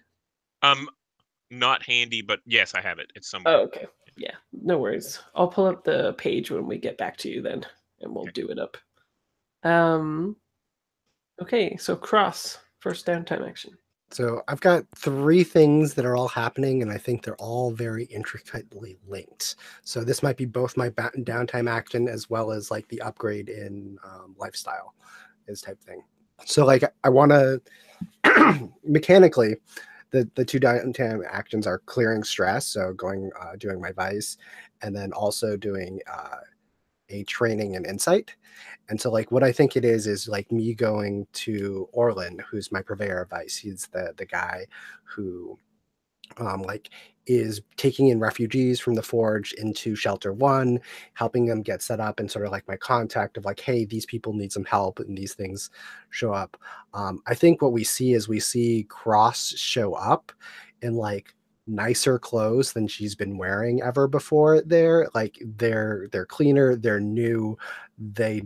Not handy, but yes, I have it. It's somewhere. Oh, okay. Yeah, no worries. I'll pull up the page when we get back to you then, and we'll do it up. Okay, so cross, first downtime action. So I've got 3 things that are all happening, and I think they're all very intricately linked. So this might be both my downtime action as well as like the upgrade in lifestyle, is type thing. So like I want to mechanically, the 2 downtime actions are clearing stress, so going doing my vice, and then also doing a training and insight. And so like what I think it is like me going to Orlin, who's my purveyor of vice. He's the guy who like is taking in refugees from the forge into shelter 1, helping them get set up, and sort of like my contact of like, hey, these people need some help, and these things show up. I think what we see is we see Cross show up in like nicer clothes than she's been wearing ever before. Like they're cleaner, they're new, they're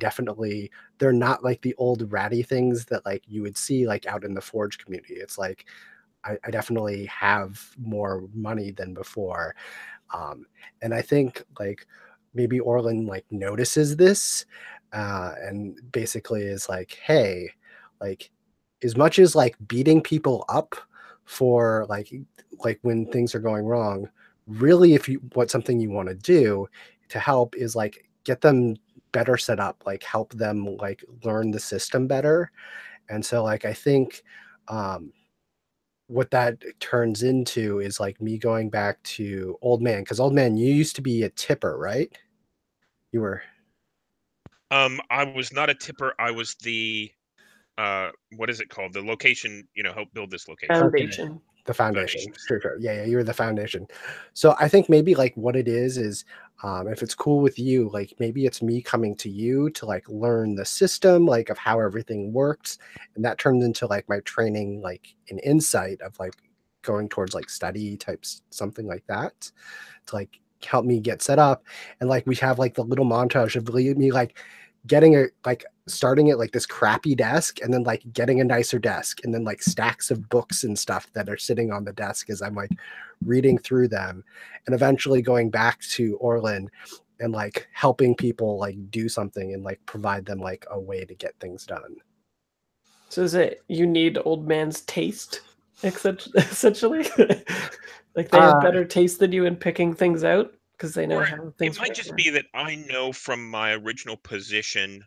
not like the old ratty things that like you would see like out in the forge community. It's like I definitely have more money than before. And I think like maybe Orlin like notices this and basically is like, hey, like as much as like beating people up for like when things are going wrong, really if you what something you want to do to help is like get them better set up, like help them like learn the system better. And so like I think what that turns into is like me going back to Old Man, because Old Man, you used to be a tipper, right? You were. I was not a tipper. I was the what is it called? The location, help build this location. Foundation. The foundation. Foundation. Sure. Yeah, you were the foundation. So I think maybe like what it is if it's cool with you, like maybe it's me coming to you to like learn the system, like of how everything works. And that turns into like my training, like an insight of like going towards like study types, something like that, to like help me get set up. And like we have like the little montage of me like getting a like starting at like this crappy desk and then like getting a nicer desk and then like stacks of books and stuff that are sitting on the desk as I'm like reading through them, and eventually going back to Orlin and like helping people like do something and like provide them like a way to get things done. So is it you need Old Man's taste, essentially? Like they have better taste than you in picking things out because they know Or how things it might work. just be that I know from my original position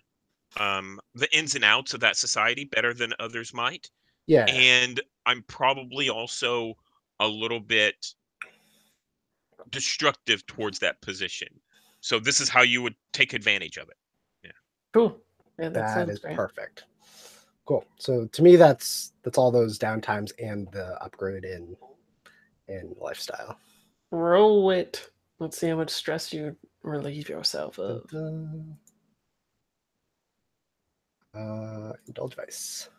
the ins and outs of that society better than others might. Yeah. And I'm probably also a little bit destructive towards that position. So this is how you would take advantage of it. Yeah. Cool. Yeah, That is great. perfect. Cool. So to me, that's all those downtimes and the upgrade in lifestyle. Roll it. Let's see how much stress you relieve yourself of. Indulge vice.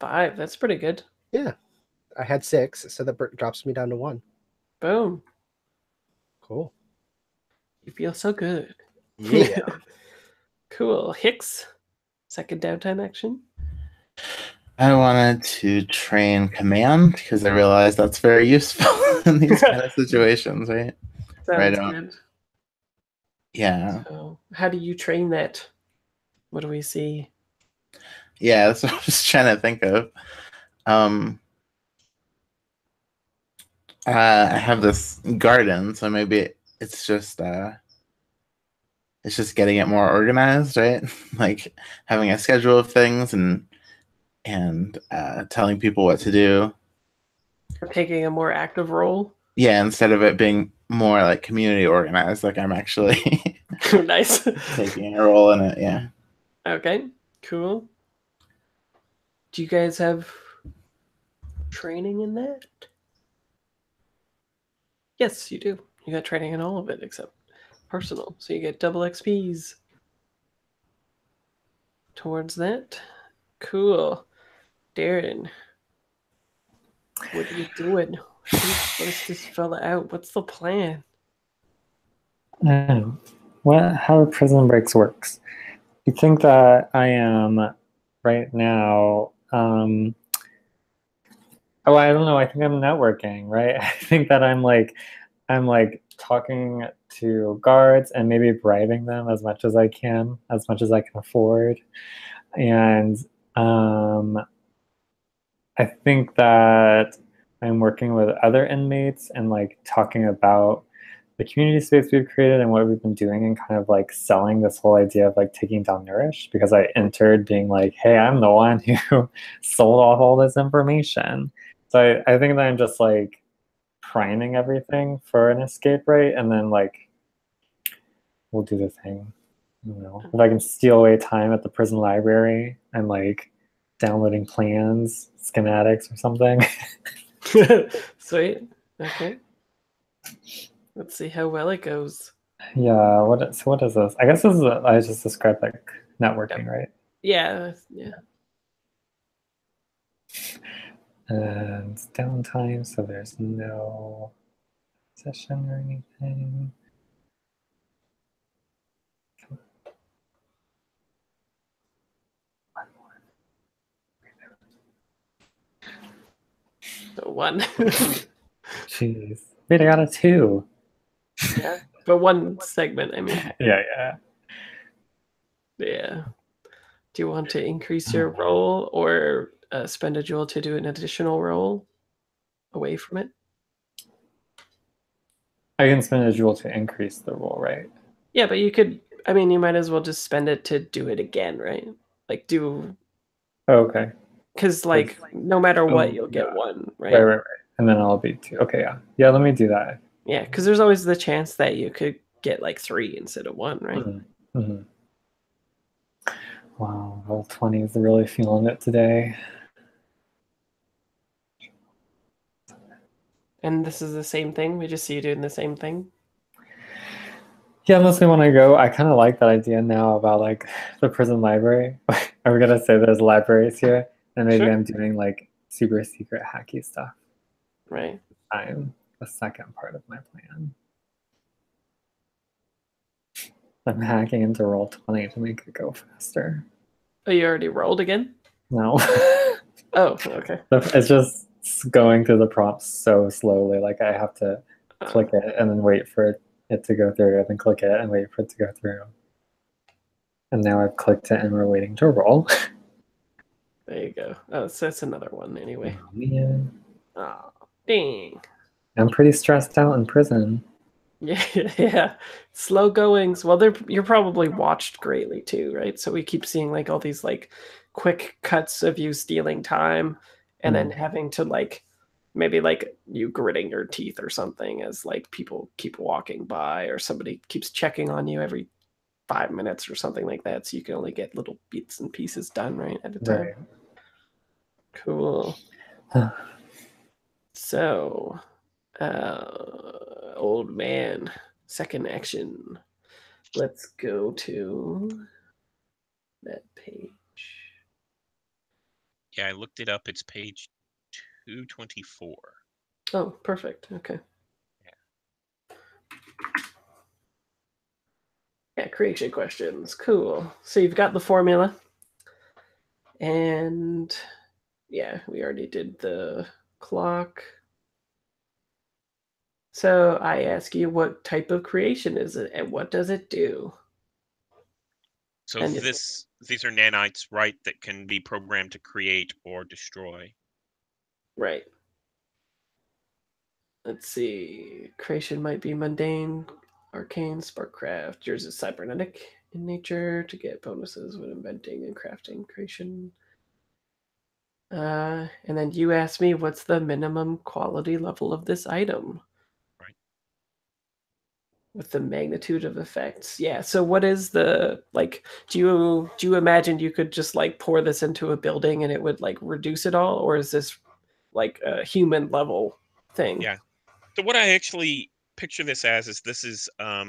5. That's pretty good. Yeah, I had 6, so that drops me down to 1. Boom. Cool. You feel so good. Yeah. Cool. Hicks, second downtime action. I wanted to train command because I realized that's very useful in these kind of situations, right? Sounds on. good. Yeah. So, how do you train that? What do we see? Yeah, that's what I was trying to think of. I have this garden, so maybe it's just getting it more organized, right? Like having a schedule of things and telling people what to do. Taking a more active role. Yeah, instead of it being more like community organized, like I'm actually Nice. taking a role in it. Yeah. Okay, cool. Do you guys have training in that? Yes, you do. You got training in all of it except personal. So you get double XPs towards that. Cool. Darren, what are you doing? What's this fella out? What's the plan? How Prison Breaks works. You think that I am right now? Oh, I don't know. I think I'm networking, right? I think that I'm like talking to guards and maybe bribing them as much as I can, as much as I can afford. And I think that I'm working with other inmates and like talking about the community space we've created and what we've been doing and kind of like selling this whole idea of like taking down Nourish, because I entered being like, hey, I'm the one who sold off all this information. So I think that I'm just like priming everything for an escape, right? And then like we'll do the thing. I don't know. If I can steal away time at the prison library and like downloading plans, schematics or something. Sweet. Okay. Let's see how well it goes. Yeah, what is this? I guess this is I just described like networking, right? Yeah. And downtime, so there's no session or anything. So 1. Jeez. Wait, I got a 2. Yeah. But 1 segment, I mean. Yeah. Yeah. Do you want to increase your roll or spend a jewel to do an additional roll away from it? I can spend a jewel to increase the roll, right? Yeah, but you could, I mean, you might as well just spend it to do it again, right? Like do, Oh, okay. because like no matter what, you'll get yeah. 1, right? Right. And then I'll be 2. Okay, yeah. Yeah, let me do that. Yeah, because there's always the chance that you could get like 3 instead of 1, right? Mm-hmm. Wow, roll 20 is really feeling it today. And this is the same thing? We just see you doing the same thing? Yeah, mostly when I go, I kind of like that idea now about like the prison library. Are we gonna say there's libraries here? And maybe I'm doing like super secret hacky stuff. Right. I'm the second part of my plan. I'm hacking into roll 20 to make it go faster. Oh, you already rolled again? No. Oh, okay. It's just going through the prompts so slowly. Like I have to click it and then wait for it to go through, and then click it and wait for it to go through. And now I've clicked it and we're waiting to roll. There you go. Oh, so that's another one anyway. Oh, man. Oh, dang. I'm pretty stressed out in prison. Yeah. Slow goings. Well, you're probably watched greatly too, right? So we keep seeing like all these like quick cuts of you stealing time and then having to like maybe like you gritting your teeth or something as like people keep walking by or somebody keeps checking on you every 5 minutes or something like that. So you can only get little bits and pieces done right at a time. Right. Cool. So, old man, second action. Let's go to that page. Yeah, I looked it up. It's page 224. Oh, perfect. Okay. Yeah, creation questions. Cool. So you've got the formula. And yeah, we already did the clock. So I ask you, what type of creation is it and what does it do? So And these are nanites, right, that can be programmed to create or destroy. Right. Let's see. Creation might be mundane, arcane, sparkcraft. Yours is cybernetic in nature to get bonuses when inventing and crafting creation. And then you asked me, what's the minimum quality level of this item? Right. with the magnitude of effects. Yeah. So what is the like? Do you imagine you could just like pour this into a building and it would like reduce it all, or is this like a human level thing? Yeah. So what I actually picture this as is this is a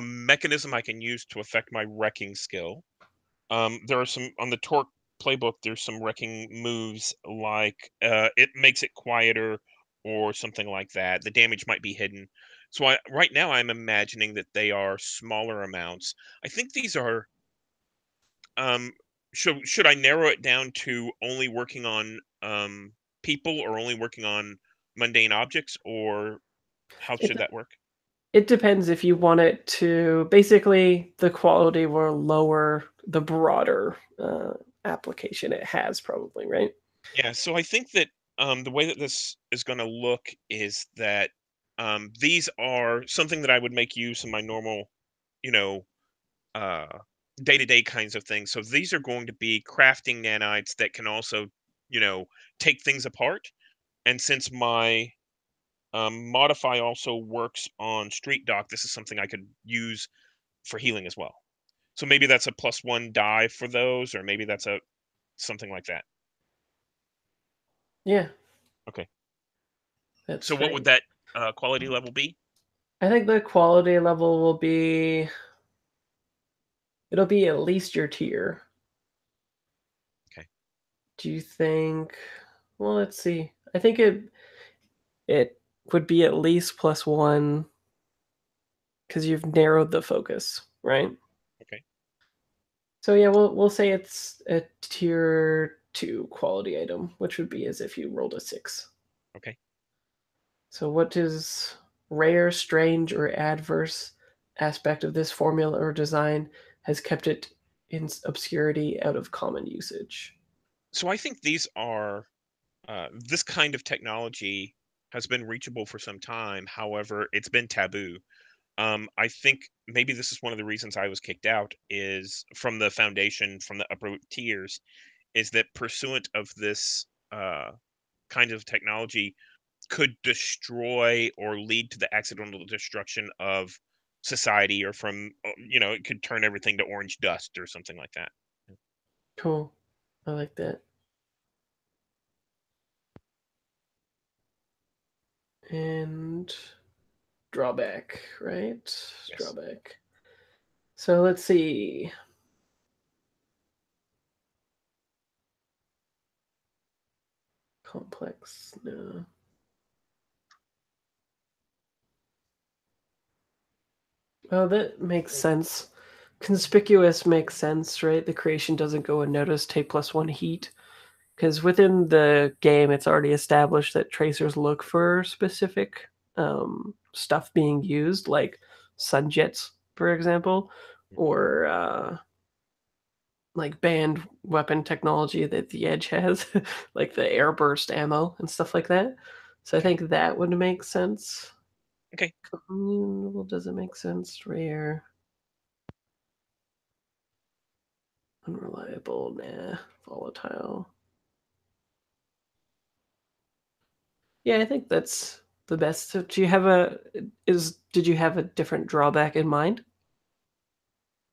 mechanism I can use to affect my wrecking skill. There are some on the torque playbook. There's some wrecking moves like it makes it quieter or something like that. The damage might be hidden. So right now I'm imagining that they are smaller amounts. I think these are. Um, should I narrow it down to only working on people or only working on mundane objects, or how It, should that work? it depends if you want it to. Basically, the quality will lower the broader application it has, probably, right? Yeah, so I think that the way that this is going to look is that these are something that I would make use in my normal, you know, uh, day-to-day kinds of things. So these are going to be crafting nanites that can also, you know, take things apart. And since my modify also works on street dock, this is something I could use for healing as well. So maybe that's a +1 die for those, or maybe that's a something like that. Yeah, Okay. that's So what great. would that quality level be? I think the quality level will be. It'll be at least your tier. Okay. Do you think? Well, let's see. I think it would be at least +1 because you've narrowed the focus, right? Okay. So yeah, we'll say it's a tier 2 quality item, which would be as if you rolled a 6. Okay. So what does rare, strange, or adverse aspect of this formula or design has kept it in obscurity out of common usage? So I think these are this kind of technology has been reachable for some time. However, it's been taboo. I think maybe this is one of the reasons I was kicked out is from the foundation, from the upper tiers, is that pursuant of this kind of technology could destroy or lead to the accidental destruction of society, or from it could turn everything to orange dust or something like that. Cool. I like that. And drawback, right? Yes. Drawback. So let's see. Complex, no. Oh, that makes sense. Conspicuous makes sense, right? The creation doesn't go unnoticed, take +1 heat. Because within the game, it's already established that tracers look for specific stuff being used, like sun jets, for example, or like banned weapon technology that the Edge has, like the airburst ammo and stuff like that. So I Okay. think that would make sense. Okay. Well, does it make sense? Rare, unreliable, nah, volatile. Yeah, I think that's the best. So do you have did you have a different drawback in mind?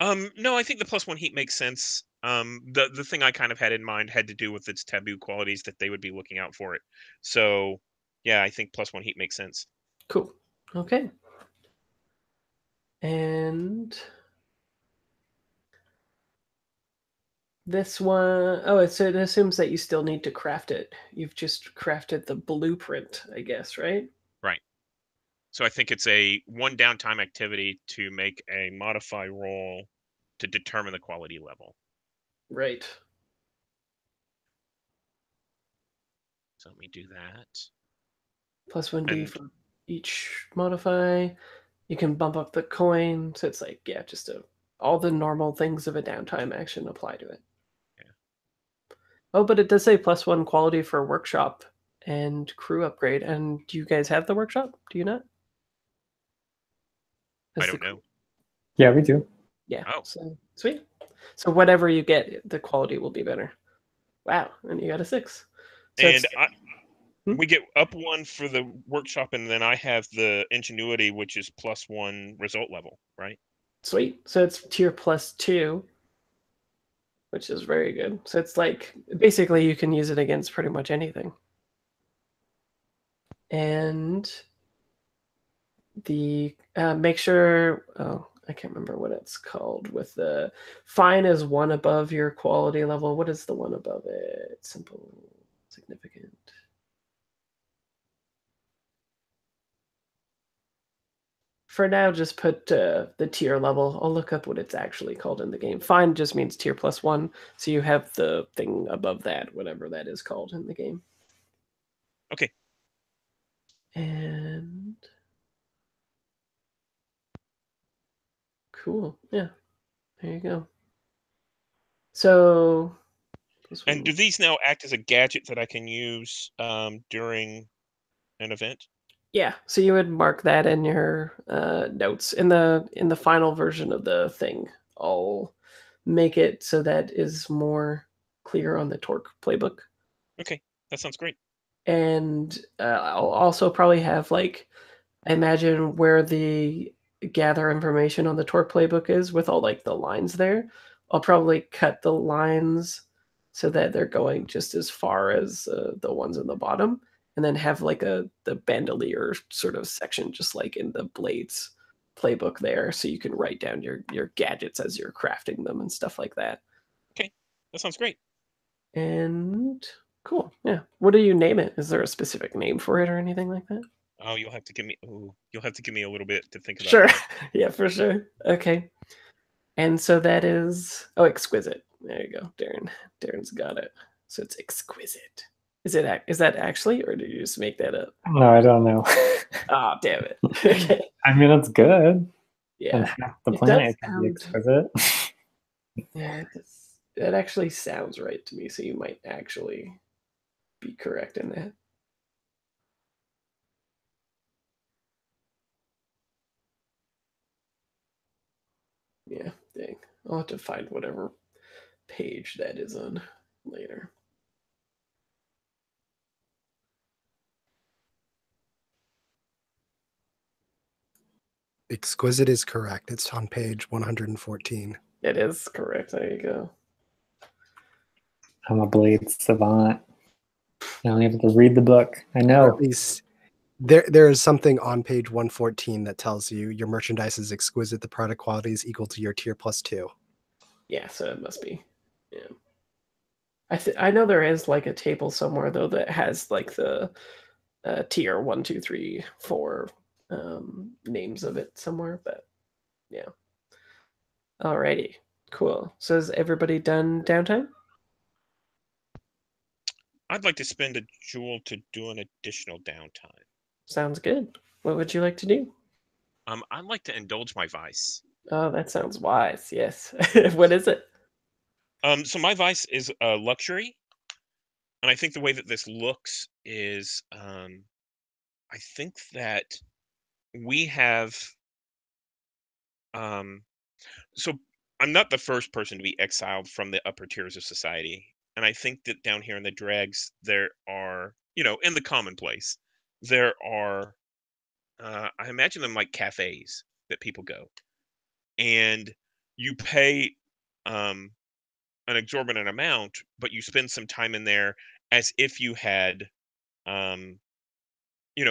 No, I think the +1 heat makes sense. The thing I kind of had in mind had to do with its taboo qualities that they would be looking out for it. So, yeah, I think +1 heat makes sense. Cool. Okay. And this one, oh, so it assumes that you still need to craft it. You've just crafted the blueprint, I guess, right? Right. So I think it's a one downtime activity to make a modify roll to determine the quality level. Right. So let me do that. +1d And for each modify. You can bump up the coin, so it's like, yeah, just all the normal things of a downtime action apply to it. yeah, Oh, but it does say +1 quality for workshop and crew upgrade. And do you guys have the workshop? Do you not? I Has the don't know. Yeah, we do. Yeah. Oh, So sweet. So whatever you get, the quality will be better. Wow, and you got a 6. So and it's Hmm? We get up 1 for the workshop, and then I have the ingenuity, which is +1 result level, right? Sweet. So it's tier +2, which is very good. So it's like basically you can use it against pretty much anything. And the make sure, oh, I can't remember what it's called. With the fine is 1 above your quality level. What is the 1 above it? Simple, significant. For now, just put the tier level. I'll look up what it's actually called in the game. Fine just means tier +1, so you have the thing above that, whatever that is called in the game. Okay. And cool. Yeah. There you go. So And do these now act as a gadget that I can use during an event? yeah, so you would mark that in your notes in the final version of the thing. I'll make it so that is more clear on the Torque playbook. Okay, that sounds great. And I'll also probably have, like, I imagine where the gather information on the Torque playbook is with all like the lines there. I'll probably cut the lines so that they're going just as far as the ones in the bottom, and then have like the bandolier sort of section, just like in the Blades playbook there, so you can write down your gadgets as you're crafting them and stuff like that. Okay, that sounds great. And cool, yeah. What do you name it? Is there a specific name for it or anything like that? Oh, you'll have to give me. Oh, you'll have to give me a little bit to think about Sure. that. Yeah, for sure. Okay. And so that is, oh, exquisite. There you go. Darren's got it. So it's exquisite. Is that actually, or did you just make that up? No, I don't know. Oh, damn it. Okay. I mean, it's good. And Yeah. half the It planet does can be sound, exquisite. yeah, it actually sounds right to me, so you might actually be correct in that. Yeah, dang. I'll have to find whatever page that is on later. Exquisite is correct. It's on page 114. It is correct. There you go. I'm a blade savant. I only have to read the book. I Or know. at least there is something on page 114 that tells you your merchandise is exquisite. The product quality is equal to your tier +2. Yeah, so it must be. Yeah. I know there is like a table somewhere though that has like the tier 1, 2, 3, 4 names of it somewhere, but yeah. Alrighty, cool. So is everybody done downtime? I'd like to spend a jewel to do an additional downtime. Sounds good. What would you like to do? I'd like to indulge my vice. Oh, that sounds wise. Yes. What is it? So my vice is luxury, and I think the way that this looks is, I think that we have, um, so I'm not the first person to be exiled from the upper tiers of society, and I think that down here in the dregs there are, in the commonplace, there are, I imagine them like cafes that people go, and you pay, um, an exorbitant amount, but you spend some time in there as if you had, um,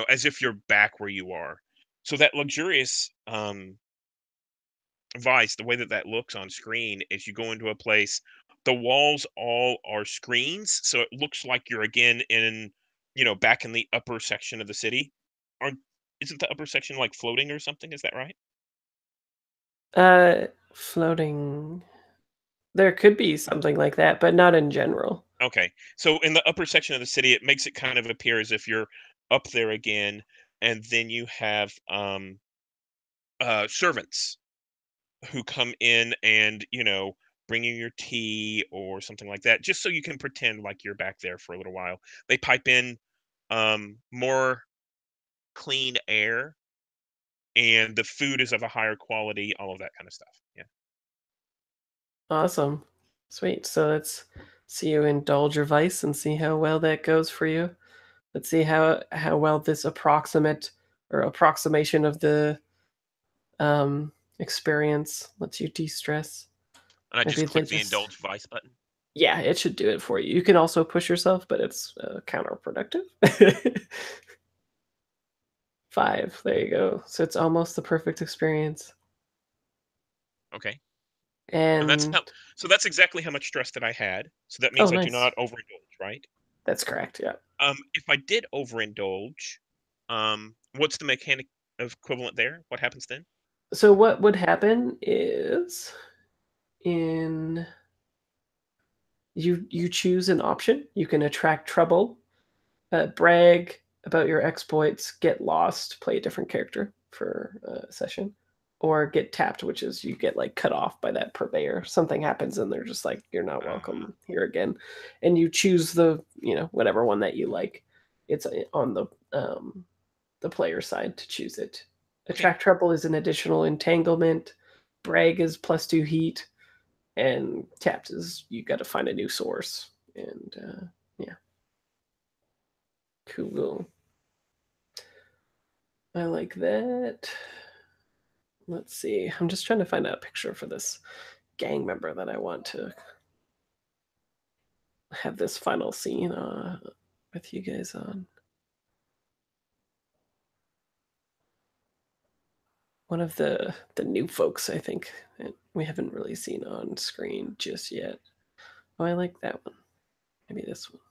as if you're back where you are. So that luxurious vice, the way that that looks on screen is you go into a place, the walls all are screens, so it looks like you're again in, back in the upper section of the city. Aren't Isn't the upper section like floating or something? Is that right? Floating. There could be something like that, but not in general. Okay. So in the upper section of the city, it makes it kind of appear as if you're up there again, and then you have servants who come in and, bring you your tea or something like that, just so you can pretend like you're back there for a little while. They pipe in more clean air, and the food is of a higher quality, all of that kind of stuff. Yeah. Awesome. Sweet. So let's see you indulge your vice and see how well that goes for you. Let's see how well this approximation of the experience lets you de-stress. And I Maybe just click then the indulge vice button. Yeah, it should do it for you. You can also push yourself, but it's counterproductive. 5. There you go. So it's almost the perfect experience. Okay. And that's exactly how much stress that I had. So that oh, means I do nice. not overindulge, right? That's correct. Yeah. If I did overindulge, what's the mechanic equivalent there? What happens then? So what would happen is you choose an option. You can attract trouble, brag about your exploits, get lost, play a different character for a session, or get tapped, which is you get like cut off by that purveyor. Something happens and they're just like, you're not welcome here again. And you choose the, whatever one that you like. It's on the player side to choose it. Attract trouble is an additional entanglement. Brag is +2 heat. And tapped is you got to find a new source. And yeah. Cool. I like that. Let's see. I'm just trying to find a picture for this gang member that I want to have this final scene with you guys on. One of the new folks, I think, that we haven't really seen on screen just yet. Oh, I like that one. Maybe this one.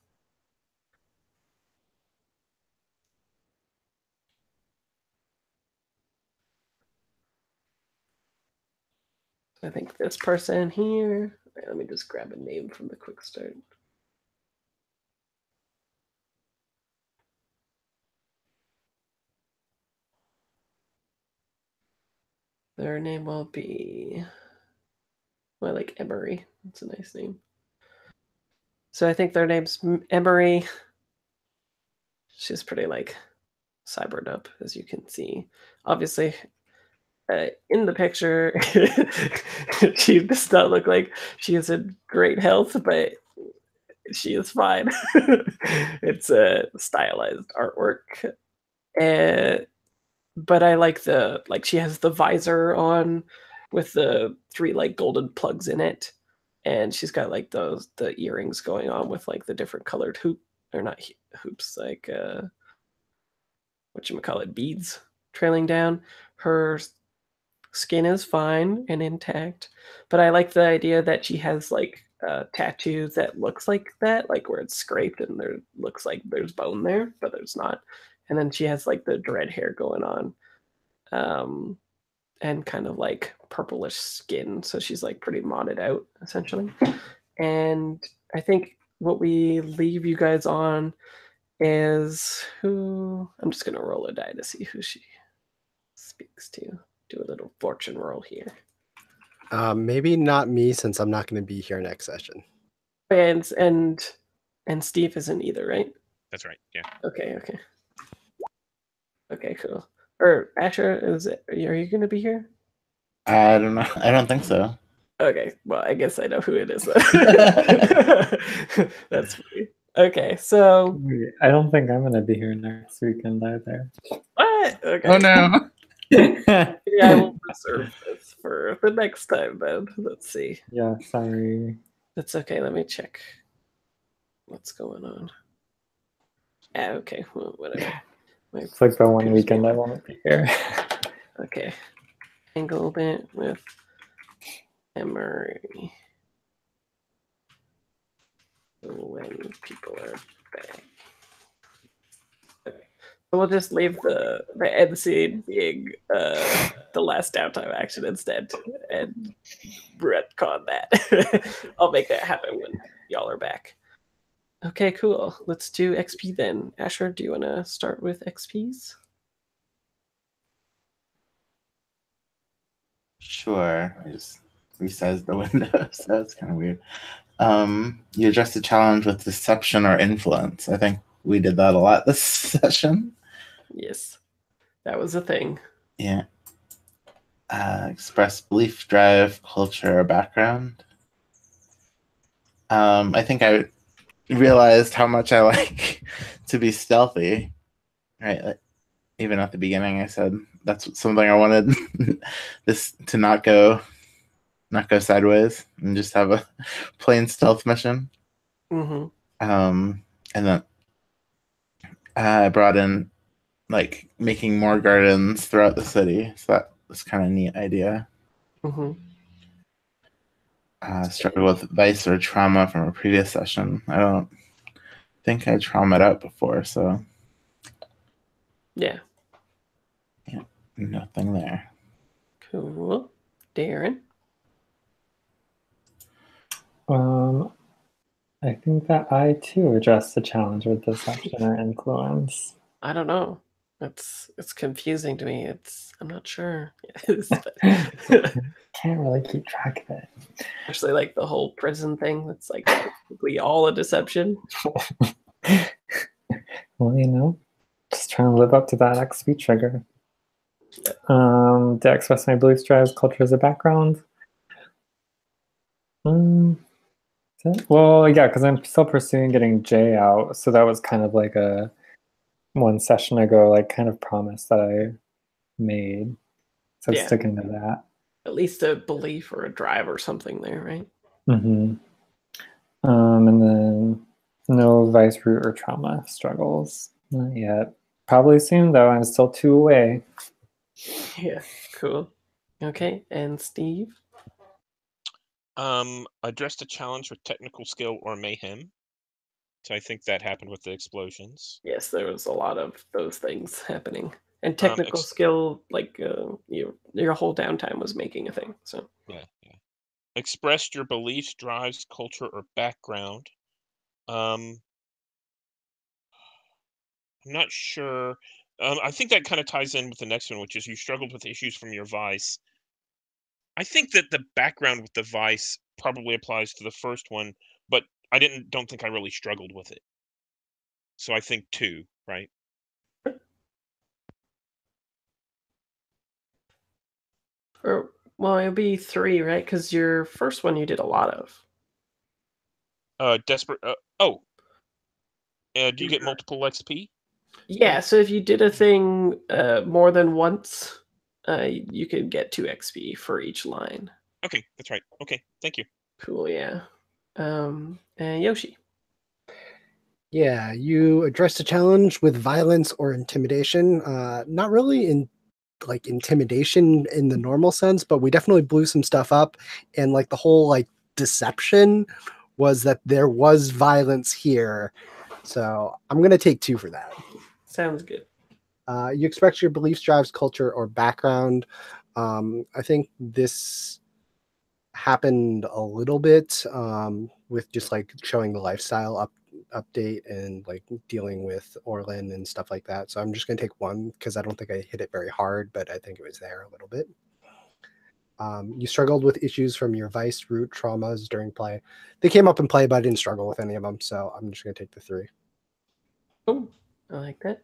I think this person here. Right, let me just grab a name from the quick start. Their name will be, well, I like Emery. That's a nice name. So I think their name's Emery. She's pretty like cybered up, as you can see. Obviously, in the picture, she does not look like she is in great health, but she is fine. It's a stylized artwork. But I like she has the visor on with the 3 like golden plugs in it, and she's got like the earrings going on with like the different colored hoops, like whatchamacallit, beads trailing down. Her skin is fine and intact, but I like the idea that she has like tattoos that looks like that, like where it's scraped and there looks like there's bone there, but there's not. And then she has like the dread hair going on, and kind of like purplish skin, so she's like pretty modded out essentially. And I think what we leave you guys on is who I'm just gonna roll a die to see who she speaks to. Do a little fortune roll here. Maybe not me, since I'm not going to be here next session. And Steve isn't either, right? That's right. Yeah. Okay. Okay, cool. Or Asher, are you going to be here? I don't know. I don't think so. Okay, well, I guess I know who it is. That's funny. Okay, so I don't think I'm gonna be here next weekend either. what? Okay. Oh no. Yeah, I will reserve this for the next time then. Let's see. Yeah, sorry. That's okay. Let me check what's going on. Okay, well, whatever. It's like the one weekend I won't be here. Okay. Entanglement with Emery. When people are back. Okay. So we'll just leave the end scene being the last downtime action instead and retcon that. I'll make that happen when y'all are back. Okay, cool. Let's do XP then. Asher, do you want to start with XPs? Sure. I just resized the window, so that's kind of weird. You address the challenge with deception or influence. I think we did that a lot this session. Yes, that was a thing. Yeah. Express belief, drive, culture, or background. I think realized how much I like to be stealthy. Right, like, even at the beginning, I said that's something I wanted this to not go sideways and just have a plain stealth mission. Mm-hmm. And then I brought in like making more gardens throughout the city, so that was kind of a neat idea. Mm-hmm. Struggle with vice or trauma from a previous session. I don't think I traumaed out before, so Yeah. nothing there. Cool. Darren? I think that I too addressed the challenge with deception or influence. I don't know. It's confusing to me. I'm not sure. Can't really keep track of it. Especially like the whole prison thing. That's like basically all a deception. Well, you know, just trying to live up to that XP trigger. To express my beliefs, drives, culture as a background. Well, yeah, because I'm still pursuing getting Jay out, so that was kind of like a one session ago, like kind of promise that I made. So Yeah. sticking to that. At least a belief or a drive or something there, right? Mm-hmm. And then no vice root or trauma struggles. Not yet. Probably soon though. I'm still 2 away. Yeah, cool. Okay, and Steve? Addressed a challenge with technical skill or mayhem. So I think that happened with the explosions. Yes, there was a lot of those things happening. And technical skill, like your whole downtime was making a thing. So yeah. Expressed your beliefs, drives, culture, or background. I'm not sure. I think that kind of ties in with the next one, which is you struggled with issues from your vice. I think that the background with the vice probably applies to the first one, but I don't think I really struggled with it. So I think 2, right? Well, it'd be 3, right? Because your first one you did a lot of. Desperate. Do you get multiple XP? Yeah, so if you did a thing more than once, you could get 2 XP for each line. Okay, that's right. Okay, thank you. Cool, yeah. And Yoshi. Yeah, you addressed a challenge with violence or intimidation. Not really in like intimidation in the normal sense, but we definitely blew some stuff up. And like the whole like deception was that there was violence here. So I'm gonna take 2 for that. Sounds good. You express your beliefs, drives, culture, or background. I think this happened a little bit with just like showing the lifestyle update and like dealing with Orlin and stuff like that. So I'm just going to take 1 because I don't think I hit it very hard, but I think it was there a little bit. You struggled with issues from your vice root traumas during play. They came up in play, but I didn't struggle with any of them. So I'm just going to take the 3. Oh, I like that.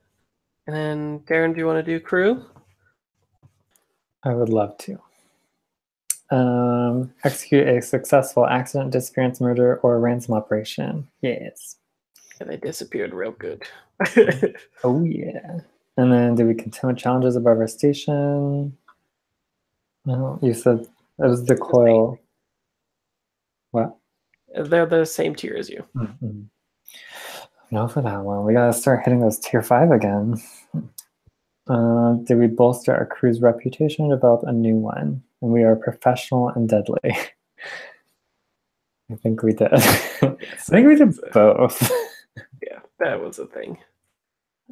And then, Darren, do you want to do crew? I would love to. Execute a successful accident, disappearance, murder, or ransom operation. Yes. Yeah, they disappeared real good. Oh, yeah. And then did we continue challenges above our station? No, you said it was the coil. What? They're the same tier as you. Mm-hmm. No, for that one. We gotta start hitting those tier 5 again. Did we bolster our crew's reputation or develop a new one? And we are professional and deadly. I think we did. Yes, I think we did both. Yeah, that was a thing.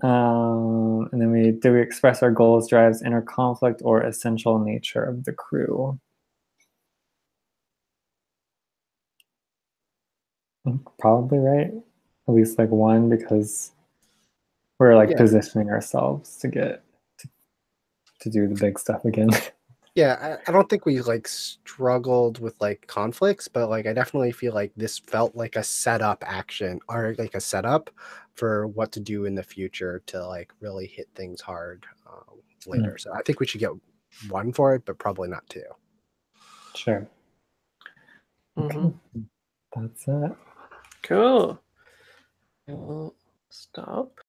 And then did we express our goals, drives, inner conflict, or essential nature of the crew? Probably right. At least like 1 because we're like positioning ourselves to get to do the big stuff again. Yeah, I don't think we like struggled with like conflicts, but like I definitely feel like this felt like a setup action or like a setup for what to do in the future to like really hit things hard later. So I think we should get 1 for it, but probably not 2. Sure. Mm-hmm. That's it. Cool. I will stop.